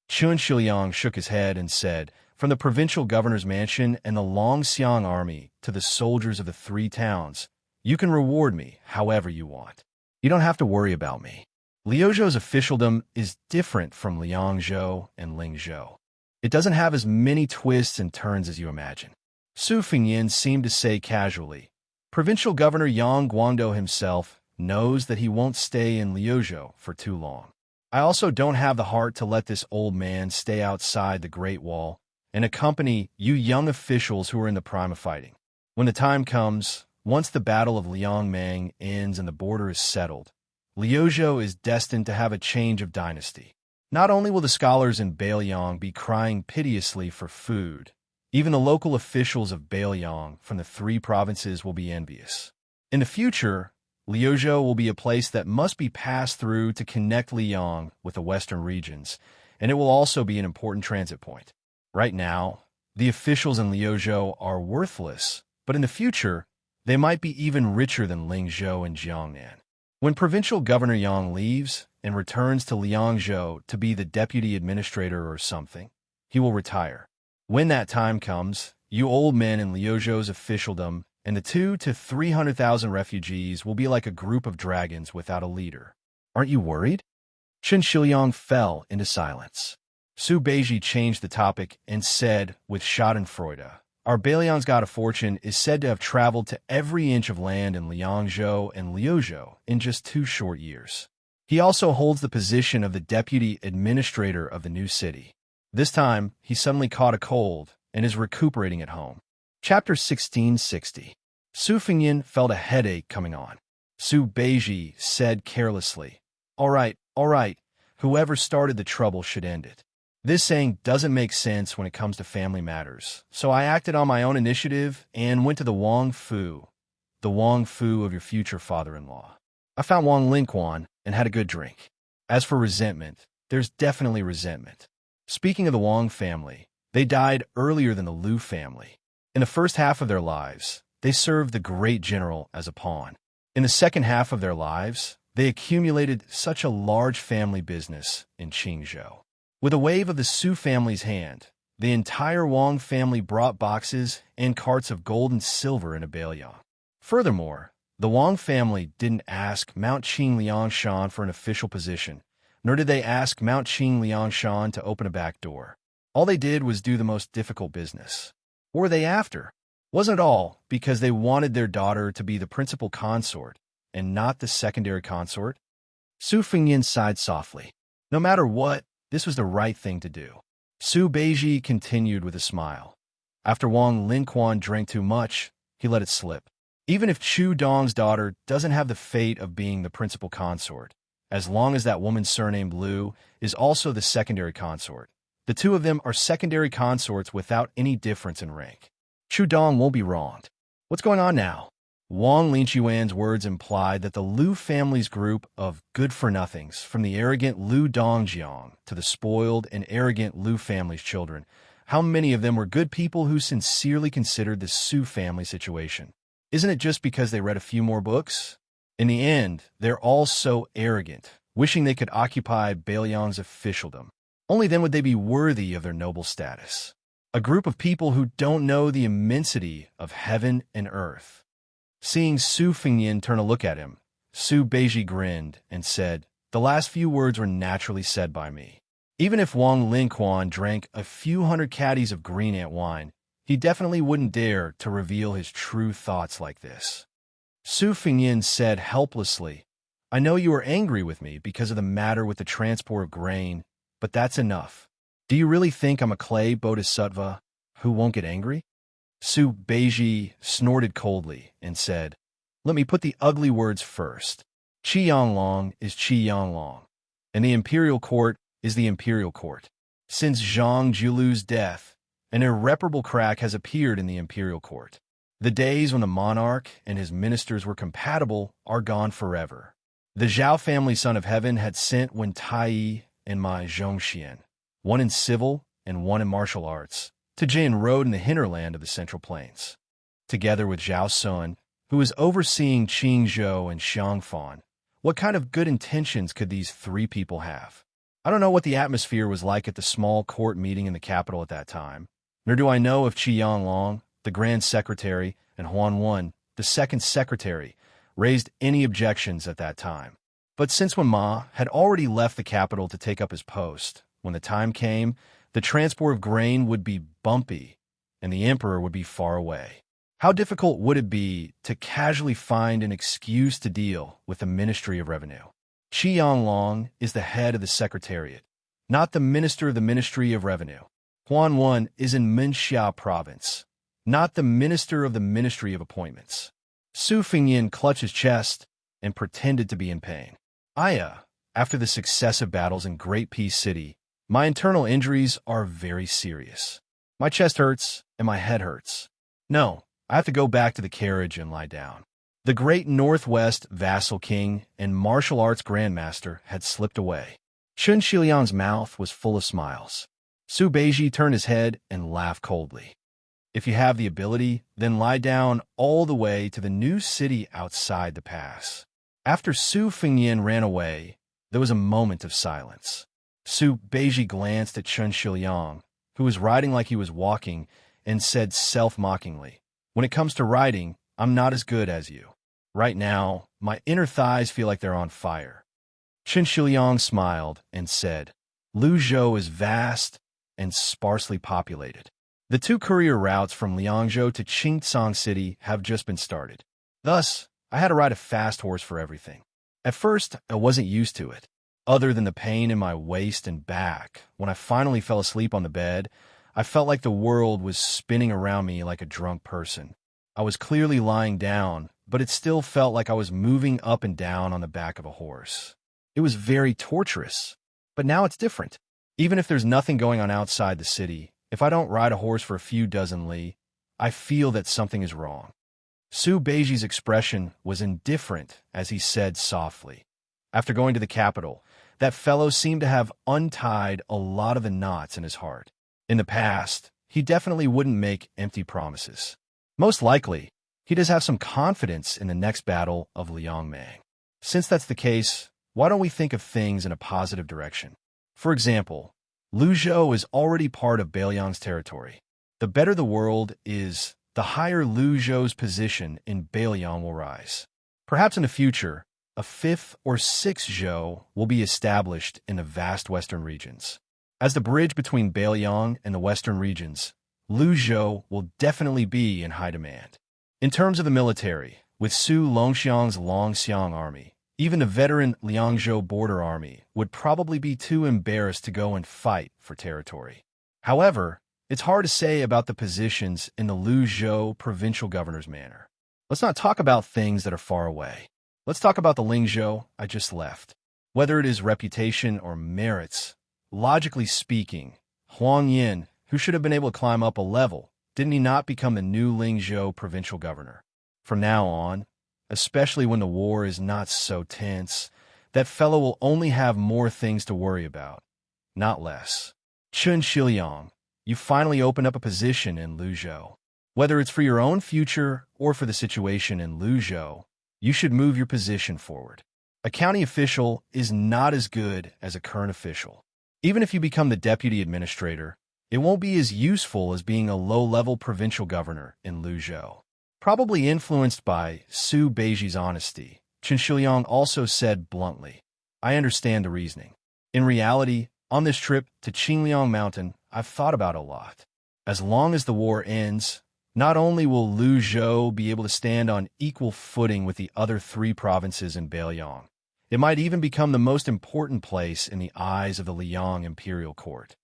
Chun Shiliang shook his head and said, From the provincial governor's mansion and the Longxiang army to the soldiers of the 3 towns, you can reward me however you want. You don't have to worry about me. Liuzhou's officialdom is different from Liangzhou and Lingzhou. It doesn't have as many twists and turns as you imagine. Su Fengnian seemed to say casually, Provincial Governor Yang Guangdou himself knows that he won't stay in Liuzhou for too long. I also don't have the heart to let this old man stay outside the Great Wall and accompany you young officials who are in the prime of fighting. When the time comes, once the Battle of Liangmang ends and the border is settled, Liuzhou is destined to have a change of dynasty. Not only will the scholars in Bailiang be crying piteously for food, even the local officials of Bailiang from the 3 provinces will be envious. In the future, Liuzhou will be a place that must be passed through to connect Liang with the western regions, and it will also be an important transit point. Right now, the officials in Liuzhou are worthless, but in the future, they might be even richer than Lingzhou and Jiangnan. When Provincial Governor Yang leaves and returns to Liangzhou to be the deputy administrator or something, he will retire. When that time comes, you old men in Liuzhou's officialdom and the 200,000 to 300,000 refugees will be like a group of dragons without a leader. Aren't you worried? Chun Shiliang fell into silence. Su Beiji changed the topic and said with schadenfreude, Our Bailian's god of fortune is said to have traveled to every inch of land in Liangzhou and Liuzhou in just 2 short years. He also holds the position of the deputy administrator of the new city. This time, he suddenly caught a cold and is recuperating at home. Chapter 1660. Su Fengyin felt a headache coming on. Su Beiji said carelessly, all right, whoever started the trouble should end it. This saying doesn't make sense when it comes to family matters, so I acted on my own initiative and went to the Wang Fu of your future father-in-law. I found Wang Linquan and had a good drink. As for resentment, there's definitely resentment. Speaking of the Wang family, they died earlier than the Liu family. In the first half of their lives, they served the great general as a pawn. In the second half of their lives, they accumulated such a large family business in Qingzhou. With a wave of the Su family's hand, the entire Wang family brought boxes and carts of gold and silver into Bailiang. Furthermore, the Wang family didn't ask Mount Qing Liangshan for an official position, nor did they ask Mount Qing Liangshan to open a back door. All they did was do the most difficult business. What were they after? Wasn't it all because they wanted their daughter to be the principal consort and not the secondary consort? Su Fengyin sighed softly. No matter what, this was the right thing to do. Su Beiji continued with a smile. After Wang Linquan drank too much, he let it slip. Even if Chu Dong's daughter doesn't have the fate of being the principal consort, as long as that woman surnamed Liu is also the secondary consort, the two of them are secondary consorts without any difference in rank. Chu Dong won't be wronged. What's going on now? Wang Linquan's words implied that the Liu family's group of good-for-nothings, from the arrogant Liu Dongjiang to the spoiled and arrogant Liu family's children, how many of them were good people who sincerely considered the Su family situation? Isn't it just because they read a few more books? In the end, they're all so arrogant, wishing they could occupy Bailiang's officialdom. Only then would they be worthy of their noble status. A group of people who don't know the immensity of heaven and earth. Seeing Su Fengyin turn a look at him, Su Beiji grinned and said, the last few words were naturally said by me. Even if Wang Linquan drank a few hundred caddies of green ant wine, he definitely wouldn't dare to reveal his true thoughts like this. Su Fengyin said helplessly, I know you are angry with me because of the matter with the transport of grain, but that's enough. Do you really think I'm a clay bodhisattva who won't get angry? Su Beiji snorted coldly and said, let me put the ugly words first. Qi Yanglong is Qi Yanglong, and the imperial court is the imperial court. Since Zhang Julu's death, an irreparable crack has appeared in the imperial court. The days when the monarch and his ministers were compatible are gone forever. The Zhao family son of heaven had sent Wen Tai and my Zhongxian, one in civil and one in martial arts, to Jin Road in the hinterland of the Central Plains. Together with Zhao Sun, who was overseeing Qingzhou and Xiangfan, what kind of good intentions could these 3 people have? I don't know what the atmosphere was like at the small court meeting in the capital at that time, nor do I know if Qi Yanglong, the Grand Secretary, and Huan Wen, the Second Secretary, raised any objections at that time. But since when Ma had already left the capital to take up his post, when the time came, the transport of grain would be bumpy, and the emperor would be far away. How difficult would it be to casually find an excuse to deal with the Ministry of Revenue? Qi Yanglong is the head of the Secretariat, not the Minister of the Ministry of Revenue. Huan Wen is in Minxia Province, not the Minister of the Ministry of Appointments. Su Fengyin clutched his chest and pretended to be in pain. After the successive battles in Great Peace City, my internal injuries are very serious. My chest hurts and my head hurts. No, I have to go back to the carriage and lie down. The great Northwest vassal king and martial arts grandmaster had slipped away. Chun Shiliang's mouth was full of smiles. Su Beiji turned his head and laughed coldly. If you have the ability, then lie down all the way to the new city outside the pass. After Su Fengyin ran away, there was a moment of silence. Su Beiji glanced at Chun Shiliang, who was riding like he was walking, and said self-mockingly, when it comes to riding, I'm not as good as you. Right now, my inner thighs feel like they're on fire. Chun Shiliang smiled and said, Luzhou is vast and sparsely populated. The 2 courier routes from Liangzhou to Xianxia City have just been started. Thus, I had to ride a fast horse for everything. At first, I wasn't used to it. Other than the pain in my waist and back, when I finally fell asleep on the bed, I felt like the world was spinning around me like a drunk person. I was clearly lying down, but it still felt like I was moving up and down on the back of a horse. It was very torturous. But now it's different. Even if there's nothing going on outside the city, if I don't ride a horse for a few dozen li, I feel that something is wrong. Su Beiji's expression was indifferent as he said softly. After going to the capital, that fellow seemed to have untied a lot of the knots in his heart. In the past, he definitely wouldn't make empty promises. Most likely, he does have some confidence in the next battle of Liangmang. Since that's the case, why don't we think of things in a positive direction? For example, Luzhou is already part of Beiliang's territory. The better the world is, the higher Luzhou's position in Beiliang will rise. Perhaps in the future, a 5th or 6th zhou will be established in the vast western regions. As the bridge between Beiliang and the western regions, Luzhou will definitely be in high demand. In terms of the military, with Su Longxiang's Longxiang army, even the veteran Liangzhou border army would probably be too embarrassed to go and fight for territory. However, it's hard to say about the positions in the Luzhou provincial governor's manor. Let's not talk about things that are far away. Let's talk about the Lingzhou I just left. Whether it is reputation or merits, logically speaking, Huang Yin, who should have been able to climb up a level, didn't he not become the new Lingzhou provincial governor? From now on, especially when the war is not so tense, that fellow will only have more things to worry about, not less. Chun Shiliang, you finally opened up a position in Luzhou. Whether it's for your own future or for the situation in Luzhou, you should move your position forward. A county official is not as good as a current official. Even if you become the deputy administrator, it won't be as useful as being a low-level provincial governor in Luzhou. Probably influenced by Su Beiji's honesty, Chun Shiliang also said bluntly, I understand the reasoning. In reality, on this trip to Qingliang Mountain, I've thought about it a lot. As long as the war ends, not only will Luzhou be able to stand on equal footing with the other 3 provinces in Beiliang, it might even become the most important place in the eyes of the Liang imperial court.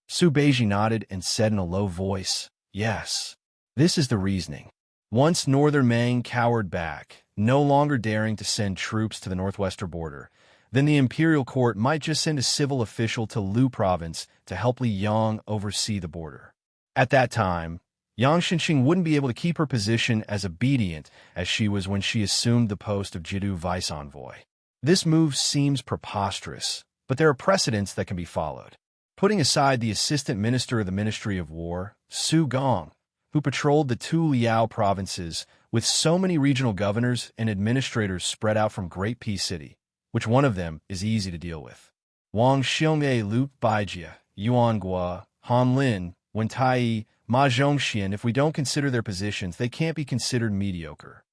Su Beiji nodded and said in a low voice, yes, this is the reasoning. Once Northern Meng cowered back, no longer daring to send troops to the northwestern border, then the imperial court might just send a civil official to Lu province to help Liang oversee the border. At that time, Yang Xinxing wouldn't be able to keep her position as obedient as she was when she assumed the post of Jidu vice envoy. This move seems preposterous, but there are precedents that can be followed. Putting aside the assistant minister of the Ministry of War, Su Gong, who patrolled the 2 Liao provinces with so many regional governors and administrators spread out from Great Peace City, which one of them is easy to deal with. Wang Xiongmei, Lu Baijia, Yuan Gua, Han Lin, Wen Tai, Ma Zhongxian, if we don't consider their positions, they can't be considered mediocre.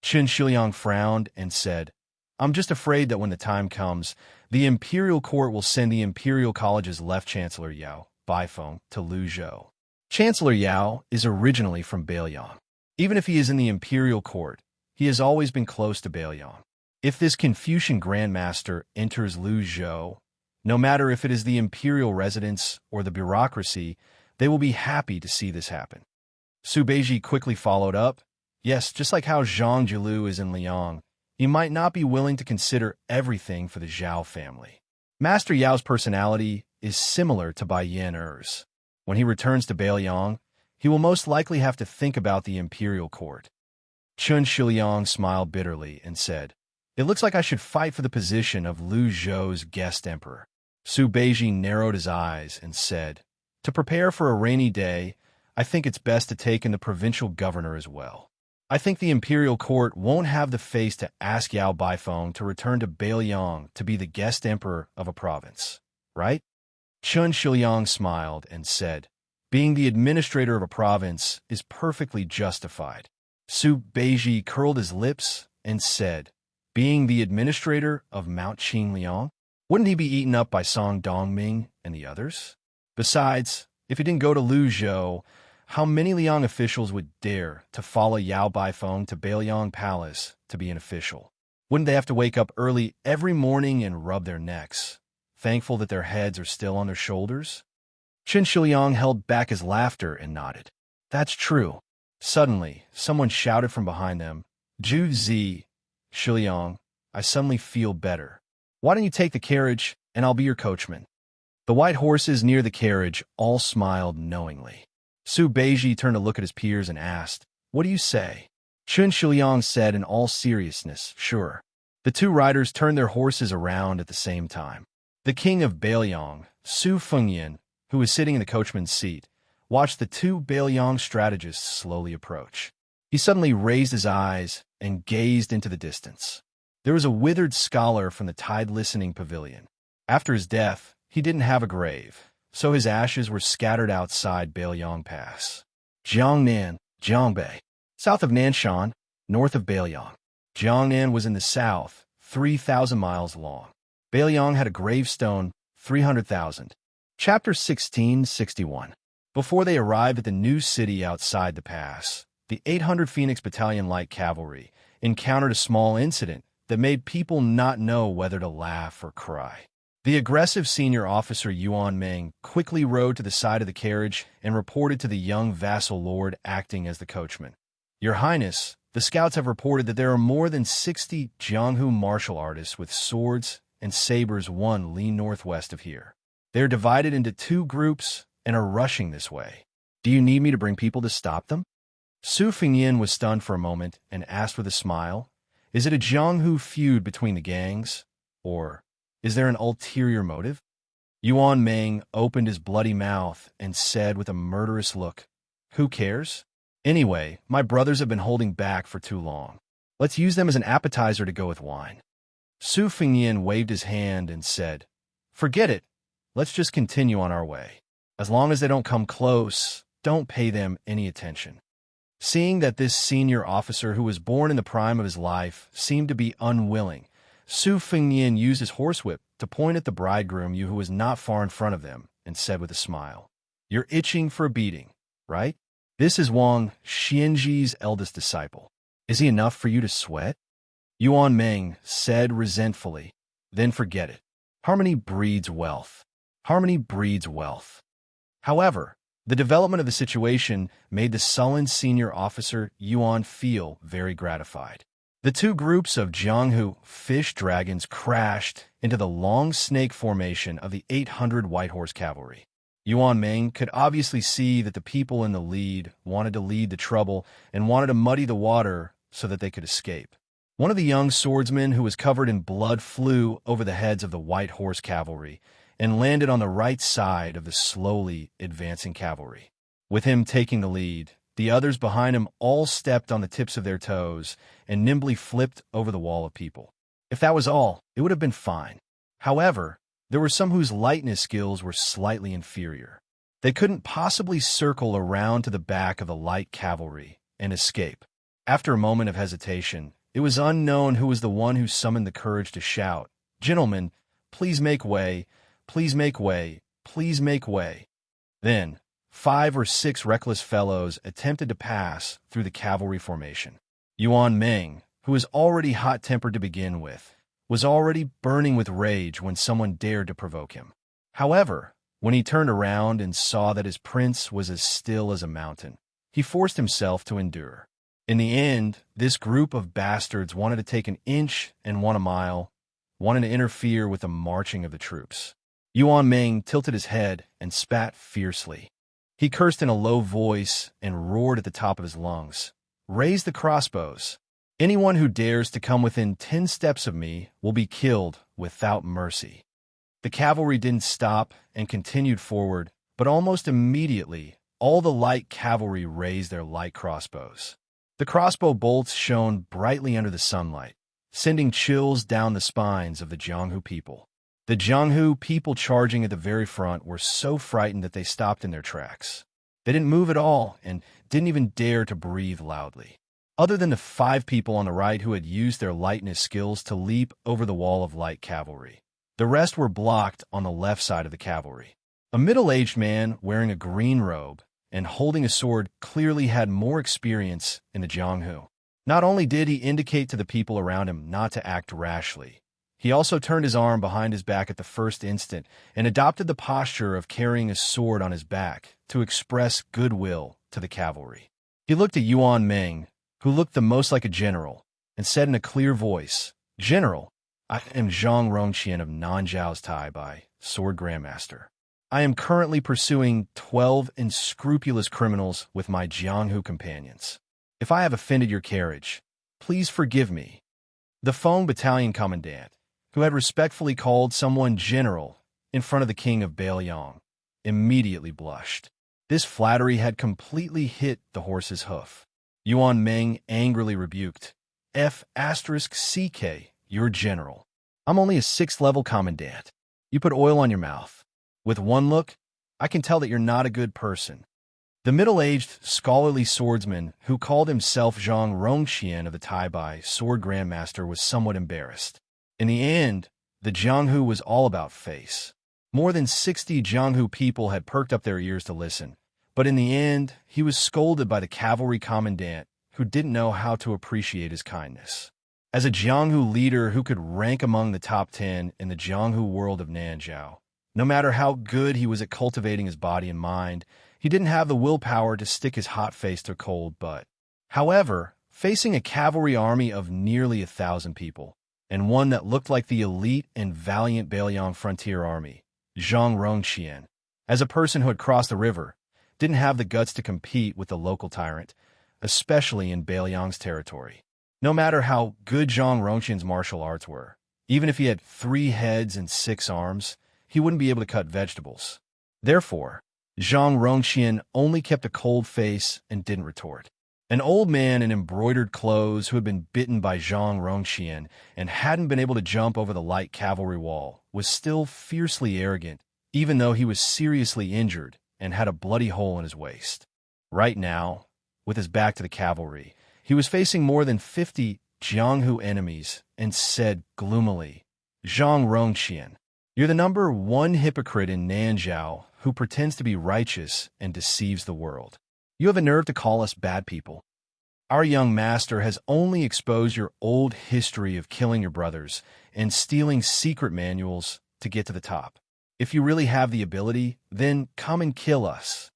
Chun Shiliang frowned and said, I'm just afraid that when the time comes, the imperial court will send the imperial college's left chancellor Yao Baifeng to Luzhou. Chancellor Yao is originally from Beiliang. Even if he is in the imperial court, he has always been close to Beiliang. If this Confucian grandmaster enters Luzhou, no matter if it is the imperial residence or the bureaucracy, they will be happy to see this happen. Su Beiji quickly followed up, yes, just like how Zhang Jilu is in Liang, he might not be willing to consider everything for the Zhao family. Master Yao's personality is similar to Bai Yin Er's. When he returns to Beiliang, he will most likely have to think about the imperial court. Chun Shiliang smiled bitterly and said, it looks like I should fight for the position of Luzhou's guest emperor. Su Beiji narrowed his eyes and said, to prepare for a rainy day, I think it's best to take in the provincial governor as well. I think the imperial court won't have the face to ask Yao Baifeng to return to Beiliang to be the guest emperor of a province, right? Chun Shiliang smiled and said, being the administrator of a province is perfectly justified. Su Beiji curled his lips and said, being the administrator of Mount Qingliang, wouldn't he be eaten up by Song Dongming and the others? Besides, if he didn't go to Luzhou, How many Liang officials would dare to follow Yao Baifeng to Bailiang Palace to be an official? Wouldn't they have to wake up early every morning and rub their necks, thankful that their heads are still on their shoulders? Qin Shiliang held back his laughter and nodded. That's true. Suddenly, someone shouted from behind them, Zhu Zi, Shiliang, I suddenly feel better. Why don't you take the carriage, and I'll be your coachman? The white horses near the carriage all smiled knowingly. Su Beiji turned to look at his peers and asked, What do you say? Qin Shiliang said in all seriousness, Sure. The two riders turned their horses around at the same time. The king of Bailiang, Su Fengyan, who was sitting in the coachman's seat, watched the two Bailiang strategists slowly approach. He suddenly raised his eyes and gazed into the distance. There was a withered scholar from the tide-listening pavilion. After his death, he didn't have a grave, so his ashes were scattered outside Bailiang Pass. Jiangnan, Jiangbei, south of Nanshan, north of Bailiang. Jiangnan was in the south, 3,000 miles long. Bailiang had a gravestone, 300,000. Chapter 1661. Before they arrived at the new city outside the pass, the 800 Phoenix Battalion Light Cavalry encountered a small incident that made people not know whether to laugh or cry. The aggressive senior officer Yuan Meng quickly rode to the side of the carriage and reported to the young vassal lord acting as the coachman. Your Highness, the scouts have reported that there are more than 60 Jianghu martial artists with swords and sabers 1 li northwest of here. They are divided into 2 groups and are rushing this way. Do you need me to bring people to stop them? Su Fengyan was stunned for a moment and asked with a smile, Is it a Jianghu feud between the gangs? Or is there an ulterior motive? Yuan Meng opened his bloody mouth and said with a murderous look, Who cares? Anyway, my brothers have been holding back for too long. Let's use them as an appetizer to go with wine. Su Fengyan waved his hand and said, Forget it. Let's just continue on our way. As long as they don't come close, don't pay them any attention. Seeing that this senior officer who was born in the prime of his life seemed to be unwilling, Su Fengyan used his horsewhip to point at the bridegroom who was not far in front of them and said with a smile, You're itching for a beating, right? This is Wang Xianxi's eldest disciple. Is he enough for you to sweat? Yuan Meng said resentfully, Then forget it. Harmony breeds wealth. Harmony breeds wealth. However, the development of the situation made the sullen senior officer Yuan feel very gratified. The 2 groups of Jianghu fish dragons crashed into the long snake formation of the 800 White Horse Cavalry. Yuan Meng could obviously see that the people in the lead wanted to lead the trouble and wanted to muddy the water so that they could escape. One of the young swordsmen who was covered in blood flew over the heads of the White Horse Cavalry and landed on the right side of the slowly advancing cavalry. With him taking the lead, the others behind him all stepped on the tips of their toes and nimbly flipped over the wall of people. If that was all, it would have been fine. However, there were some whose lightness skills were slightly inferior. They couldn't possibly circle around to the back of the light cavalry and escape. After a moment of hesitation, it was unknown who was the one who summoned the courage to shout, Gentlemen, please make way, please make way, please make way. Then, 5 or 6 reckless fellows attempted to pass through the cavalry formation. Yuan Meng, who was already hot-tempered to begin with, was already burning with rage when someone dared to provoke him. However, when he turned around and saw that his prince was as still as a mountain, he forced himself to endure. In the end, this group of bastards wanted to take an inch and 1 a mile, wanted to interfere with the marching of the troops. Yuan Meng tilted his head and spat fiercely. He cursed in a low voice and roared at the top of his lungs, Raise the crossbows. Anyone who dares to come within 10 steps of me will be killed without mercy. The cavalry didn't stop and continued forward, but almost immediately, all the light cavalry raised their light crossbows. The crossbow bolts shone brightly under the sunlight, sending chills down the spines of the Jianghu people. The Jianghu people charging at the very front were so frightened that they stopped in their tracks. They didn't move at all and didn't even dare to breathe loudly. Other than the 5 people on the right who had used their lightness skills to leap over the wall of light cavalry, the rest were blocked on the left side of the cavalry. A middle-aged man wearing a green robe and holding a sword clearly had more experience in the Jianghu. Not only did he indicate to the people around him not to act rashly, he also turned his arm behind his back at the first instant and adopted the posture of carrying a sword on his back to express goodwill to the cavalry. He looked at Yuan Meng, who looked the most like a general, and said in a clear voice, "General, I am Zhang Rongqian of Nanzhao's Taibai, Sword Grandmaster. I am currently pursuing 12 unscrupulous criminals with my Jianghu companions. If I have offended your carriage, please forgive me." The Feng Battalion Commandant, who had respectfully called someone general in front of the king of Bailiang, immediately blushed. This flattery had completely hit the horse's hoof. Yuan Meng angrily rebuked, "F*CK, you're general. I'm only a 6th-level commandant. You put oil on your mouth. With one look, I can tell that you're not a good person." The middle-aged, scholarly swordsman who called himself Zhang Rongqian of the Taibai Sword Grandmaster was somewhat embarrassed. In the end, the Jianghu was all about face. More than 60 Jianghu people had perked up their ears to listen, but in the end, he was scolded by the cavalry commandant who didn't know how to appreciate his kindness. As a Jianghu leader who could rank among the top 10 in the Jianghu world of Nanzhao, no matter how good he was at cultivating his body and mind, he didn't have the willpower to stick his hot face to cold butt. However, facing a cavalry army of nearly 1,000 people, and one that looked like the elite and valiant Bailiang frontier army, Zhang Rongqian, as a person who had crossed the river, didn't have the guts to compete with the local tyrant, especially in Bailiang's territory. No matter how good Zhang Rongqian's martial arts were, even if he had 3 heads and 6 arms, he wouldn't be able to cut vegetables. Therefore, Zhang Rongqian only kept a cold face and didn't retort. An old man in embroidered clothes who had been bitten by Zhang Rongqian and hadn't been able to jump over the light cavalry wall was still fiercely arrogant, even though he was seriously injured and had a bloody hole in his waist. Right now, with his back to the cavalry, he was facing more than 50 Jianghu enemies and said gloomily, "Zhang Rongqian, you're the #1 hypocrite in Nanzhao who pretends to be righteous and deceives the world. You have a nerve to call us bad people. Our young master has only exposed your old history of killing your brothers and stealing secret manuals to get to the top. If you really have the ability, then come and kill us."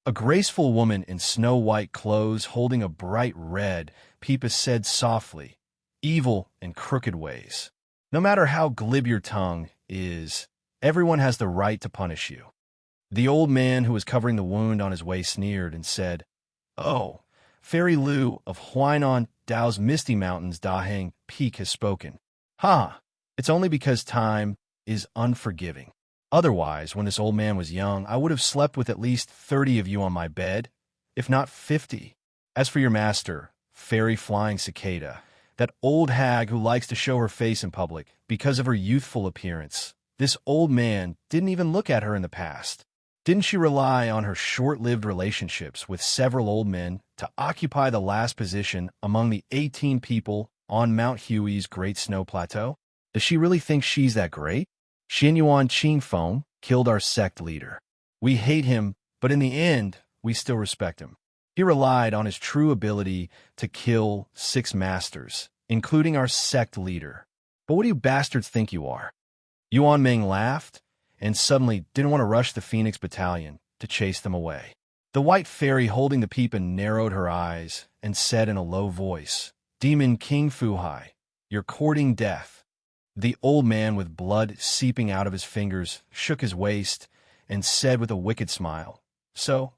A graceful woman in snow-white clothes holding a bright red peepus said softly, "Evil and crooked ways. No matter how glib your tongue is, everyone has the right to punish you." The old man who was covering the wound on his waist sneered and said, "Oh, Fairy Lu of Huainan Dao's Misty Mountains Daheng Peak has spoken. Ha! It's only because time is unforgiving. Otherwise, when this old man was young, I would have slept with at least 30 of you on my bed, if not 50. As for your master, Fairy Flying Cicada, that old hag who likes to show her face in public because of her youthful appearance, this old man didn't even look at her in the past. Didn't she rely on her short-lived relationships with several old men to occupy the last position among the 18 people on Mount Huey's Great Snow Plateau? Does she really think she's that great? Xianyuan Qingfeng killed our sect leader. We hate him, but in the end, we still respect him. He relied on his true ability to kill 6 masters, including our sect leader. But what do you bastards think you are?" Yuan Ming laughed and suddenly didn't want to rush the Phoenix Battalion to chase them away. The white fairy holding the peepin narrowed her eyes and said in a low voice, "Demon King Fuhai, you're courting death." The old man with blood seeping out of his fingers shook his waist and said with a wicked smile, "So,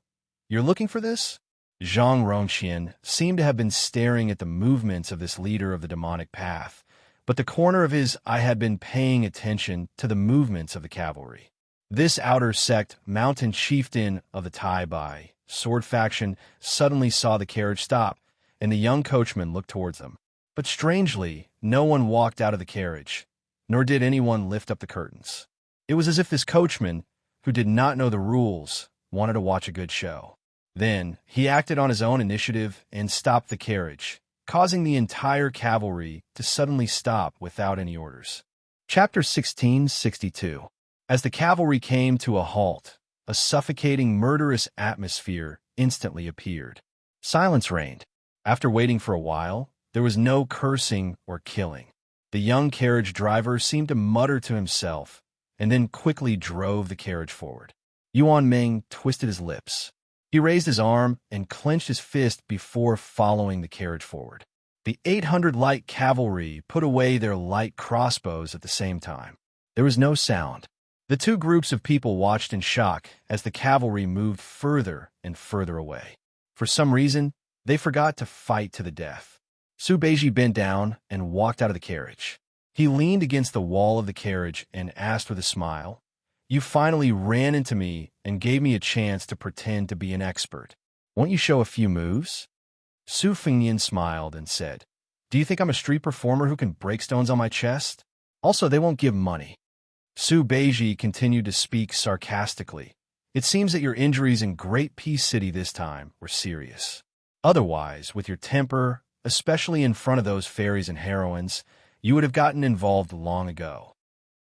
you're looking for this?" Zhang Rongqian seemed to have been staring at the movements of this leader of the demonic path, but the corner of his eye had been paying attention to the movements of the cavalry. This outer sect mountain chieftain of the Taibai sword faction suddenly saw the carriage stop, and the young coachman looked towards them. But strangely, no one walked out of the carriage, nor did anyone lift up the curtains. It was as if this coachman, who did not know the rules, wanted to watch a good show. Then, he acted on his own initiative and stopped the carriage, causing the entire cavalry to suddenly stop without any orders. Chapter 1662. As the cavalry came to a halt, a suffocating, murderous atmosphere instantly appeared. Silence reigned. After waiting for a while, there was no cursing or killing. The young carriage driver seemed to mutter to himself, and then quickly drove the carriage forward. Yuan Ming twisted his lips. He raised his arm and clenched his fist before following the carriage forward. The 800 light cavalry put away their light crossbows at the same time. There was no sound. The two groups of people watched in shock as the cavalry moved further and further away. For some reason, they forgot to fight to the death. Su Beiji bent down and walked out of the carriage. He leaned against the wall of the carriage and asked with a smile, "You finally ran into me and gave me a chance to pretend to be an expert. Won't you show a few moves?" Su Fengnian smiled and said, "Do you think I'm a street performer who can break stones on my chest? Also, they won't give money." Su Beiji continued to speak sarcastically. "It seems that your injuries in Great Peace City this time were serious. Otherwise, with your temper, especially in front of those fairies and heroines, you would have gotten involved long ago."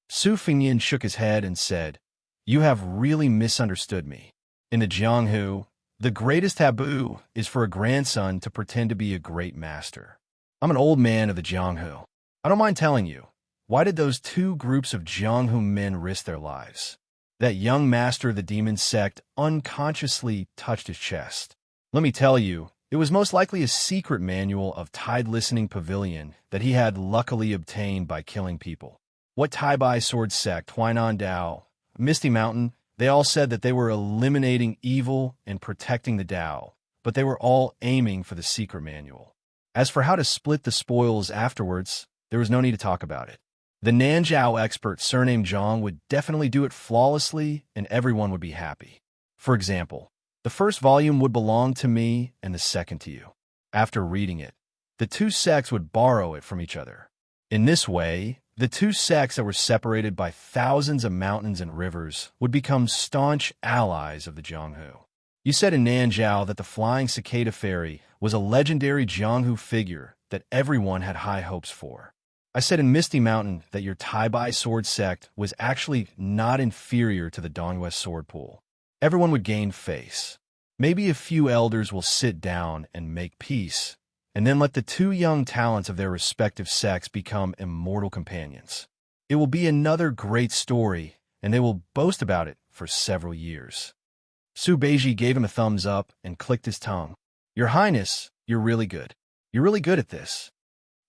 Su Fengnian shook his head and said, "You have really misunderstood me. In the Jianghu, the greatest taboo is for a grandson to pretend to be a great master. I'm an old man of the Jianghu. I don't mind telling you, why did those two groups of Jianghu men risk their lives?" That young master of the demon sect unconsciously touched his chest. "Let me tell you, it was most likely a secret manual of Tide Listening Pavilion that he had luckily obtained by killing people. What Tai Bai Sword Sect, Huainan Dao, Misty Mountain, they all said that they were eliminating evil and protecting the Dao, but they were all aiming for the secret manual. As for how to split the spoils afterwards, there was no need to talk about it. The Nanjiao expert surnamed Zhang would definitely do it flawlessly and everyone would be happy. For example, the first volume would belong to me and the second to you. After reading it, the two sects would borrow it from each other. In this way, the two sects that were separated by thousands of mountains and rivers would become staunch allies of the Jianghu. You said in Nanjiao that the flying cicada fairy was a legendary Jianghu figure that everyone had high hopes for. I said in Misty Mountain that your Tai Bai sword sect was actually not inferior to the Dongyue sword pool. Everyone would gain face. Maybe a few elders will sit down and make peace, and then let the two young talents of their respective sects become immortal companions. It will be another great story, and they will boast about it for several years." Su Beiji gave him a thumbs up and clicked his tongue. "Your Highness, you're really good. You're really good at this."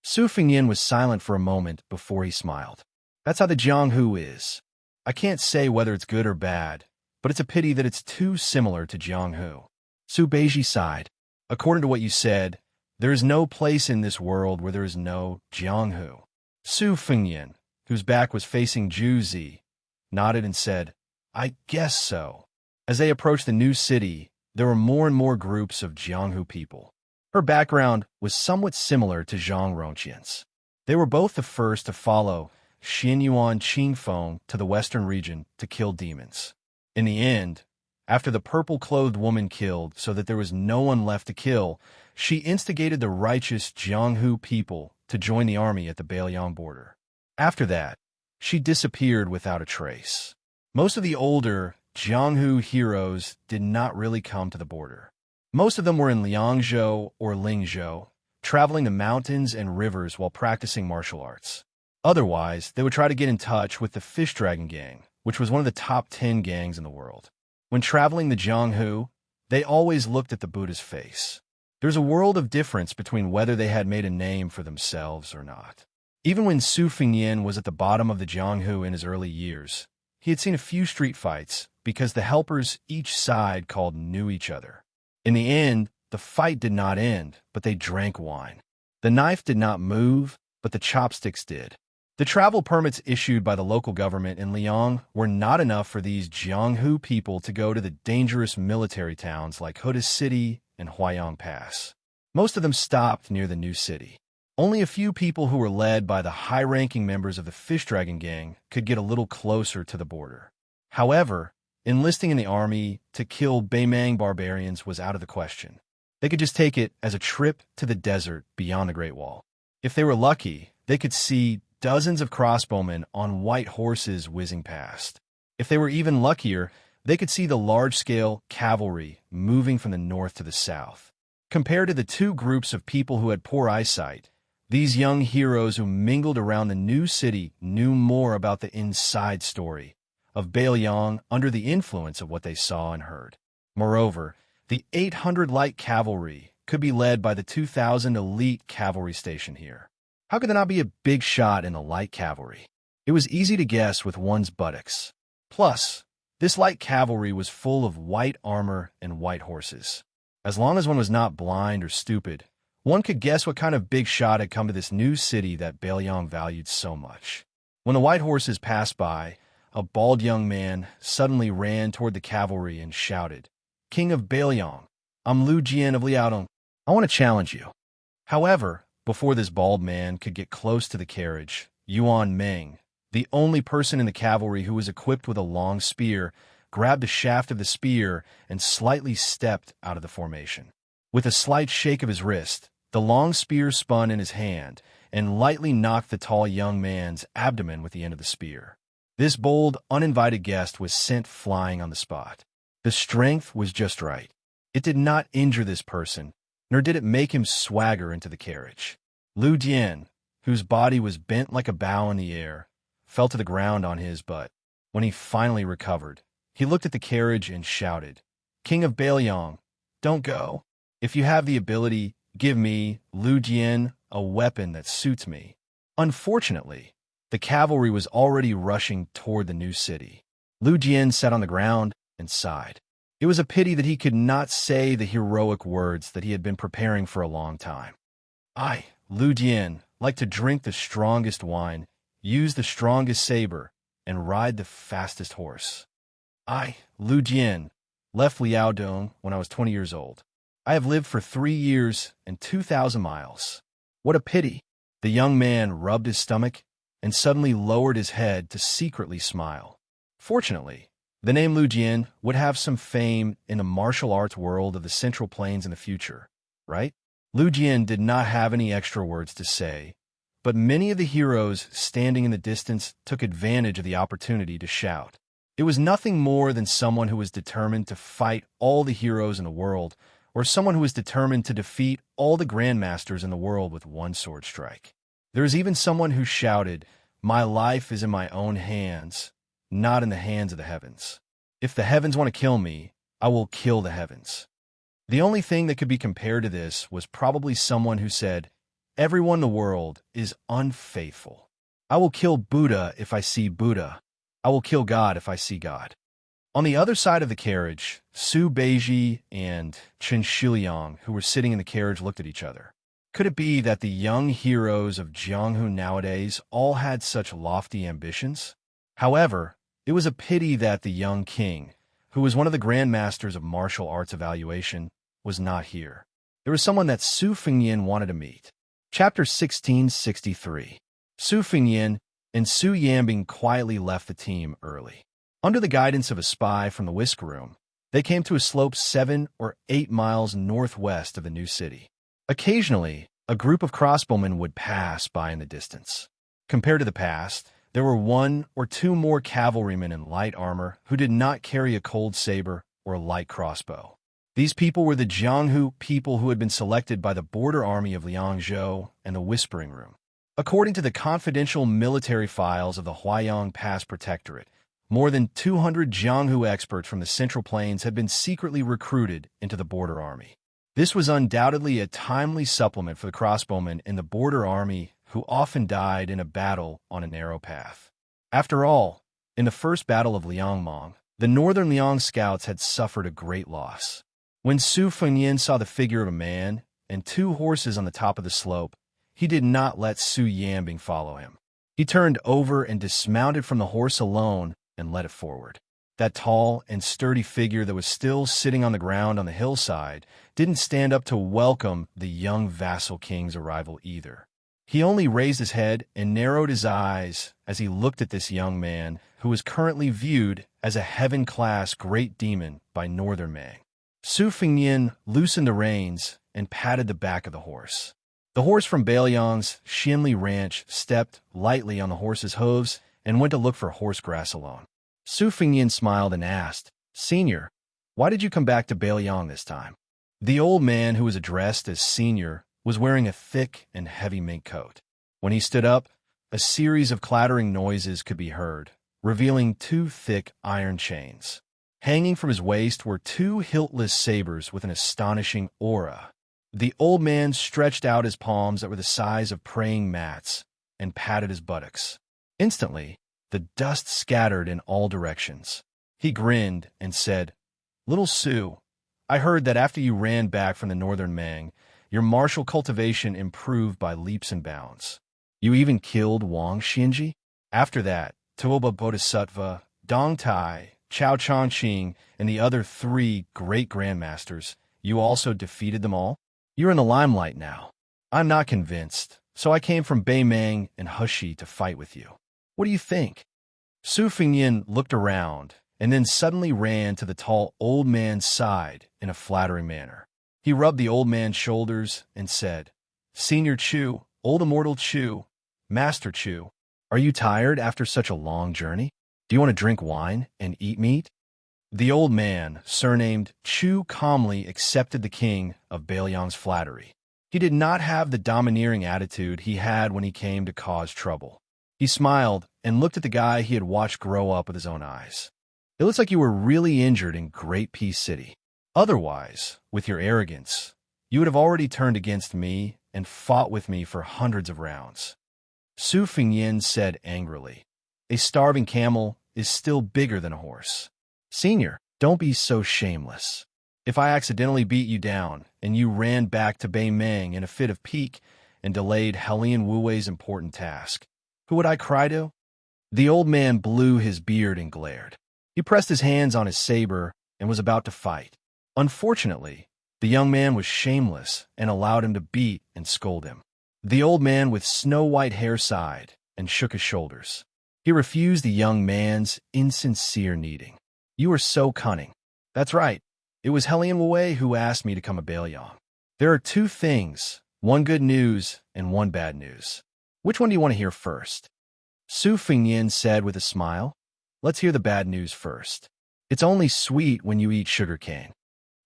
Su Fengnian was silent for a moment before he smiled. "That's how the Jianghu is. I can't say whether it's good or bad, but it's a pity that it's too similar to Jianghu." Su Beiji sighed. "According to what you said, there is no place in this world where there is no Jianghu." Su Fengnian, whose back was facing Zhu Zi, nodded and said, "I guess so." As they approached the new city, there were more and more groups of Jianghu people. Her background was somewhat similar to Zhang Rongqian's. They were both the first to follow Xianyuan Qingfeng to the western region to kill demons. In the end, after the purple-clothed woman killed so that there was no one left to kill, she instigated the righteous Jianghu people to join the army at the Beiliang border. After that, she disappeared without a trace. Most of the older Jianghu heroes did not really come to the border. Most of them were in Liangzhou or Lingzhou, traveling the mountains and rivers while practicing martial arts. Otherwise, they would try to get in touch with the Fish Dragon Gang, which was one of the top 10 gangs in the world. When traveling the Jianghu, they always looked at the Buddha's face. There's a world of difference between whether they had made a name for themselves or not. Even when Su Fengnian was at the bottom of the Jianghu in his early years, he had seen a few street fights because the helpers each side called knew each other. In the end, the fight did not end, but they drank wine. The knife did not move, but the chopsticks did. The travel permits issued by the local government in Liang were not enough for these Jianghu people to go to the dangerous military towns like Huda City and Huayang Pass. Most of them stopped near the new city. Only a few people who were led by the high-ranking members of the Fish Dragon Gang could get a little closer to the border. However, enlisting in the army to kill Beimang barbarians was out of the question. They could just take it as a trip to the desert beyond the Great Wall. If they were lucky, they could see dozens of crossbowmen on white horses whizzing past. If they were even luckier, they could see the large-scale cavalry moving from the north to the south. Compared to the two groups of people who had poor eyesight, these young heroes who mingled around the new city knew more about the inside story of Bailiang under the influence of what they saw and heard. Moreover, the 800 light cavalry could be led by the 2,000 elite cavalry stationed here. How could there not be a big shot in the light cavalry? It was easy to guess with one's buttocks. Plus, this light cavalry was full of white armor and white horses. As long as one was not blind or stupid, one could guess what kind of big shot had come to this new city that Bailiang valued so much. When the white horses passed by, a bald young man suddenly ran toward the cavalry and shouted, "King of Bailiang, I'm Lu Jian of Liaodong. I want to challenge you." However, before this bald man could get close to the carriage, Yuan Meng, the only person in the cavalry who was equipped with a long spear, grabbed the shaft of the spear and slightly stepped out of the formation. With a slight shake of his wrist, the long spear spun in his hand and lightly knocked the tall young man's abdomen with the end of the spear. This bold, uninvited guest was sent flying on the spot. The strength was just right. It did not injure this person, nor did it make him swagger into the carriage. Lu Jian, whose body was bent like a bow in the air, fell to the ground on his butt. When he finally recovered, he looked at the carriage and shouted, "King of Bailiang, don't go. If you have the ability, give me, Lu Jian, a weapon that suits me." Unfortunately, the cavalry was already rushing toward the new city. Lu Jian sat on the ground and sighed. It was a pity that he could not say the heroic words that he had been preparing for a long time. "I, Lu Jian, like to drink the strongest wine, use the strongest saber, and ride the fastest horse. I, Lu Jian, left Liaodong when I was 20 years old. I have lived for 3 years and 2,000 miles. What a pity." The young man rubbed his stomach and suddenly lowered his head to secretly smile. Fortunately, the name Lu Jian would have some fame in the martial arts world of the Central Plains in the future, right? Lu Jian did not have any extra words to say, but many of the heroes standing in the distance took advantage of the opportunity to shout. It was nothing more than someone who was determined to fight all the heroes in the world, or someone who was determined to defeat all the grandmasters in the world with one sword strike. There is even someone who shouted, "My life is in my own hands, not in the hands of the heavens. If the heavens want to kill me, I will kill the heavens." The only thing that could be compared to this was probably someone who said, "Everyone in the world is unfaithful. I will kill Buddha if I see Buddha. I will kill God if I see God." On the other side of the carriage, Su Beiji and Chen Shiliang, who were sitting in the carriage, looked at each other. Could it be that the young heroes of Jianghu nowadays all had such lofty ambitions? However, it was a pity that the young king, who was one of the grandmasters of martial arts evaluation, was not here. There was someone that Su Fengyan wanted to meet. Chapter 1663. Su Fengyan and Su Yambing quietly left the team early. Under the guidance of a spy from the whisk room, they came to a slope 7 or 8 miles northwest of the new city. Occasionally, a group of crossbowmen would pass by in the distance. Compared to the past, there were 1 or 2 more cavalrymen in light armor who did not carry a cold saber or a light crossbow. These people were the Jianghu people who had been selected by the border army of Liangzhou and the Whispering Room. According to the confidential military files of the Huaiyang Pass Protectorate, more than 200 Jianghu experts from the Central Plains had been secretly recruited into the border army. This was undoubtedly a timely supplement for the crossbowmen in the border army who often died in a battle on a narrow path. After all, in the first battle of Liangmong, the northern Liang scouts had suffered a great loss. When Su Fengyan saw the figure of a man and 2 horses on the top of the slope, he did not let Su Yambing follow him. He turned over and dismounted from the horse alone and led it forward. That tall and sturdy figure that was still sitting on the ground on the hillside didn't stand up to welcome the young vassal king's arrival either. He only raised his head and narrowed his eyes as he looked at this young man who was currently viewed as a heaven-class great demon by Northern Mang. Su Fengyan loosened the reins and patted the back of the horse. The horse from Bailiang's Xianli ranch stepped lightly on the horse's hooves and went to look for horse grass alone. Su Fengyan smiled and asked, Senior, why did you come back to Bailiang this time? The old man, who was addressed as Senior, was wearing a thick and heavy mink coat. When he stood up, a series of clattering noises could be heard, revealing two thick iron chains. Hanging from his waist were two hiltless sabers with an astonishing aura. The old man stretched out his palms that were the size of praying mats and patted his buttocks. Instantly, the dust scattered in all directions. He grinned and said, "Little Sue, I heard that after you ran back from the northern Mang, your martial cultivation improved by leaps and bounds. You even killed Wang Xinji? After that, Tuoba Bodhisattva, Dong Tai, Chao Chongqing, and the other 3 great grandmasters, you also defeated them all? You're in the limelight now. I'm not convinced, so I came from Beimang and Heshi to fight with you. What do you think?" Su Fengyin looked around and then suddenly ran to the tall old man's side in a flattering manner. He rubbed the old man's shoulders and said, "Senior Chu, old immortal Chu, Master Chu, are you tired after such a long journey? Do you want to drink wine and eat meat?" The old man, surnamed Chu, calmly accepted the king of Bailiang's flattery. He did not have the domineering attitude he had when he came to cause trouble. He smiled and looked at the guy he had watched grow up with his own eyes. "It looks like you were really injured in Great Peace City. Otherwise, with your arrogance, you would have already turned against me and fought with me for hundreds of rounds." Su Fengyin said angrily, "A starving camel is still bigger than a horse. Senior, don't be so shameless. If I accidentally beat you down and you ran back to Beimang in a fit of pique and delayed Helian Wuwei's important task, who would I cry to?" The old man blew his beard and glared. He pressed his hands on his saber and was about to fight. Unfortunately, the young man was shameless and allowed him to beat and scold him. The old man with snow-white hair sighed and shook his shoulders. He refused the young man's insincere kneading. "You are so cunning." "That's right. It was Helian Wuwei who asked me to come to Bailiang. There are 2 things, one good news and one bad news. Which one do you want to hear first?" Su Fengyin said with a smile, "Let's hear the bad news first. It's only sweet when you eat sugar cane."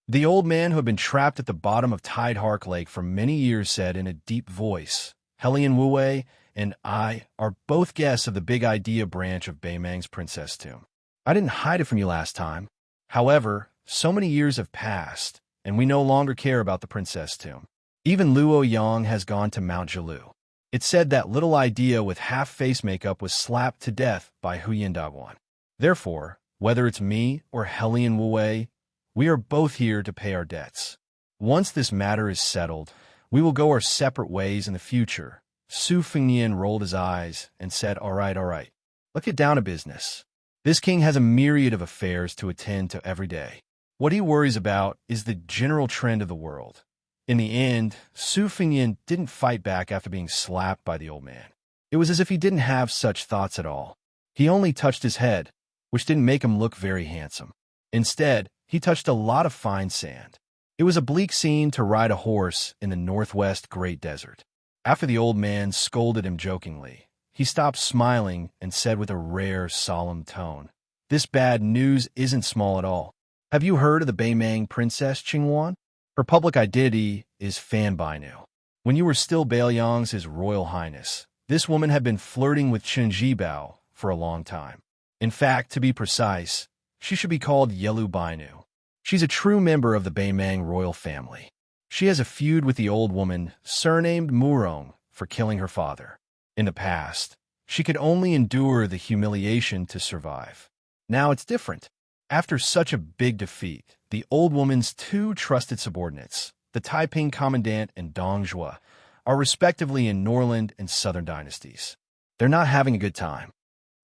The old man, who had been trapped at the bottom of Tidehark Lake for many years, said in a deep voice, "Helian Wuwei and I are both guests of the Big Idea branch of Beimang's Princess Tomb. I didn't hide it from you last time. However, so many years have passed, and we no longer care about the Princess Tomb. Even Luo Yang has gone to Mount Jilu. It's said that little idea with half-face makeup was slapped to death by Huyin Dagwan. Therefore, whether it's me or Helian Wuwei, we are both here to pay our debts. Once this matter is settled, we will go our separate ways in the future." Su Fengyin rolled his eyes and said, all right. Let's get down to business. This king has a myriad of affairs to attend to every day. What he worries about is the general trend of the world. In the end, Su Fengyin didn't fight back after being slapped by the old man. It was as if he didn't have such thoughts at all. He only touched his head, which didn't make him look very handsome. Instead, he touched a lot of fine sand. It was a bleak scene to ride a horse in the northwest Great Desert. After the old man scolded him jokingly, he stopped smiling and said with a rare, solemn tone, "This bad news isn't small at all. Have you heard of the Beimang Princess Qingwan? Her public identity is Fan Bainu. When you were still Bailiang's His Royal Highness, this woman had been flirting with Chen Jibao for a long time. In fact, to be precise, she should be called Yelu Bainu. She's a true member of the Beimang royal family. She has a feud with the old woman, surnamed Murong, for killing her father. In the past, she could only endure the humiliation to survive. Now it's different. After such a big defeat, the old woman's 2 trusted subordinates, the Taiping Commandant and Dong Zhuo, are respectively in Norland and Southern dynasties. They're not having a good time."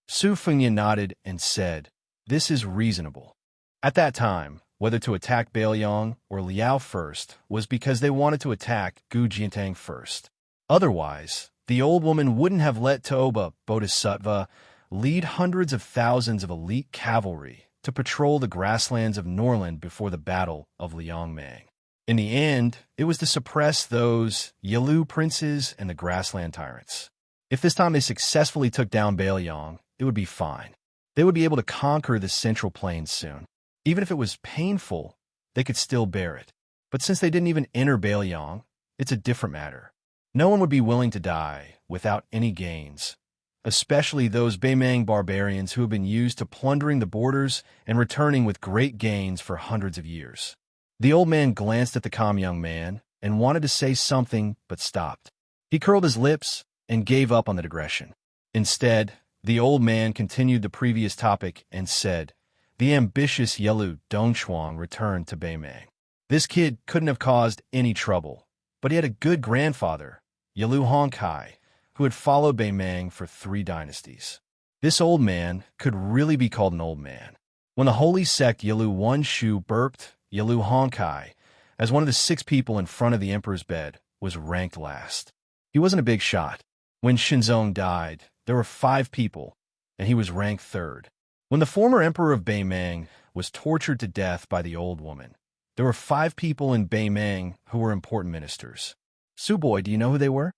Su Fengyin nodded and said, "This is reasonable." At that time, whether to attack Bailiang or Liao first was because they wanted to attack Gu Jiantang first. Otherwise, the old woman wouldn't have let Toba Bodhisattva lead hundreds of thousands of elite cavalry to patrol the grasslands of Norland before the Battle of Liangmang. In the end, it was to suppress those Yalu princes and the grassland tyrants. If this time they successfully took down Bailiang, it would be fine. They would be able to conquer the Central Plains soon. Even if it was painful, they could still bear it. But since they didn't even enter Bailiang, it's a different matter. No one would be willing to die without any gains, especially those Beimang barbarians who have been used to plundering the borders and returning with great gains for hundreds of years. The old man glanced at the calm young man and wanted to say something, but stopped. He curled his lips and gave up on the digression. Instead, the old man continued the previous topic and said, "The ambitious Yelu Dongchuang returned to Beimang. This kid couldn't have caused any trouble, but he had a good grandfather, Yelu Honkai, who had followed Beimang for 3 dynasties. This old man could really be called an old man. When the holy sect Yelu Wanshu burped, Yelu Honkai, as one of the 6 people in front of the emperor's bed, was ranked last. He wasn't a big shot. When Shinzong died, there were 5 people, and he was ranked 3rd. When the former emperor of Beimang was tortured to death by the old woman, there were 5 people in Beimang who were important ministers. Su Boy, do you know who they were?"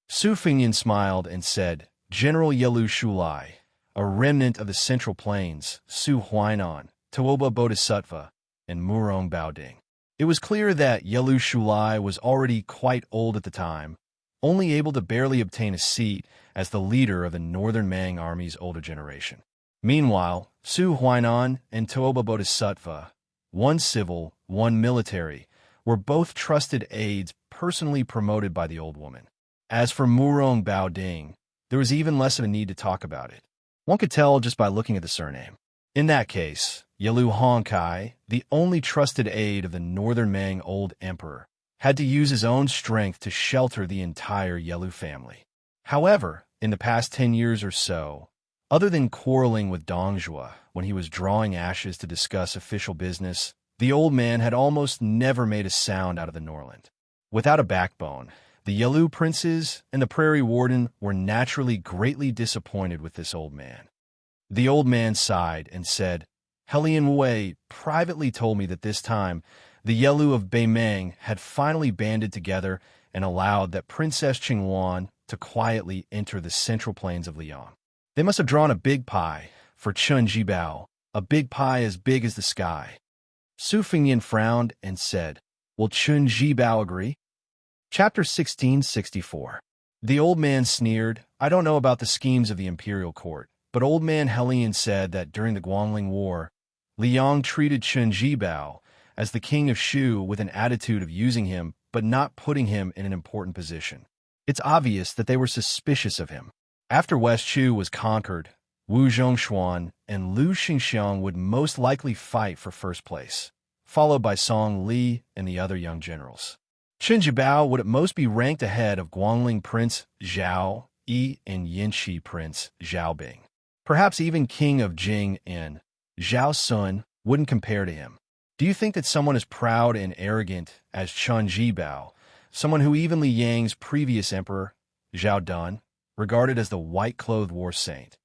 Su Fingyan smiled and said, "General Yelu Shulai, a remnant of the Central Plains, Su Huainan, Tuoba Bodhisattva, and Murong Baoding." It was clear that Yelu Shulai was already quite old at the time, only able to barely obtain a seat as the leader of the Northern Mang Army's older generation. Meanwhile, Su Huainan and Tuoba Bodhisattva, one civil, one military, were both trusted aides personally promoted by the old woman. As for Murong Baoding, there was even less of a need to talk about it. One could tell just by looking at the surname. In that case, Yelu Honkai, the only trusted aide of the Northern Mang Old Emperor, had to use his own strength to shelter the entire Yelu family. However, in the past 10 years or so, other than quarreling with Dongjua when he was drawing ashes to discuss official business, the old man had almost never made a sound out of the Norland. Without a backbone, the Yelu princes and the Prairie Warden were naturally greatly disappointed with this old man. The old man sighed and said, "Helian Wei privately told me that this time the Yelu of Beimang had finally banded together and allowed that Princess Qingwan to quietly enter the central plains of Liang. They must have drawn a big pie for Chun Jibao, a big pie as big as the sky." Su Fingyan frowned and said, "Will Chun Jibao agree?" Chapter 1664. The old man sneered, "I don't know about the schemes of the imperial court, but old man Helian said that during the Guangling War, Liang treated Chun Jibao as the king of Shu with an attitude of using him but not putting him in an important position. It's obvious that they were suspicious of him. After West Shu was conquered, Wu Zhongshuan and Lu Xingxiang would most likely fight for first place, followed by Song Li and the other young generals. Chun Jibao would at most be ranked ahead of Guangling Prince Zhao Yi and Yanxi Prince Zhao Bing. Perhaps even King of Jing and Zhao Sun wouldn't compare to him. Do you think that someone as proud and arrogant as Chun Jibao, someone who even Li Yang's previous emperor, Zhao Dun, regarded as the white-clothed war saint,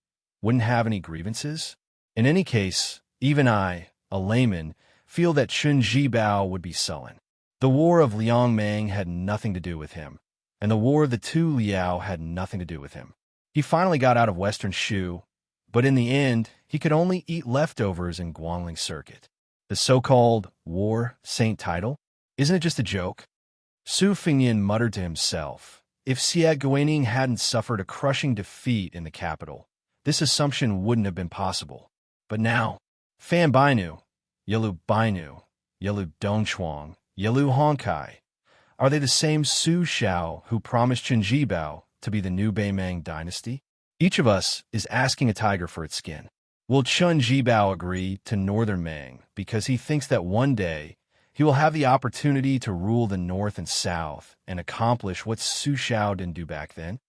wouldn't have any grievances? In any case, even I, a layman, feel that Chun Jibao would be sullen. The war of Liangmang had nothing to do with him, and the war of the 2 Liao had nothing to do with him. He finally got out of Western Shu, but in the end, he could only eat leftovers in Guangling Circuit. The so-called war saint title? Isn't it just a joke? Su Fingyan muttered to himself, if Xie Guining hadn't suffered a crushing defeat in the capital, this assumption wouldn't have been possible. But now, Fan Bainu, Yelu Bainu, Yelu Dongchuang, Yelu Honkai, are they the same Su Shao who promised Chun Jibao to be the new Beimang dynasty? Each of us is asking a tiger for its skin. Will Chun Jibao agree to Northern Mang because he thinks that one day he will have the opportunity to rule the north and south and accomplish what Su Shao didn't do back then?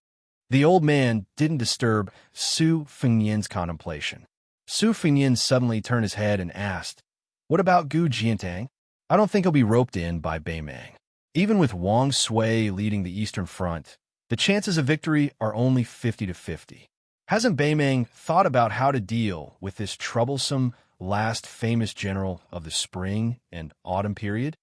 The old man didn't disturb Su Fingyan's contemplation. Su Fingyan suddenly turned his head and asked, "What about Gu Jiantang? I don't think he'll be roped in by Beimang. Even with Wang Sui leading the Eastern Front, the chances of victory are only 50-50. Hasn't Beimang thought about how to deal with this troublesome last famous general of the spring and autumn period?"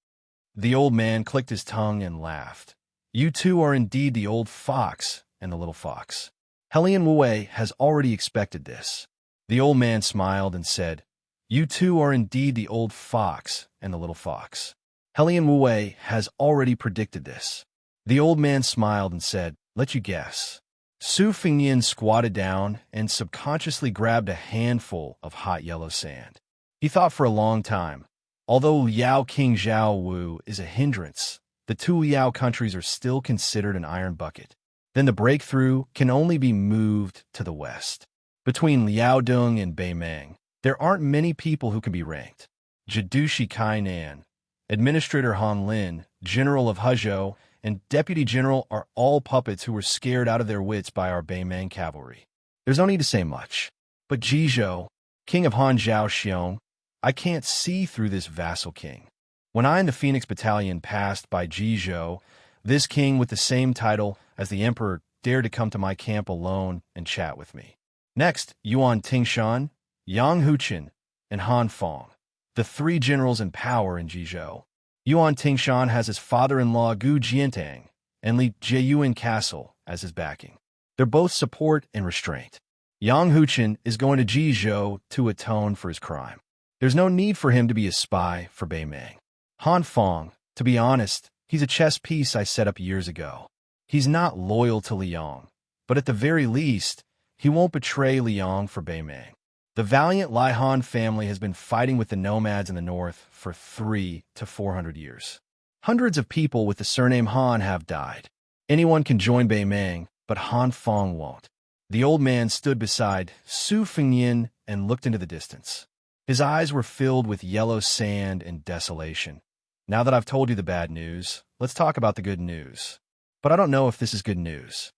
The old man clicked his tongue and laughed. "You two are indeed the old fox and the little fox. Helian Wei has already expected this." The old man smiled and said, You two are indeed the old fox and the little fox. Helian Wu has already predicted this. The old man smiled and said, let you guess. Su Fingyan squatted down and subconsciously grabbed a handful of hot yellow sand. He thought for a long time. Although Liao King Zhao Wu is a hindrance, the two Liao countries are still considered an iron bucket. Then the breakthrough can only be moved to the west. Between Liaodong and Beimeng, there aren't many people who can be ranked. Jidushi Kainan, Administrator Han Lin, General of Hezhou, and Deputy General are all puppets who were scared out of their wits by our Beimeng cavalry. There's no need to say much. But Jizhou, King of Han Zhao Xiong, I can't see through this vassal king. When I and the Phoenix Battalion passed by Jizhou, this king with the same title as the emperor dared to come to my camp alone and chat with me. Next, Yuan Tingshan, Yang Huqin, and Han Fong, the three generals in power in Jizhou. Yuan Tingshan has his father-in-law Gu Jiantang and Li Jieyuan Castle as his backing. They're both support and restraint. Yang Huqin is going to Jizhou to atone for his crime. There's no need for him to be a spy for Beimeng. Han Fong, to be honest, he's a chess piece I set up years ago. He's not loyal to Liang, but at the very least, he won't betray Liang for Beimeng. The valiant Lai Han family has been fighting with the nomads in the north for 300 to 400 years. Hundreds of people with the surname Han have died. Anyone can join Beimeng, but Han Fong won't. The old man stood beside Su Fingyan and looked into the distance. His eyes were filled with yellow sand and desolation. Now that I've told you the bad news, let's talk about the good news. But I don't know if this is good news.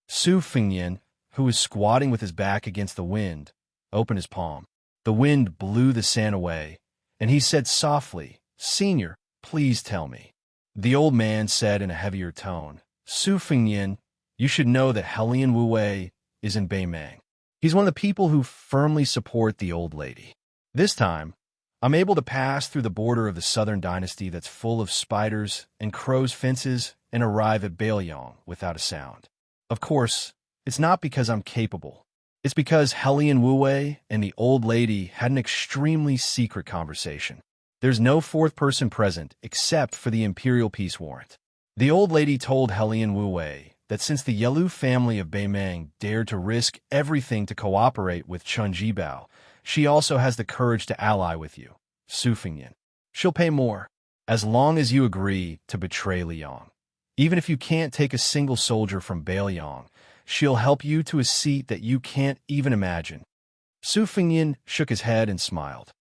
Su Fingyan, who was squatting with his back against the wind, opened his palm. The wind blew the sand away, and he said softly, Senior, please tell me. The old man said in a heavier tone, Su Fingyan, you should know that Helian Wu is in Beimeng. He's one of the people who firmly support the old lady. This time, I'm able to pass through the border of the southern dynasty that's full of spiders and crows' fences and arrive at Beiliang without a sound. Of course, it's not because I'm capable. It's because Helian Wu and the old lady had an extremely secret conversation. There's no fourth person present except for the Imperial Peace Warrant. The old lady told Helian Wu that since the Yelu family of Beimeng dared to risk everything to cooperate with Chun Jibao, she also has the courage to ally with you, Su Fingyan. She'll pay more, as long as you agree to betray Liang. Even if you can't take a single soldier from Beiliang, she'll help you to a seat that you can't even imagine. Su Fingyan shook his head and smiled.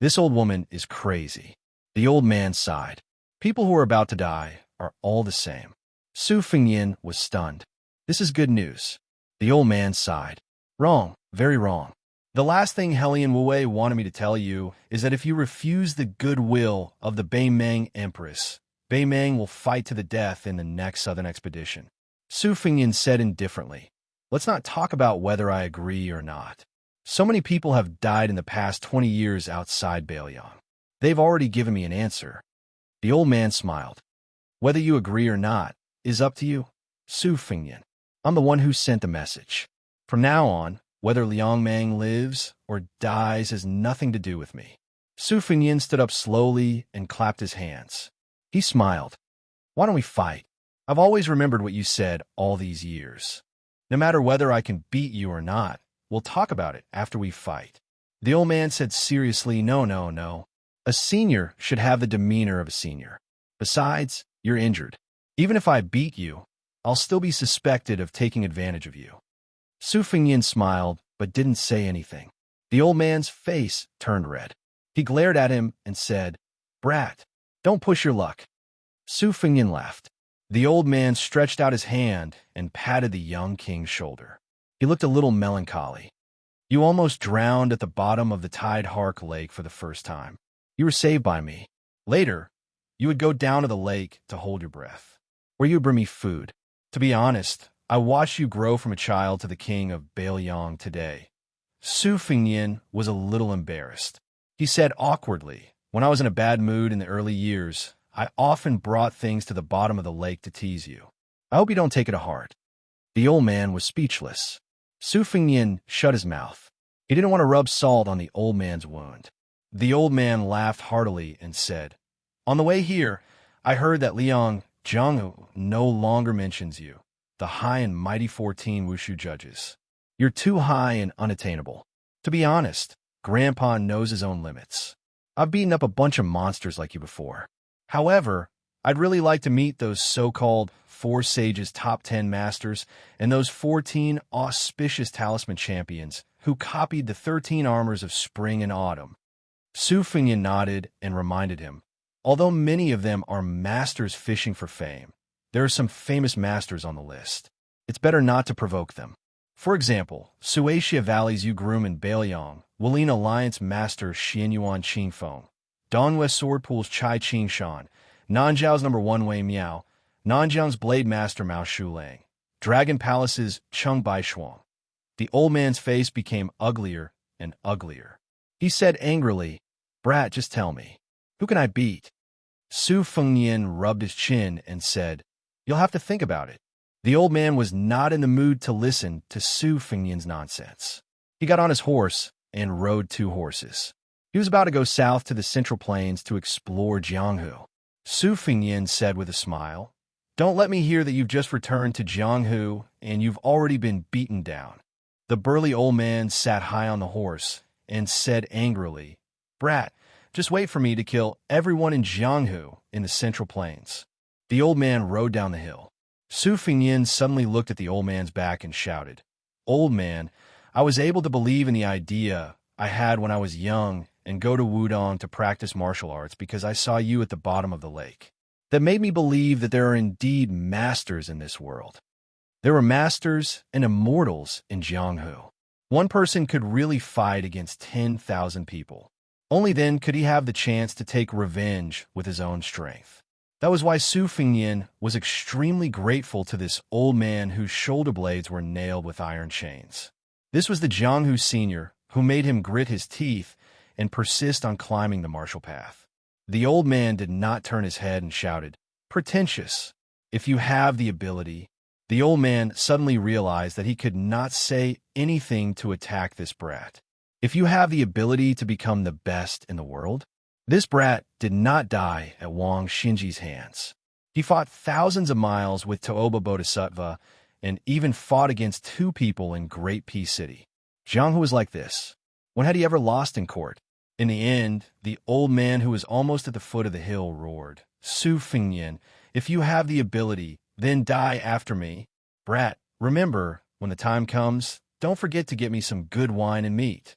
This old woman is crazy. The old man sighed. People who are about to die are all the same. Su Fingyan was stunned. This is good news. The old man sighed. Wrong, very wrong. The last thing Helian Wu wanted me to tell you is that if you refuse the goodwill of the Beimeng Empress, Beimeng will fight to the death in the next southern expedition. Su Fingyan said indifferently, let's not talk about whether I agree or not. So many people have died in the past 20 years outside Beiliang. They've already given me an answer. The old man smiled. Whether you agree or not is up to you, Su Fingyan. I'm the one who sent the message. From now on, whether Liang Mang lives or dies has nothing to do with me. Su Fingyan stood up slowly and clapped his hands. He smiled. Why don't we fight? I've always remembered what you said all these years. No matter whether I can beat you or not, we'll talk about it after we fight. The old man said seriously, no. A senior should have the demeanor of a senior. Besides, you're injured. Even if I beat you, I'll still be suspected of taking advantage of you. Su Fingyan smiled, but didn't say anything. The old man's face turned red. He glared at him and said, Brat, don't push your luck. Su Fingyan laughed. The old man stretched out his hand and patted the young king's shoulder. He looked a little melancholy. You almost drowned at the bottom of the Tide Hark Lake for the first time. You were saved by me. Later, you would go down to the lake to hold your breath, where you would bring me food. To be honest, I watched you grow from a child to the king of Beiliang today. Su Fingyan was a little embarrassed. He said awkwardly, when I was in a bad mood in the early years, I often brought things to the bottom of the lake to tease you. I hope you don't take it to heart. The old man was speechless. Su Fingyan shut his mouth. He didn't want to rub salt on the old man's wound. The old man laughed heartily and said, "On the way here, I heard that Liang Zhanghu no longer mentions you, the high and mighty 14 Wushu judges. You're too high and unattainable. To be honest, Grandpa knows his own limits. I've beaten up a bunch of monsters like you before. However, I'd really like to meet those so-called 4 sages top 10 masters and those 14 auspicious talisman champions who copied the 13 armors of spring and autumn." Su Fengyan nodded and reminded him, although many of them are masters fishing for fame, there are some famous masters on the list. It's better not to provoke them. For example, Xianxia Valley's Yu Groom and Bailiang, Wulin Alliance Master Xianyuan Qingfeng, Dongwest Sword Pool's Chai Qingshan, Nanjiao's number 1 Wei Miao, Nanjiang's Blade Master Mao Shulang, Dragon Palace's Cheng Baishuang. The old man's face became uglier and uglier. He said angrily, "Brat, just tell me, who can I beat?" Su Fengyan rubbed his chin and said, "You'll have to think about it." The old man was not in the mood to listen to Su Fengyan's nonsense. He got on his horse and rode 2 horses. He was about to go south to the Central Plains to explore Jianghu. Su Fengyan said with a smile, "Don't let me hear that you've just returned to Jianghu and you've already been beaten down." The burly old man sat high on the horse and said angrily, "Brat, just wait for me to kill everyone in Jianghu in the Central Plains." The old man rode down the hill. Su Fengyan suddenly looked at the old man's back and shouted, "Old man, I was able to believe in the idea I had when I was young and go to Wudong to practice martial arts because I saw you at the bottom of the lake. That made me believe that there are indeed masters in this world. There were masters and immortals in Jianghu. One person could really fight against 10,000 people. Only then could he have the chance to take revenge with his own strength." That was why Su Fengyan was extremely grateful to this old man whose shoulder blades were nailed with iron chains. This was the Jianghu senior who made him grit his teeth and persist on climbing the martial path. The old man did not turn his head and shouted, "Pretentious, if you have the ability." The old man suddenly realized that he could not say anything to attack this brat. If you have the ability to become the best in the world? This brat did not die at Wang Xinji's hands. He fought thousands of miles with Toba Bodhisattva and even fought against 2 people in Great Peace City. Jianghu was like this. When had he ever lost in court? In the end, the old man who was almost at the foot of the hill roared, "Su Fengyan, if you have the ability, then die after me. Brat, remember, when the time comes, don't forget to get me some good wine and meat."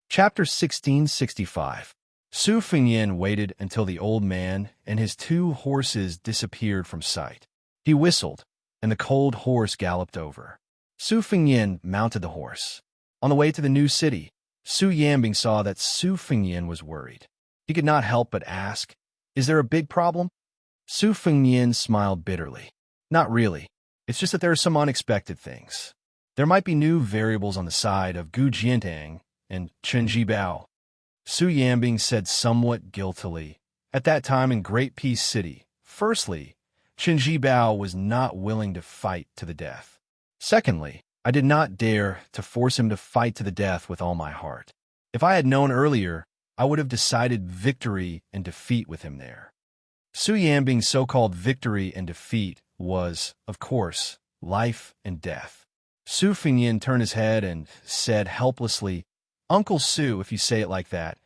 Chapter 1665. Su Fengyan waited until the old man and his 2 horses disappeared from sight. He whistled, and the cold horse galloped over. Su Fengyan mounted the horse. On the way to the new city, Su Yanbing saw that Su Fengyan was worried. He could not help but ask, "Is there a big problem?" Su Fengyan smiled bitterly. "Not really. It's just that there are some unexpected things. There might be new variables on the side of Gu Jiantang and Chen Jibao." Su Yanbing said somewhat guiltily, "At that time in Great Peace City, firstly, Chen Jibao was not willing to fight to the death. Secondly, I did not dare to force him to fight to the death with all my heart. If I had known earlier, I would have decided victory and defeat with him there." Su Yanbing's so-called victory and defeat was, of course, life and death. Su Fengyan turned his head and said helplessly, "Uncle Su, if you say it like that,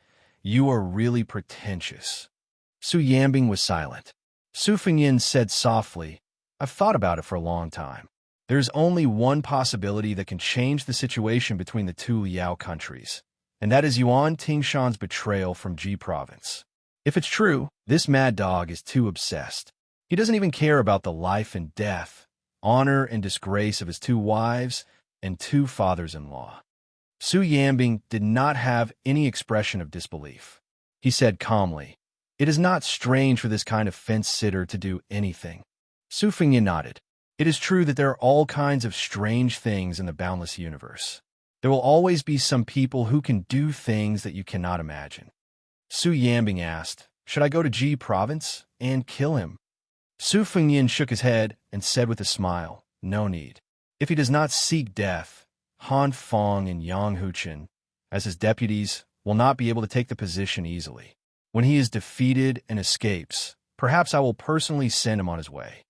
you are really pretentious." Su Yanbing was silent. Su Fengyan said softly, "I've thought about it for a long time. There's only one possibility that can change the situation between the 2 Liao countries, and that is Yuan Tingshan's betrayal from Ji province. If it's true, this mad dog is too obsessed. He doesn't even care about the life and death, honor and disgrace of his 2 wives and 2 fathers-in-law." Su Yanbing did not have any expression of disbelief. He said calmly, "It is not strange for this kind of fence-sitter to do anything." Su Fengyan nodded. "It is true that there are all kinds of strange things in the boundless universe. There will always be some people who can do things that you cannot imagine." Su Yanbing asked, "Should I go to Ji province and kill him?" Su Fengyan shook his head and said with a smile, "No need. If he does not seek death, Han Fong and Yang Huchen, as his deputies, will not be able to take the position easily. When he is defeated and escapes, perhaps I will personally send him on his way."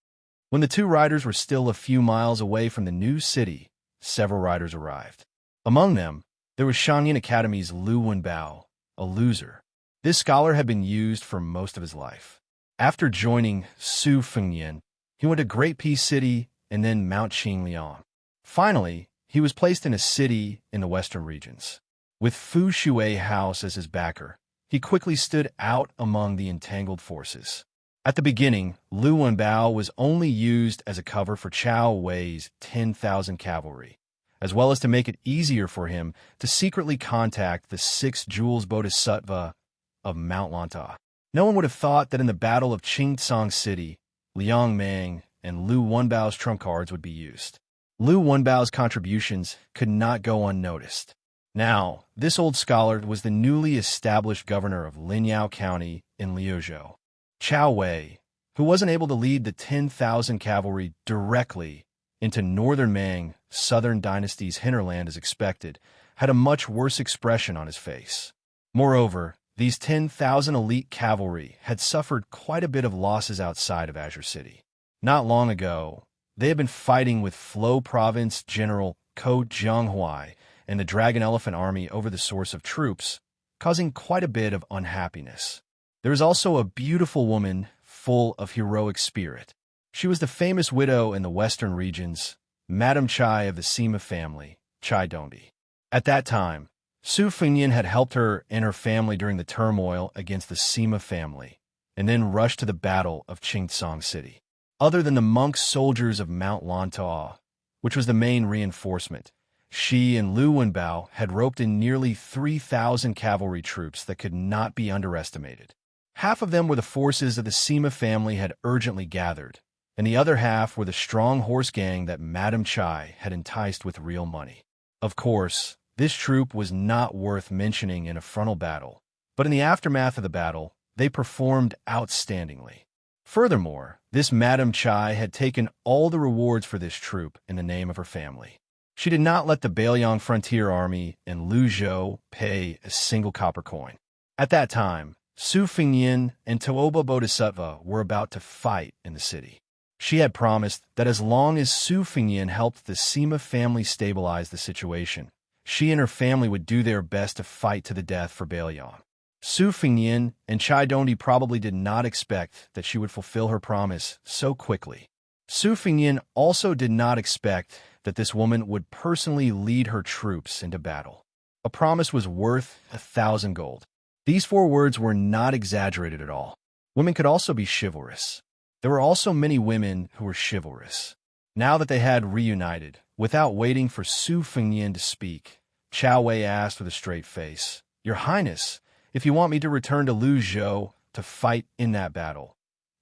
When the two riders were still a few miles away from the new city, several riders arrived. Among them, there was Xianxia Academy's Lu Wenbao, a loser. This scholar had been used for most of his life. After joining Su Fengnian, he went to Great Peace City and then Mount Qingliang. Finally, he was placed in a city in the western regions. With Fu Shui House as his backer, he quickly stood out among the entangled forces. At the beginning, Lu Wenbao was only used as a cover for Chao Wei's 10,000 cavalry, as well as to make it easier for him to secretly contact the 6 Jewels Bodhisattva of Mount Lanta. No one would have thought that in the Battle of Qingtsang City, Liang Meng and Lu Wenbao's trump cards would be used. Lu Wenbao's contributions could not go unnoticed. Now, this old scholar was the newly established governor of Linyao County in Liuzhou. Chao Wei, who wasn't able to lead the 10,000 cavalry directly into northern Ming, southern dynasty's hinterland as expected, had a much worse expression on his face. Moreover, these 10,000 elite cavalry had suffered quite a bit of losses outside of Azure City. Not long ago, they had been fighting with Flo Province General Ko Jianghuai and the Dragon Elephant Army over the source of troops, causing quite a bit of unhappiness. There was also a beautiful woman full of heroic spirit. She was the famous widow in the western regions, Madame Chai of the Sima family, Chai Dongbi. At that time, Su Fengnian had helped her and her family during the turmoil against the Sima family, and then rushed to the Battle of Qingtsang City. Other than the monk soldiers of Mount Lanta, which was the main reinforcement, she and Lu Wenbao had roped in nearly 3,000 cavalry troops that could not be underestimated. Half of them were the forces of the Sima family had urgently gathered, and the other half were the strong horse gang that Madame Chai had enticed with real money. Of course, this troop was not worth mentioning in a frontal battle, but in the aftermath of the battle, they performed outstandingly. Furthermore, this Madame Chai had taken all the rewards for this troop in the name of her family. She did not let the Bailiang Frontier Army in Luzhou pay a single copper coin. At that time, Su Fengnian and Tooba Bodhisattva were about to fight in the city. She had promised that as long as Su Fengnian helped the Sima family stabilize the situation, she and her family would do their best to fight to the death for Bailiang. Su Fengnian and Chai Dongbi probably did not expect that she would fulfill her promise so quickly. Su Fengnian also did not expect that this woman would personally lead her troops into battle. A promise was worth 1,000 gold. These 4 words were not exaggerated at all. Women could also be chivalrous. There were also many women who were chivalrous. Now that they had reunited, without waiting for Su Fengnian to speak, Chao Wei asked with a straight face, "Your Highness, if you want me to return to Luzhou to fight in that battle,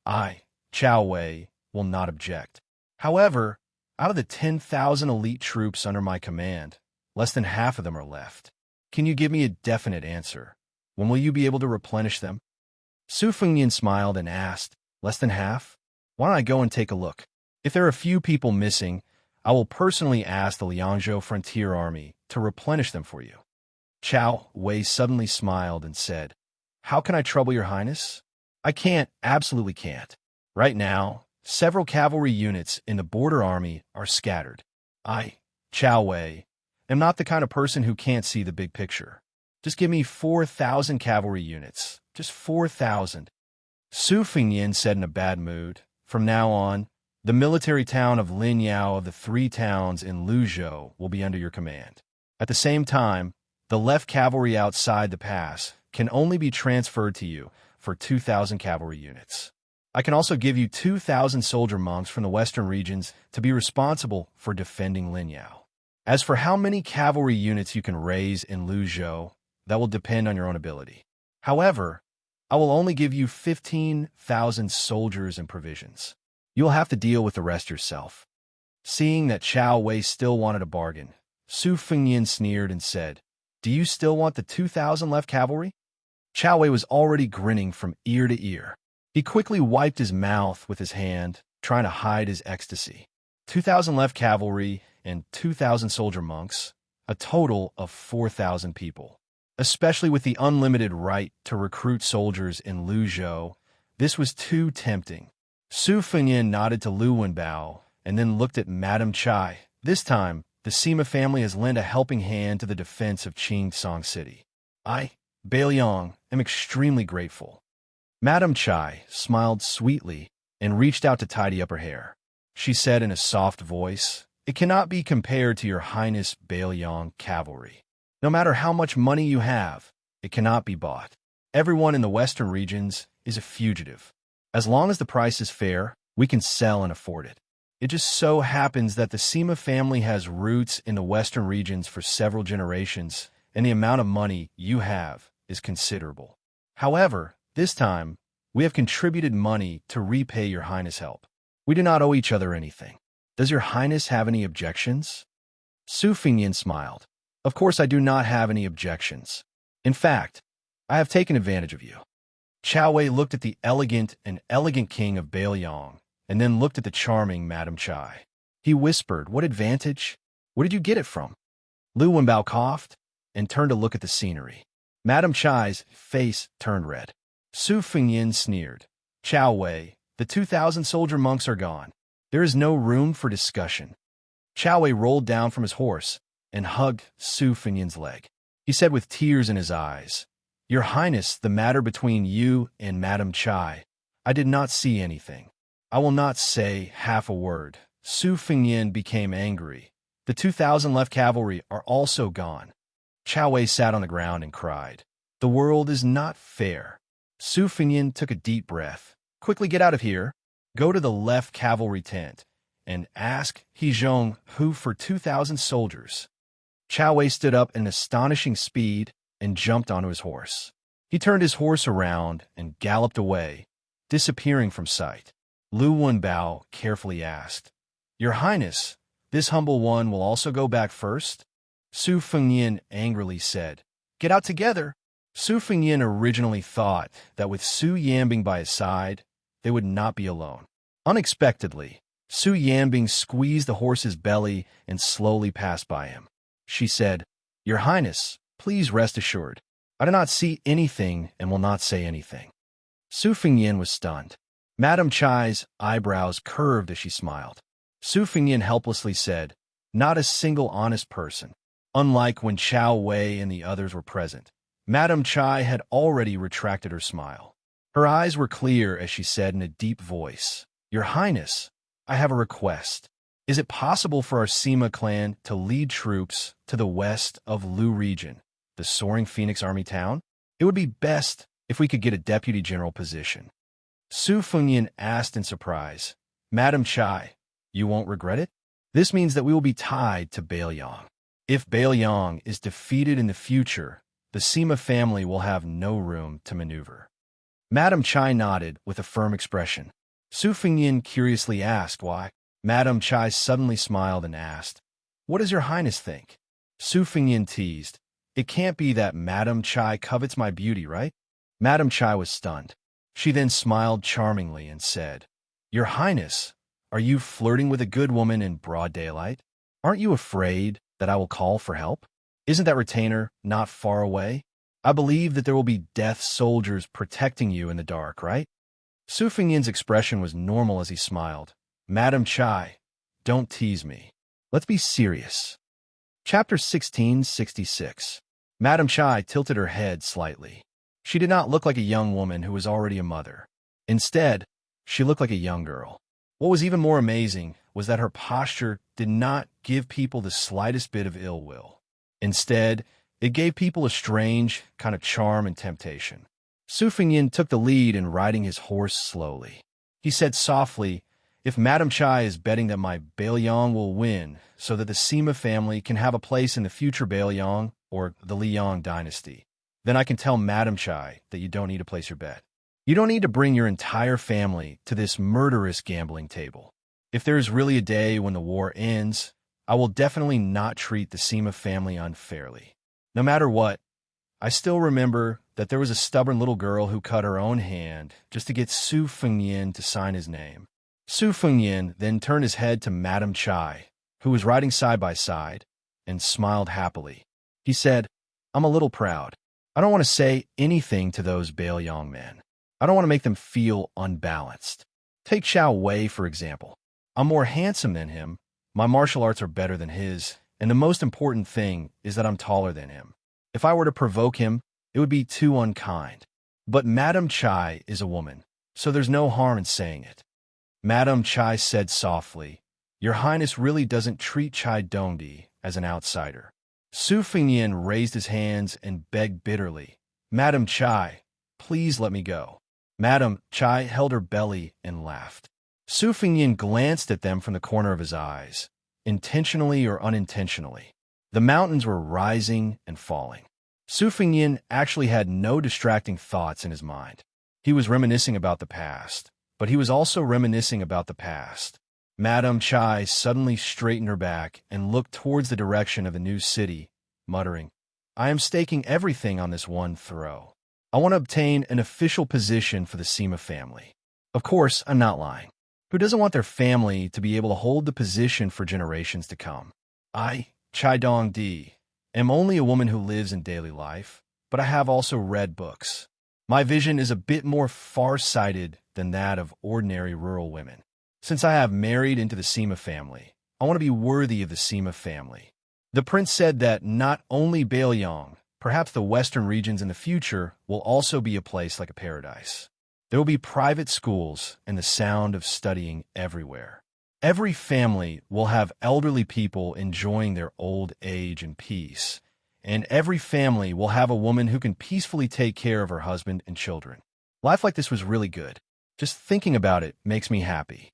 I, Chao Wei, will not object. However, out of the 10,000 elite troops under my command, less than half of them are left. Can you give me a definite answer? When will you be able to replenish them?" Su Fengnian smiled and asked, "Less than half? Why don't I go and take a look? If there are a few people missing, I will personally ask the Liangzhou Frontier Army to replenish them for you." Chao Wei suddenly smiled and said, "How can I trouble your highness? I can't, absolutely can't. Right now, several cavalry units in the border army are scattered. I, Chao Wei, am not the kind of person who can't see the big picture. Just give me 4,000 cavalry units. Just 4,000. Su Fengnian said in a bad mood, "From now on, the military town of Linyao of the 3 towns in Luzhou will be under your command. At the same time, the left cavalry outside the pass can only be transferred to you for 2,000 cavalry units. I can also give you 2,000 soldier monks from the western regions to be responsible for defending Linyao. As for how many cavalry units you can raise in Luzhou, that will depend on your own ability. However, I will only give you 15,000 soldiers and provisions. You will have to deal with the rest yourself." Seeing that Chao Wei still wanted a bargain, Su Fengnian sneered and said, "Do you still want the 2,000 left cavalry?" Chao Wei was already grinning from ear to ear. He quickly wiped his mouth with his hand, trying to hide his ecstasy. 2,000 left cavalry and 2,000 soldier monks, a total of 4,000 people. especially with the unlimited right to recruit soldiers in Luzhou. This was too tempting. Su Fengyan nodded to Lu Wenbao and then looked at Madame Chai. This time, the Sima family has lent a helping hand to the defense of Xianxia City. I, Bailiang, am extremely grateful. Madame Chai smiled sweetly and reached out to tidy up her hair. She said in a soft voice, "It cannot be compared to your Highness Bailiang cavalry. No matter how much money you have, it cannot be bought. Everyone in the western regions is a fugitive. As long as the price is fair, we can sell and afford it. It just so happens that the Sima family has roots in the western regions for several generations, and the amount of money you have is considerable. However, this time, we have contributed money to repay your Highness' help. We do not owe each other anything. Does your Highness have any objections?" Su Fengyan smiled. "Of course I do not have any objections. In fact, I have taken advantage of you." Chao Wei looked at the elegant king of Bailiang, and then looked at the charming Madame Chai. He whispered, "What advantage? Where did you get it from?" Lu Wenbao coughed and turned to look at the scenery. Madame Chai's face turned red. Su Fengyan sneered. "Chao Wei, the 2,000 soldier monks are gone. There is no room for discussion." Chao Wei rolled down from his horse and hugged Su Fengyan's leg. He said with tears in his eyes, "Your Highness, the matter between you and Madame Chai, I did not see anything. I will not say half a word." Su Fengyan became angry. "The 2,000 left cavalry are also gone." Chao Wei sat on the ground and cried. "The world is not fair." Su Fengyan took a deep breath. "Quickly get out of here. Go to the left cavalry tent and ask Hezhong who for 2,000 soldiers." Chao Wei stood up in astonishing speed and jumped onto his horse. He turned his horse around and galloped away, disappearing from sight. Lu Wenbao carefully asked, "Your Highness, this humble one will also go back first?" Su Fengyan angrily said, "Get out together." Su Fengyan originally thought that with Su Yanbing by his side, they would not be alone. Unexpectedly, Su Yanbing squeezed the horse's belly and slowly passed by him. She said, "Your Highness, please rest assured. I do not see anything and will not say anything." Su Fengyan was stunned. Madame Chai's eyebrows curved as she smiled. Su Fengyan helplessly said, "Not a single honest person." Unlike when Chao Wei and the others were present, Madame Chai had already retracted her smile. Her eyes were clear as she said in a deep voice, "Your Highness, I have a request. Is it possible for our Sima clan to lead troops to the west of Lu region, the Soaring Phoenix Army town? It would be best if we could get a deputy general position." Su Fengyan asked in surprise, "Madame Chai, you won't regret it? This means that we will be tied to Bailiang. If Bailiang is defeated in the future, the Sima family will have no room to maneuver." Madame Chai nodded with a firm expression. Su Fengyan curiously asked why. Madame Chai suddenly smiled and asked, "What does your Highness think?" Su Fengyan teased, "It can't be that Madame Chai covets my beauty, right?" Madame Chai was stunned. She then smiled charmingly and said, "Your Highness, are you flirting with a good woman in broad daylight? Aren't you afraid that I will call for help? Isn't that retainer not far away? I believe that there will be death soldiers protecting you in the dark, right?" Su Fengyan's expression was normal as he smiled. "Madame Chai, don't tease me. Let's be serious." Chapter 1666. Madame Chai tilted her head slightly. She did not look like a young woman who was already a mother. Instead, she looked like a young girl. What was even more amazing was that her posture did not give people the slightest bit of ill will. Instead, it gave people a strange kind of charm and temptation. Su Fengyan took the lead in riding his horse slowly. He said softly, "If Madame Chai is betting that my Bailiang will win so that the Sima family can have a place in the future Bailiang or the Liang dynasty, then I can tell Madame Chai that you don't need to place your bet. You don't need to bring your entire family to this murderous gambling table. If there is really a day when the war ends, I will definitely not treat the Sima family unfairly. No matter what, I still remember that there was a stubborn little girl who cut her own hand just to get Su Fengyan to sign his name." Su Fengyan then turned his head to Madame Chai, who was riding side by side, and smiled happily. He said, "I'm a little proud. I don't want to say anything to those Baoyang men. I don't want to make them feel unbalanced. Take Xiao Wei, for example. I'm more handsome than him, my martial arts are better than his, and the most important thing is that I'm taller than him. If I were to provoke him, it would be too unkind. But Madame Chai is a woman, so there's no harm in saying it. Madame Chai said softly, Your Highness really doesn't treat Chai Dongdi as an outsider. Su Fingyan raised his hands and begged bitterly, Madame Chai, please let me go. Madame Chai held her belly and laughed. Su Fingyan glanced at them from the corner of his eyes, intentionally or unintentionally. The mountains were rising and falling. Su Fingyan actually had no distracting thoughts in his mind. He was reminiscing about the past, but he was also reminiscing about the past. Madame Chai suddenly straightened her back and looked towards the direction of the new city, muttering, I am staking everything on this one throw. I want to obtain an official position for the Sima family. Of course, I'm not lying. Who doesn't want their family to be able to hold the position for generations to come? I, Chai Dongdi, am only a woman who lives in daily life, but I have also read books. My vision is a bit more far-sighted than that of ordinary rural women. Since I have married into the Sima family, I want to be worthy of the Sima family. The prince said that not only Baoyang, perhaps the western regions in the future will also be a place like a paradise. There will be private schools and the sound of studying everywhere. Every family will have elderly people enjoying their old age in peace, and every family will have a woman who can peacefully take care of her husband and children. Life like this was really good. Just thinking about it makes me happy.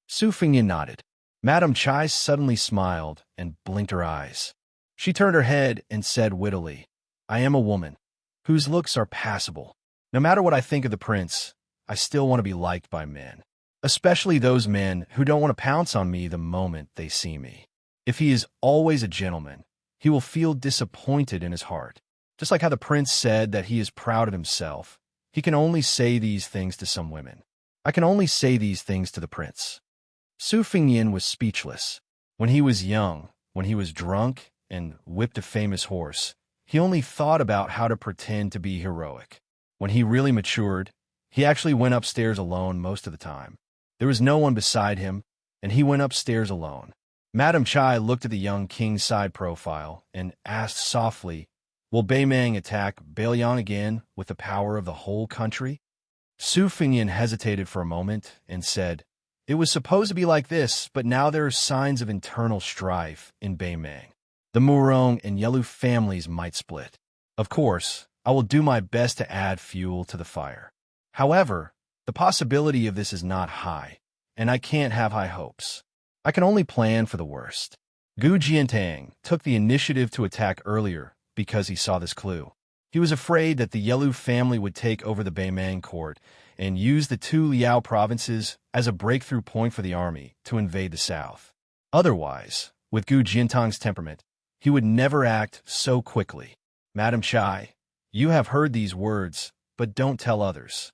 Su Fingyan nodded. Madame Chai suddenly smiled and blinked her eyes. She turned her head and said wittily, I am a woman whose looks are passable. No matter what I think of the prince, I still want to be liked by men, especially those men who don't want to pounce on me the moment they see me. If he is always a gentleman, he will feel disappointed in his heart. Just like how the prince said that he is proud of himself, he can only say these things to some women. I can only say these things to the prince. Su Fingyan was speechless. When he was young, when he was drunk and whipped a famous horse, he only thought about how to pretend to be heroic. When he really matured, he actually went upstairs alone most of the time. There was no one beside him, and he went upstairs alone. Madame Chai looked at the young king's side profile and asked softly, Will Beimang attack Baoyang again with the power of the whole country? Su Fingyan hesitated for a moment and said, It was supposed to be like this, but now there are signs of internal strife in Beimang. The Murong and Yelu families might split. Of course, I will do my best to add fuel to the fire. However, the possibility of this is not high, and I can't have high hopes. I can only plan for the worst. Gu Jiantang took the initiative to attack earlier because he saw this clue. He was afraid that the Yelu family would take over the Beimang court and use the two Liao provinces as a breakthrough point for the army to invade the south. Otherwise, with Gu Jiantang's temperament, he would never act so quickly. Madame Chai, you have heard these words, but don't tell others.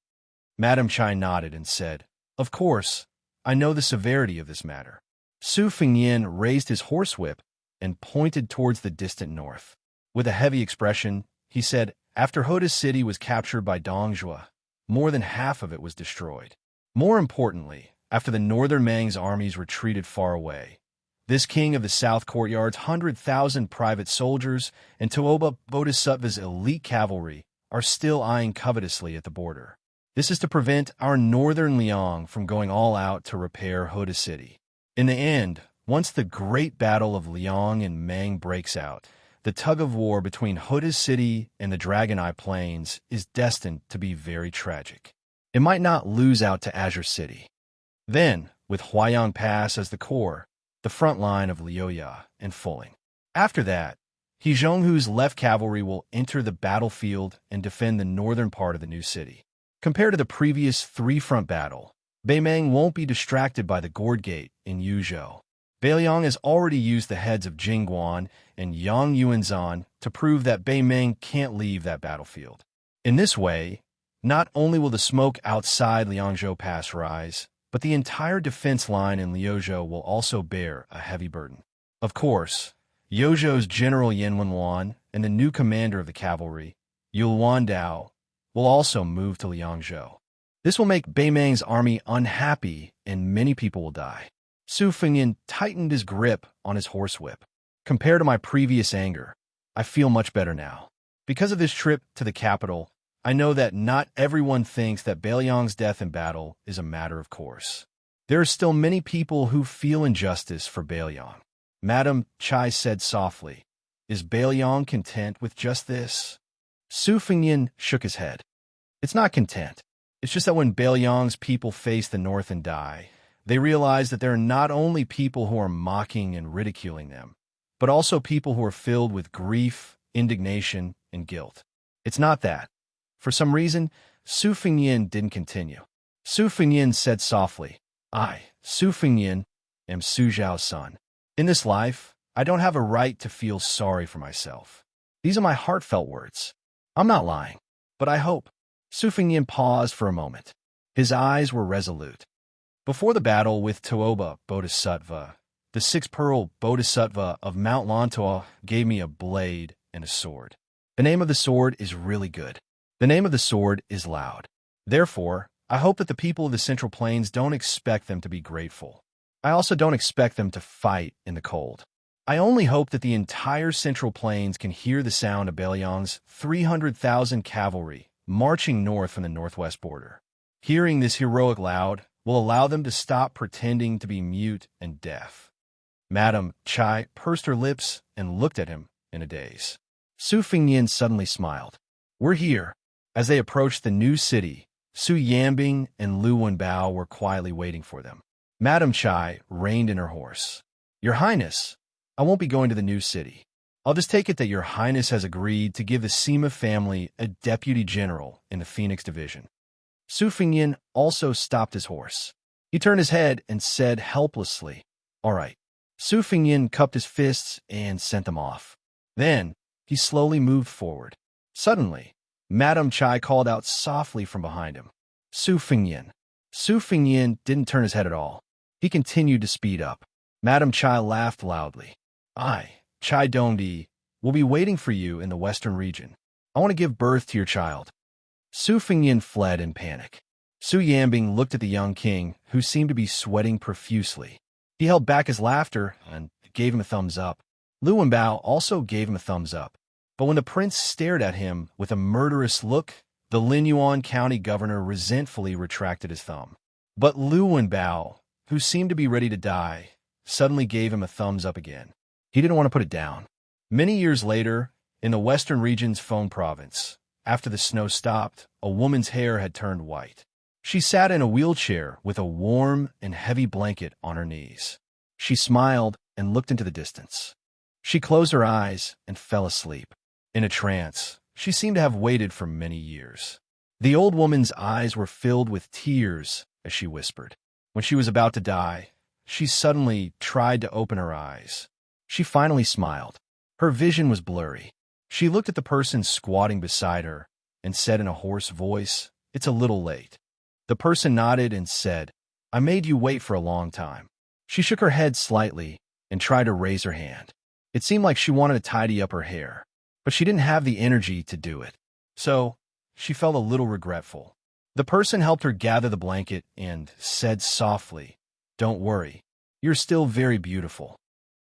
Madame Chai nodded and said, Of course, I know the severity of this matter. Su Fingyan raised his horsewhip and pointed towards the distant north. With a heavy expression, he said, After Hoda's city was captured by Dongjua, more than half of it was destroyed. More importantly, after the northern Mang's armies retreated far away, this king of the South Courtyard's 100,000 private soldiers and Tuoba Bodhisattva's elite cavalry are still eyeing covetously at the border. This is to prevent our northern Liang from going all out to repair Hoda City. In the end, once the great battle of Liang and Mang breaks out, the tug-of-war between Hoda City and the Dragon Eye Plains is destined to be very tragic. It might not lose out to Azure City. Then, with Huayang Pass as the core, the front line of Liuya and Fuling. After that, He Zhonghu's left cavalry will enter the battlefield and defend the northern part of the new city. Compared to the previous three-front battle, Beimang won't be distracted by the Gourd Gate in Yuzhou. Baoyang has already used the heads of Jingguan and Yang Yuanzhan to prove that Beimang can't leave that battlefield. In this way, not only will the smoke outside Liangzhou Pass rise, but the entire defense line in Liuzhou will also bear a heavy burden. Of course, Yozhou's General Yan Wenwan and the new commander of the cavalry, Yuan Dao, will also move to Liangzhou. This will make Beimang's army unhappy and many people will die. Su Fengyan tightened his grip on his horsewhip. Compared to my previous anger, I feel much better now. Because of this trip to the capital, I know that not everyone thinks that Beiliang's death in battle is a matter of course. There are still many people who feel injustice for Beiliang. Madame Chai said softly, "Is Beiliang content with just this?" Su Fengyan shook his head. It's not content. It's just that when Beiliang's people face the north and die, they realize that there are not only people who are mocking and ridiculing them, but also people who are filled with grief, indignation, and guilt. It's not that. For some reason, Su Fengyan didn't continue. Su Fengyan said softly, "I, Su Fengyan, am Su Zhao's son. In this life, I don't have a right to feel sorry for myself. These are my heartfelt words. I'm not lying, but I hope." Su Fengyan paused for a moment. His eyes were resolute. Before the battle with Tuoba Bodhisattva, the six-pearl Bodhisattva of Mount Lantua gave me a blade and a sword. The name of the sword is really good. The name of the sword is loud. Therefore, I hope that the people of the Central Plains don't expect them to be grateful. I also don't expect them to fight in the cold. I only hope that the entire Central Plains can hear the sound of Beiliang's 300,000 cavalry marching north from the northwest border. Hearing this heroic loud will allow them to stop pretending to be mute and deaf. Madame Chai pursed her lips and looked at him in a daze. Su Fengyan suddenly smiled. "We're here." As they approached the new city, Su Yanbing and Lu Wenbao were quietly waiting for them. Madame Chai reined in her horse. "Your Highness, I won't be going to the new city. I'll just take it that your Highness has agreed to give the Sima family a deputy general in the Phoenix Division." Su Fengyan also stopped his horse. He turned his head and said helplessly, "All right." Su Fengyan cupped his fists and sent them off. Then, he slowly moved forward. Suddenly, Madame Chai called out softly from behind him, "Su Fengyan." Su Fengyan didn't turn his head at all. He continued to speed up. Madame Chai laughed loudly. "I, Chai Dongdi, will be waiting for you in the western region. I want to give birth to your child." Su Fengyan fled in panic. Su Yanbing looked at the young king, who seemed to be sweating profusely. He held back his laughter and gave him a thumbs up. Lu Wenbao also gave him a thumbs up. But when the prince stared at him with a murderous look, the Linyuan County governor resentfully retracted his thumb. But Lu Wenbao, who seemed to be ready to die, suddenly gave him a thumbs up again. He didn't want to put it down. Many years later, in the western region's Feng province, after the snow stopped, a woman's hair had turned white. She sat in a wheelchair with a warm and heavy blanket on her knees. She smiled and looked into the distance. She closed her eyes and fell asleep. In a trance, she seemed to have waited for many years. The old woman's eyes were filled with tears as she whispered. When she was about to die, she suddenly tried to open her eyes. She finally smiled. Her vision was blurry. She looked at the person squatting beside her and said in a hoarse voice, "It's a little late." The person nodded and said, "I made you wait for a long time." She shook her head slightly and tried to raise her hand. It seemed like she wanted to tidy up her hair, but she didn't have the energy to do it. So, she felt a little regretful. The person helped her gather the blanket and said softly, "Don't worry, you're still very beautiful."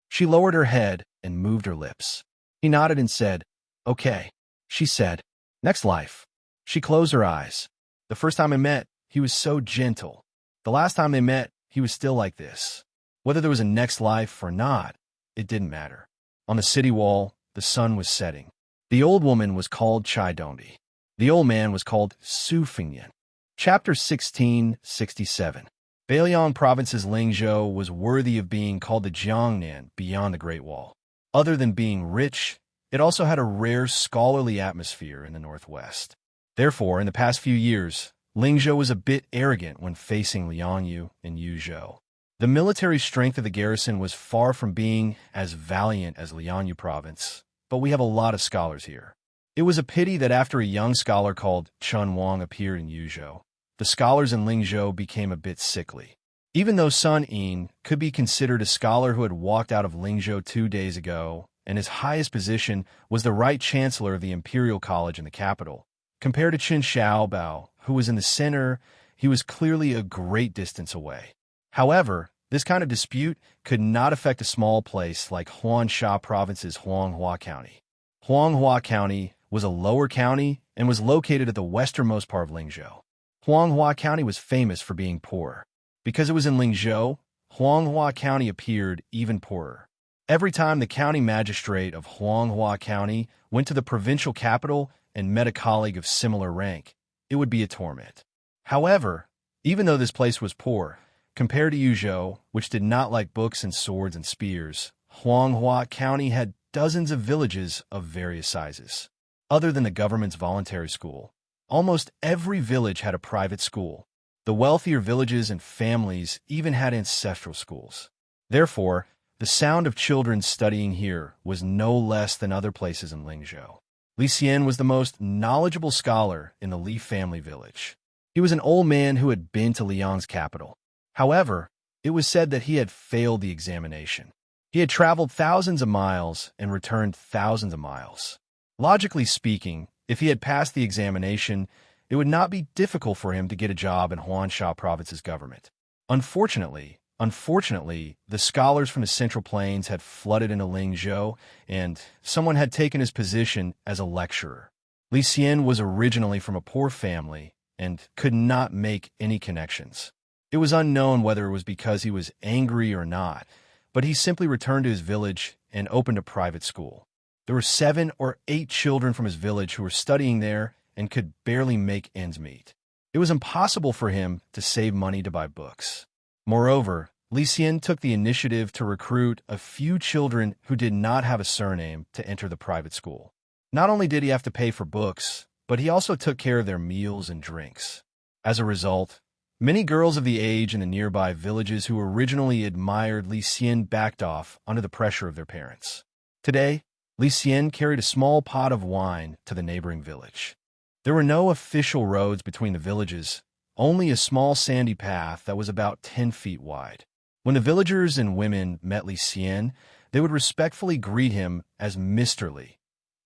She lowered her head and moved her lips. He nodded and said, "Okay," she said. "Next life." She closed her eyes. "The first time I met, he was so gentle. The last time they met, he was still like this." Whether there was a next life or not, it didn't matter. On the city wall, the sun was setting. The old woman was called Chai Dongdi. The old man was called Su Fengyan. Chapter 1667. Beiliang Province's Lingzhou was worthy of being called the Jiangnan beyond the Great Wall. Other than being rich, it also had a rare scholarly atmosphere in the northwest. Therefore, in the past few years, Lingzhou was a bit arrogant when facing Liangyu and Yuzhou. The military strength of the garrison was far from being as valiant as Liangyu Province, but we have a lot of scholars here. It was a pity that after a young scholar called Chun Wang appeared in Yuzhou, the scholars in Lingzhou became a bit sickly. Even though Sun Yin could be considered a scholar who had walked out of Lingzhou 2 days ago and his highest position was the Right Chancellor of the Imperial College in the capital. Compared to Qin Xiaobao, who was in the center, he was clearly a great distance away. However, this kind of dispute could not affect a small place like Xianxia Province's Huanghua County. Huanghua County was a lower county and was located at the westernmost part of Lingzhou. Huanghua County was famous for being poor. Because it was in Lingzhou, Huanghua County appeared even poorer. Every time the county magistrate of Huanghua County went to the provincial capital and met a colleague of similar rank, it would be a torment. However, even though this place was poor, compared to Yuzhou, which did not like books and swords and spears, Huanghua County had dozens of villages of various sizes. Other than the government's voluntary school, almost every village had a private school. The wealthier villages and families even had ancestral schools. Therefore, the sound of children studying here was no less than other places in Lingzhou. Li Xian was the most knowledgeable scholar in the Li family village. He was an old man who had been to Liang's capital. However, it was said that he had failed the examination. He had traveled thousands of miles and returned thousands of miles. Logically speaking, if he had passed the examination, it would not be difficult for him to get a job in Huansha Province's government. Unfortunately, the scholars from the Central Plains had flooded into Lingzhou, and someone had taken his position as a lecturer. Li Xian was originally from a poor family and could not make any connections. It was unknown whether it was because he was angry or not, but he simply returned to his village and opened a private school. There were 7 or 8 children from his village who were studying there and could barely make ends meet. It was impossible for him to save money to buy books. Moreover, Li Xian took the initiative to recruit a few children who did not have a surname to enter the private school. Not only did he have to pay for books, but he also took care of their meals and drinks. As a result, many girls of the age in the nearby villages who originally admired Li Xian backed off under the pressure of their parents. Today, Li Xian carried a small pot of wine to the neighboring village. There were no official roads between the villages, only a small sandy path that was about 10 feet wide. When the villagers and women met Li Xian, they would respectfully greet him as Mr. Li.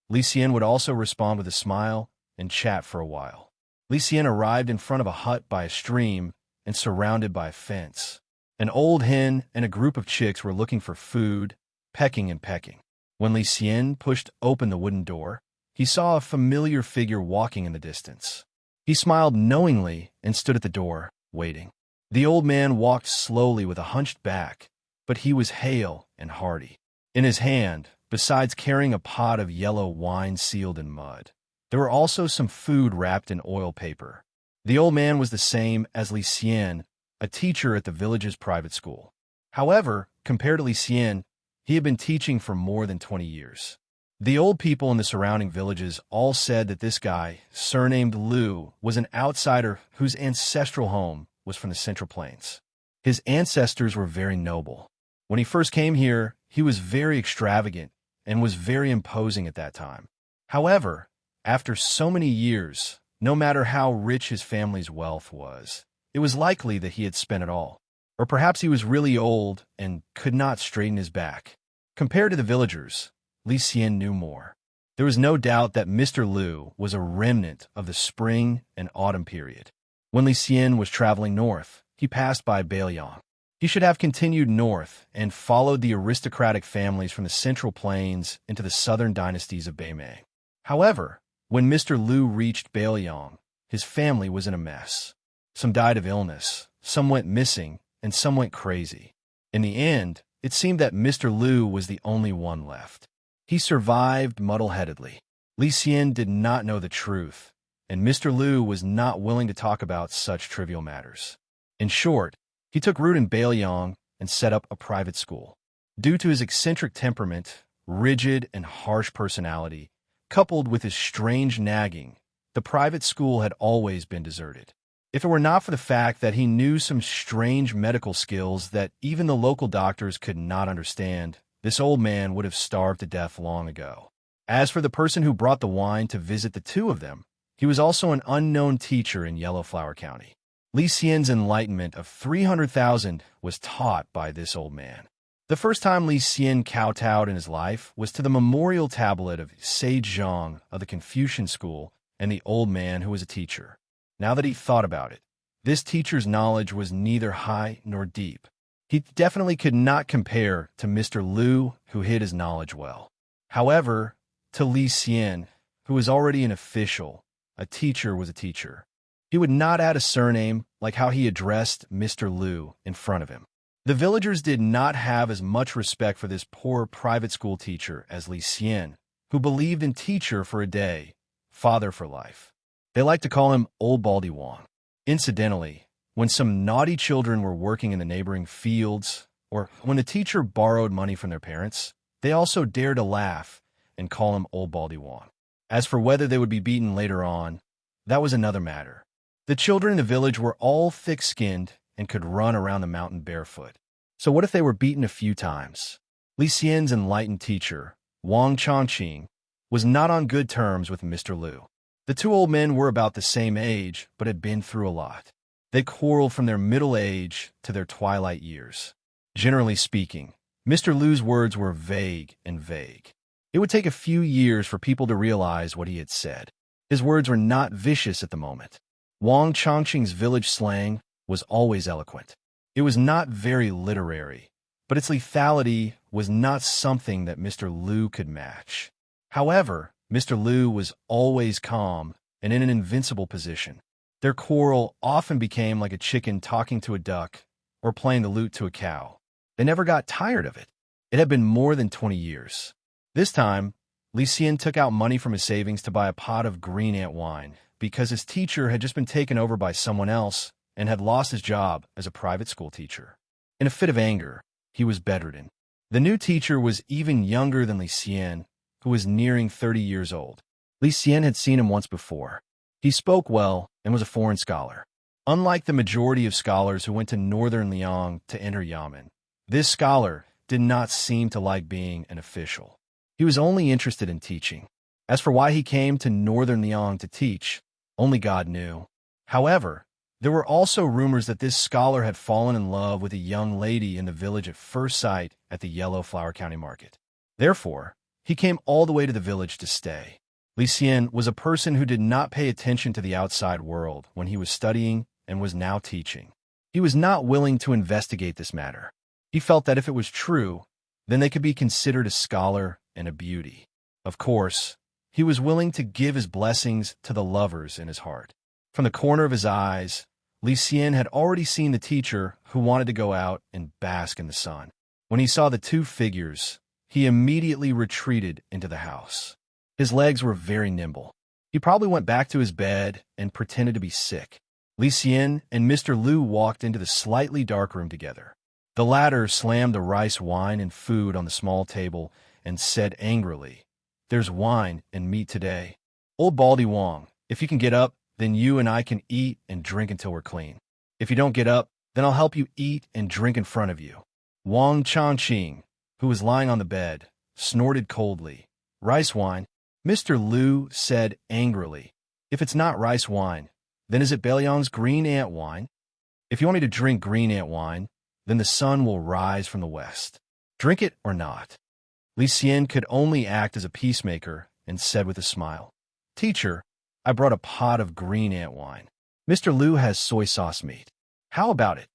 Li Xian would also respond with a smile and chat for a while. Li Xian arrived in front of a hut by a stream and surrounded by a fence. An old hen and a group of chicks were looking for food, pecking and pecking. When Li Xian pushed open the wooden door, he saw a familiar figure walking in the distance. He smiled knowingly and stood at the door, waiting. The old man walked slowly with a hunched back, but he was hale and hearty. In his hand, besides carrying a pot of yellow wine sealed in mud, there were also some food wrapped in oil paper. The old man was the same as Li Xian, a teacher at the village's private school. However, compared to Li Xian, he had been teaching for more than 20 years. The old people in the surrounding villages all said that this guy, surnamed Lu, was an outsider whose ancestral home was from the Central Plains. His ancestors were very noble. When he first came here, he was very extravagant and was very imposing at that time. However, after so many years, no matter how rich his family's wealth was, it was likely that he had spent it all. Or perhaps he was really old and could not straighten his back. Compared to the villagers, Li Xian knew more. There was no doubt that Mr. Lu was a remnant of the spring and autumn period. When Li Xian was traveling north, he passed by Beiliang. He should have continued north and followed the aristocratic families from the Central Plains into the southern dynasties of Beimei. However, when Mr. Lu reached Beiliang, his family was in a mess. Some died of illness, some went missing, and some went crazy. In the end, it seemed that Mr. Lu was the only one left. He survived muddle-headedly. Li Xian did not know the truth, and Mr. Lu was not willing to talk about such trivial matters. In short, he took root in Beiliang and set up a private school. Due to his eccentric temperament, rigid and harsh personality, coupled with his strange nagging, the private school had always been deserted. If it were not for the fact that he knew some strange medical skills that even the local doctors could not understand, this old man would have starved to death long ago. As for the person who brought the wine to visit the two of them, he was also an unknown teacher in Yellowflower County. Li Xian's enlightenment of 300,000 was taught by this old man. The first time Li Xian kowtowed in his life was to the memorial tablet of Sage Zhang of the Confucian school and the old man who was a teacher. Now that he thought about it, this teacher's knowledge was neither high nor deep. He definitely could not compare to Mr. Lu, who hid his knowledge well. However, to Li Xian, who was already an official, a teacher was a teacher. He would not add a surname like how he addressed Mr. Lu in front of him. The villagers did not have as much respect for this poor private school teacher as Li Xian, who believed in teacher for a day, father for life. They liked to call him Old Baldy Wong. Incidentally, when some naughty children were working in the neighboring fields, or when the teacher borrowed money from their parents, they also dared to laugh and call him Old Baldy Wong. As for whether they would be beaten later on, that was another matter. The children in the village were all thick-skinned and could run around the mountain barefoot. So what if they were beaten a few times? Li Xian's enlightened teacher, Wang Chongqing, was not on good terms with Mr. Lu. The two old men were about the same age, but had been through a lot. They quarreled from their middle age to their twilight years. Generally speaking, Mr. Lu's words were vague and vague. It would take a few years for people to realize what he had said. His words were not vicious at the moment. Wang Chongqing's village slang was always eloquent. It was not very literary, but its lethality was not something that Mr. Lu could match. However, Mr. Lu was always calm and in an invincible position. Their quarrel often became like a chicken talking to a duck or playing the lute to a cow. They never got tired of it. It had been more than 20 years. This time, Li Xian took out money from his savings to buy a pot of green ant wine because his teacher had just been taken over by someone else and had lost his job as a private school teacher. In a fit of anger, he was bedridden. The new teacher was even younger than Li Xian, who was nearing 30 years old. Li Xian had seen him once before. He spoke well and was a foreign scholar. Unlike the majority of scholars who went to northern Liang to enter Yamen, this scholar did not seem to like being an official. He was only interested in teaching. As for why he came to northern Liang to teach, only God knew. However, there were also rumors that this scholar had fallen in love with a young lady in the village at first sight at the Yellow Flower County Market. Therefore, he came all the way to the village to stay. Li Xian was a person who did not pay attention to the outside world when he was studying and was now teaching. He was not willing to investigate this matter. He felt that if it was true, then they could be considered a scholar and a beauty. Of course, he was willing to give his blessings to the lovers in his heart. From the corner of his eyes, Li Xian had already seen the teacher who wanted to go out and bask in the sun. When he saw the two figures, he immediately retreated into the house. His legs were very nimble. He probably went back to his bed and pretended to be sick. Li Xian and Mr. Lu walked into the slightly dark room together. The latter slammed the rice wine and food on the small table and said angrily, "There's wine and meat today. Old Baldy Wong, if you can get up, then you and I can eat and drink until we're clean. If you don't get up, then I'll help you eat and drink in front of you." Wang Chongqing, who was lying on the bed, snorted coldly. "Rice wine?" Mr. Lu said angrily. "If it's not rice wine, then is it Belyong's green ant wine? If you want me to drink green ant wine, then the sun will rise from the west. Drink it or not." Li Xian could only act as a peacemaker and said with a smile, "Teacher, I brought a pot of green ant wine. Mr. Lu has soy sauce meat. How about it?"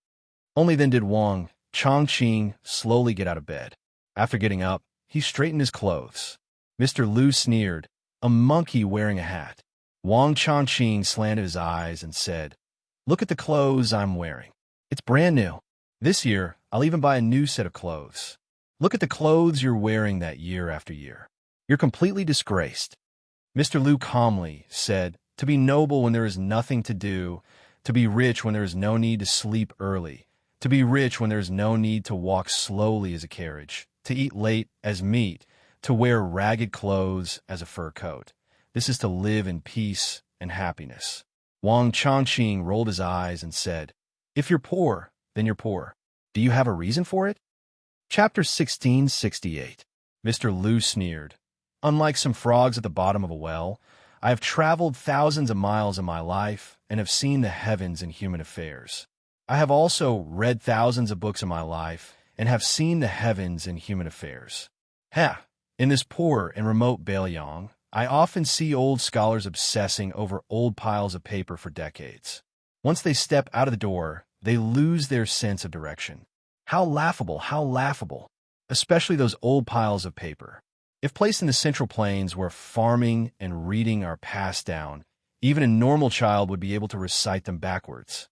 Only then did Wang Chongqing slowly get out of bed. After getting up, he straightened his clothes. Mr. Lu sneered, "A monkey wearing a hat." Wang Chongqing slanted his eyes and said, "Look at the clothes I'm wearing. It's brand new. This year, I'll even buy a new set of clothes. Look at the clothes you're wearing that year after year. You're completely disgraced." Mr. Lu calmly said, "To be noble when there is nothing to do, to be rich when there is no need to sleep early, to be rich when there is no need to walk slowly as a carriage, to eat late as meat, to wear ragged clothes as a fur coat. This is to live in peace and happiness." Wang Chongqing rolled his eyes and said, "If you're poor, then you're poor. Do you have a reason for it?" Chapter 1668. Mr. Lu sneered, "Unlike some frogs at the bottom of a well, I have traveled thousands of miles in my life and have seen the heavens in human affairs. I have also read thousands of books in my life and have seen the heavens in human affairs. Ha! In this poor and remote Bailiang, I often see old scholars obsessing over old piles of paper for decades. Once they step out of the door, they lose their sense of direction. How laughable, how laughable! Especially those old piles of paper. If placed in the Central Plains where farming and reading are passed down, even a normal child would be able to recite them backwards.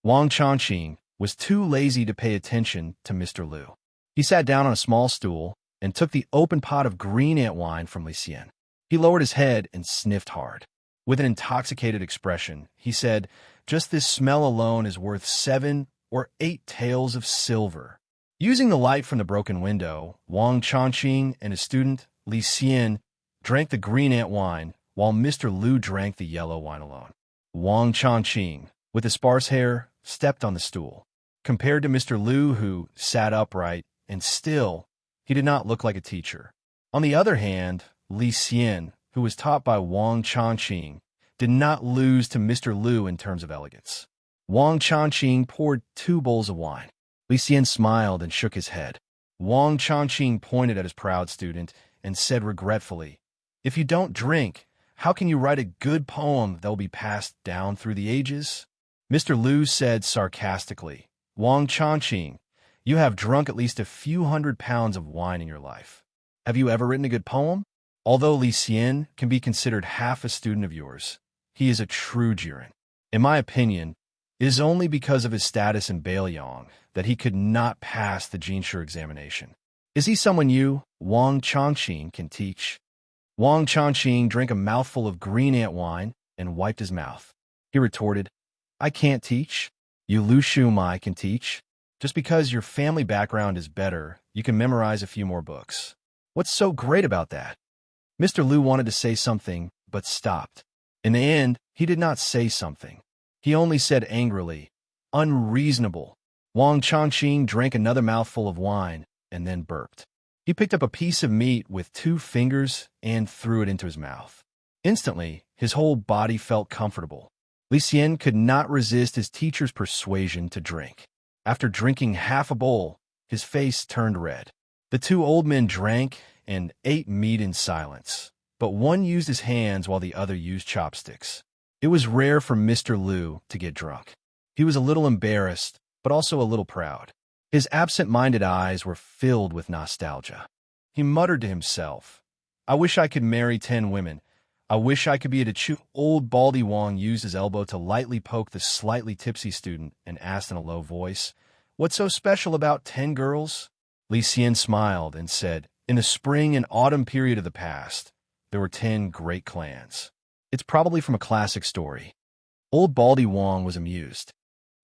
Wang Changqing was too lazy to pay attention to Mr. Liu. He sat down on a small stool and took the open pot of green ant wine from Xian. He lowered his head and sniffed hard. With an intoxicated expression, he said, "Just this smell alone is worth 7 or 8 taels of silver." Using the light from the broken window, Wang Changqing and his student, Li Xian, drank the green ant wine, while Mr. Liu drank the yellow wine alone. Wang Changqing, with his sparse hair, stepped on the stool. Compared to Mr. Liu, who sat upright and still, he did not look like a teacher. On the other hand, Li Xian, who was taught by Wang Changqing, did not lose to Mr. Liu in terms of elegance. Wang Changqing poured 2 bowls of wine. Li Xian smiled and shook his head. Wang Changqing pointed at his proud student and said regretfully, "If you don't drink, how can you write a good poem that will be passed down through the ages?" Mr. Liu said sarcastically, "Wang Changqing, you have drunk at least a few 100 pounds of wine in your life. Have you ever written a good poem?" Although Li Xian can be considered half a student of yours, he is a true Jiren. In my opinion, it is only because of his status in Bailiang that he could not pass the Xianxia examination. Is he someone you, Wang Changqing, can teach? Wang Changqing drank a mouthful of green ant wine and wiped his mouth. He retorted, "I can't teach. You Lu Shumai can teach. Just because your family background is better, you can memorize a few more books. What's so great about that?" Mr. Liu wanted to say something, but stopped. In the end, he did not say something. He only said angrily, "Unreasonable." Wang Changqing drank another mouthful of wine and then burped. He picked up a piece of meat with 2 fingers and threw it into his mouth. Instantly, his whole body felt comfortable. Li Xian could not resist his teacher's persuasion to drink. After drinking half a bowl, his face turned red. The 2 old men drank and ate meat in silence, but one used his hands while the other used chopsticks. It was rare for Mr. Liu to get drunk. He was a little embarrassed, but also a little proud. His absent-minded eyes were filled with nostalgia. He muttered to himself, "I wish I could marry 10 women. I wish I could be a chew." Old Baldy Wang used his elbow to lightly poke the slightly tipsy student and asked in a low voice, "What's so special about 10 girls?" Li Xian smiled and said, "In the spring and autumn period of the past, there were 10 great clans. It's probably from a classic story." Old Baldy Wang was amused.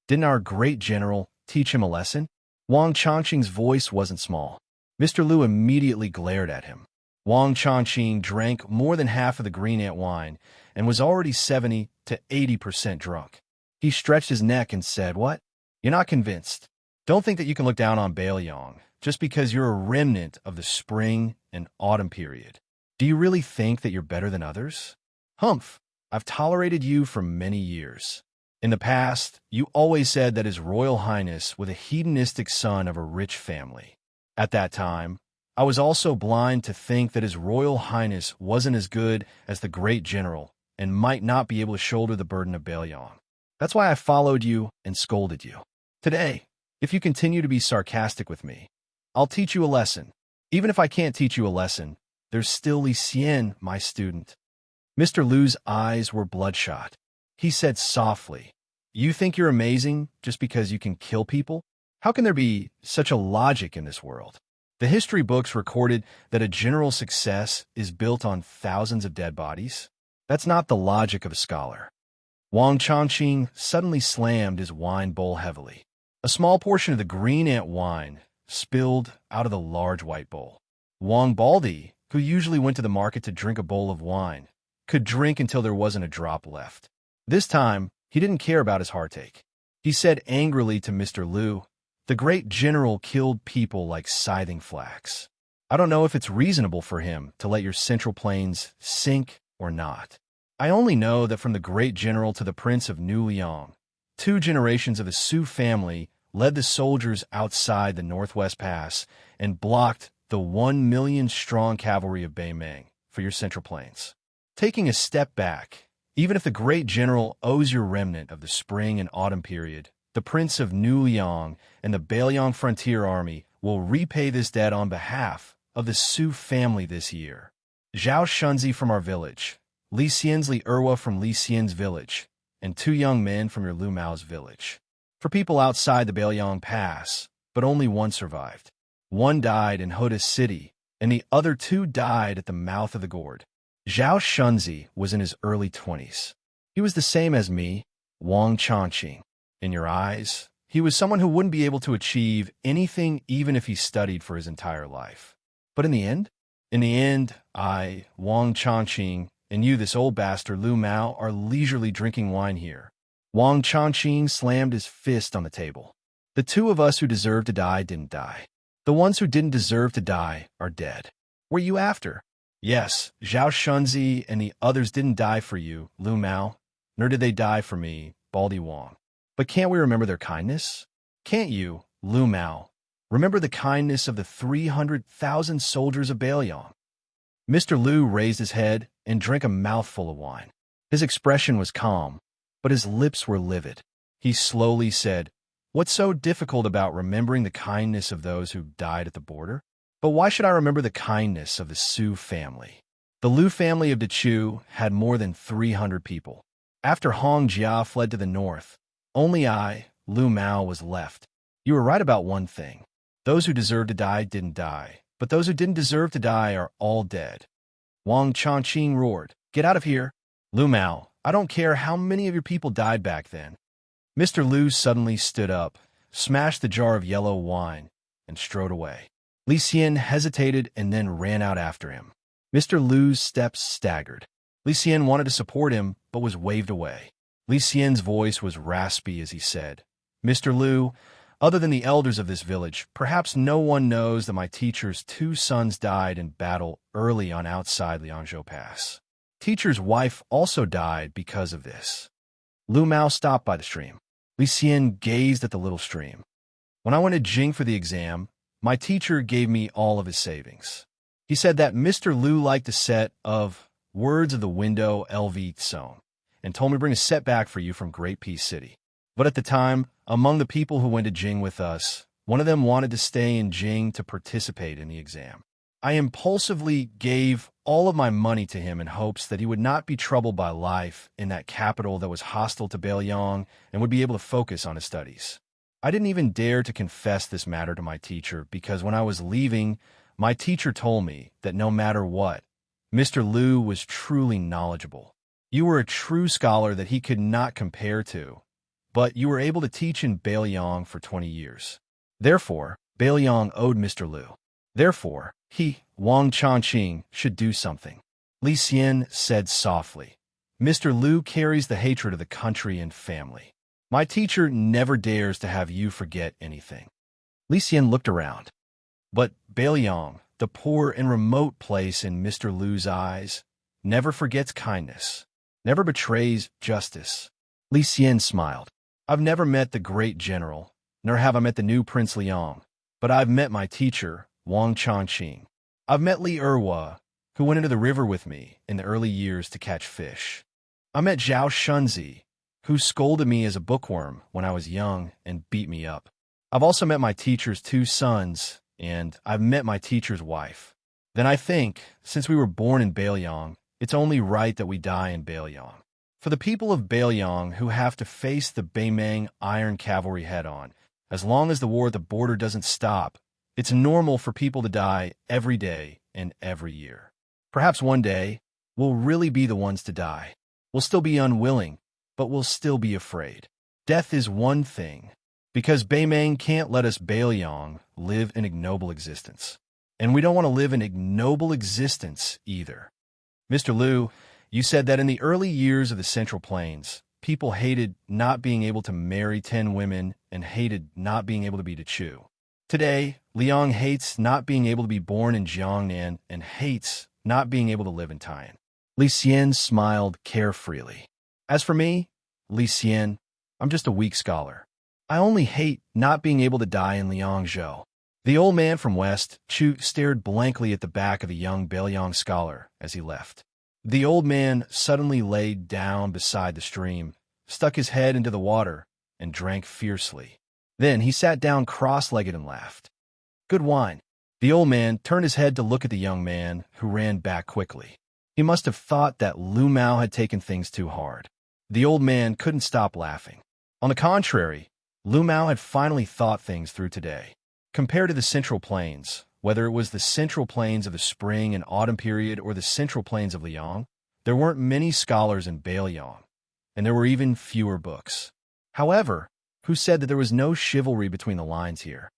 Didn't our great general teach him a lesson? Wang Changqing's voice wasn't small. Mr. Liu immediately glared at him. Wang Changqing drank more than half of the green ant wine and was already 70 to 80% drunk. He stretched his neck and said, "What? You're not convinced? Don't think that you can look down on Bailiang just because you're a remnant of the spring and autumn period. Do you really think that you're better than others? Humph, I've tolerated you for many years. In the past, you always said that His Royal Highness was a hedonistic son of a rich family. At that time, I was also blind to think that His Royal Highness wasn't as good as the great general and might not be able to shoulder the burden of Bailiang. That's why I followed you and scolded you. Today, if you continue to be sarcastic with me, I'll teach you a lesson. Even if I can't teach you a lesson, there's still Li Xian, my student." Mr. Liu's eyes were bloodshot. He said softly, "You think you're amazing just because you can kill people? How can there be such a logic in this world? The history books recorded that a general's success is built on thousands of dead bodies. That's not the logic of a scholar." Wang Changqing suddenly slammed his wine bowl heavily. A small portion of the green ant wine spilled out of the large white bowl. Wang Baldy, who usually went to the market to drink a bowl of wine, could drink until there wasn't a drop left. This time, he didn't care about his heartache. He said angrily to Mr. Liu, "The great general killed people like scything flax. I don't know if it's reasonable for him to let your Central Plains sink or not. I only know that from the great general to the Prince of New Liang, 2 generations of the Su family led the soldiers outside the Northwest Pass and blocked the 1 million-strong cavalry of Beimeng for your Central Plains. Taking a step back, even if the great general owes your remnant of the spring and autumn period, the Prince of New Liang and the Beiliang Frontier Army will repay this debt on behalf of the Su family this year. Zhao Shunzi from our village, Li Xian's Li Erwa from Li Xian's village, and 2 young men from your Lu Mao's village. For people outside the Beiliang Pass, but only one survived. One died in Hoda City, and the other 2 died at the mouth of the gourd. Zhao Shunzi was in his early 20s. He was the same as me, Wang Changqing. In your eyes, he was someone who wouldn't be able to achieve anything even if he studied for his entire life. But in the end, I, Wang Changqing, and you, this old bastard Lu Mao, are leisurely drinking wine here. Wang Changqing slammed his fist on the table. The 2 of us who deserved to die didn't die. The ones who didn't deserve to die are dead. Were you after? Yes, Zhao Shunzi and the others didn't die for you, Lu Mao, nor did they die for me, Baldy Wang. But can't we remember their kindness? Can't you, Lu Mao, remember the kindness of the 300,000 soldiers of Beiliang? Mr. Lu raised his head and drank a mouthful of wine. His expression was calm, but his lips were livid. He slowly said, "What's so difficult about remembering the kindness of those who died at the border? But why should I remember the kindness of the Su family? The Lu family of Dechu had more than 300 people. After Hong Jia fled to the north, only I, Lu Mao, was left. You were right about one thing. Those who deserved to die didn't die, but those who didn't deserve to die are all dead." Wang Changqing roared, "Get out of here! Lu Mao, I don't care how many of your people died back then." Mr. Lu suddenly stood up, smashed the jar of yellow wine, and strode away. Li Xian hesitated and then ran out after him. Mr. Lu's steps staggered. Li Xian wanted to support him, but was waved away. Li Xian's voice was raspy as he said, "Mr. Lu, other than the elders of this village, perhaps no one knows that my teacher's 2 sons died in battle early on outside Liangzhou Pass. Teacher's wife also died because of this." Lu Mao stopped by the stream. Li Xian gazed at the little stream. "When I went to Jing for the exam, my teacher gave me all of his savings. He said that Mr. Lu liked a set of Words of the Window LV sewn, and told me to bring a set back for you from Great Peace City. But at the time, among the people who went to Jing with us, one of them wanted to stay in Jing to participate in the exam. I impulsively gave all of my money to him in hopes that he would not be troubled by life in that capital that was hostile to Beiliang and would be able to focus on his studies. I didn't even dare to confess this matter to my teacher because when I was leaving, my teacher told me that no matter what, Mr. Lu was truly knowledgeable. You were a true scholar that he could not compare to, but you were able to teach in Beiliang for 20 years. Therefore, Beiliang owed Mr. Lu. Therefore, he, Wang Changqing, should do something." Li Xian said softly, "Mr. Lu carries the hatred of the country and family. My teacher never dares to have you forget anything." Li Xian looked around. But Beiliang, the poor and remote place in Mr. Lu's eyes, never forgets kindness, never betrays justice. Li Xian smiled. "I've never met the great general, nor have I met the new Prince Liang, but I've met my teacher, Wang Changqing. I've met Li Erwa, who went into the river with me in the early years to catch fish. I met Zhao Shunzi, who scolded me as a bookworm when I was young and beat me up. I've also met my teacher's 2 sons, and I've met my teacher's wife. Then I think, since we were born in Beiliang, it's only right that we die in Beiliang. For the people of Beiliang who have to face the Beimeng Iron Cavalry head-on, as long as the war at the border doesn't stop, it's normal for people to die every day and every year. Perhaps one day, we'll really be the ones to die. We'll still be unwilling, but we'll still be afraid. Death is one thing, because Beimeng can't let us Beiliang live an ignoble existence. And we don't want to live an ignoble existence either. Mr. Lu, you said that in the early years of the Central Plains, people hated not being able to marry 10 women and hated not being able to be Dechu. Today, Liang hates not being able to be born in Jiangnan and hates not being able to live in Taiyan." Li Xian smiled carefreely. "As for me, Li Xian, I'm just a weak scholar. I only hate not being able to die in Liangzhou. The old man from West Chu stared blankly at the back of the young Beiliang scholar as he left. The old man suddenly laid down beside the stream, stuck his head into the water, and drank fiercely. Then he sat down cross-legged and laughed. Good wine. The old man turned his head to look at the young man, who ran back quickly. He must have thought that Lu Mao had taken things too hard. The old man couldn't stop laughing. On the contrary, Lu Mao had finally thought things through today. Compared to the Central Plains, whether it was the Central Plains of the spring and autumn period or the Central Plains of Liang, there weren't many scholars in Beiliang, and there were even fewer books. However, who said that there was no chivalry between the lines here?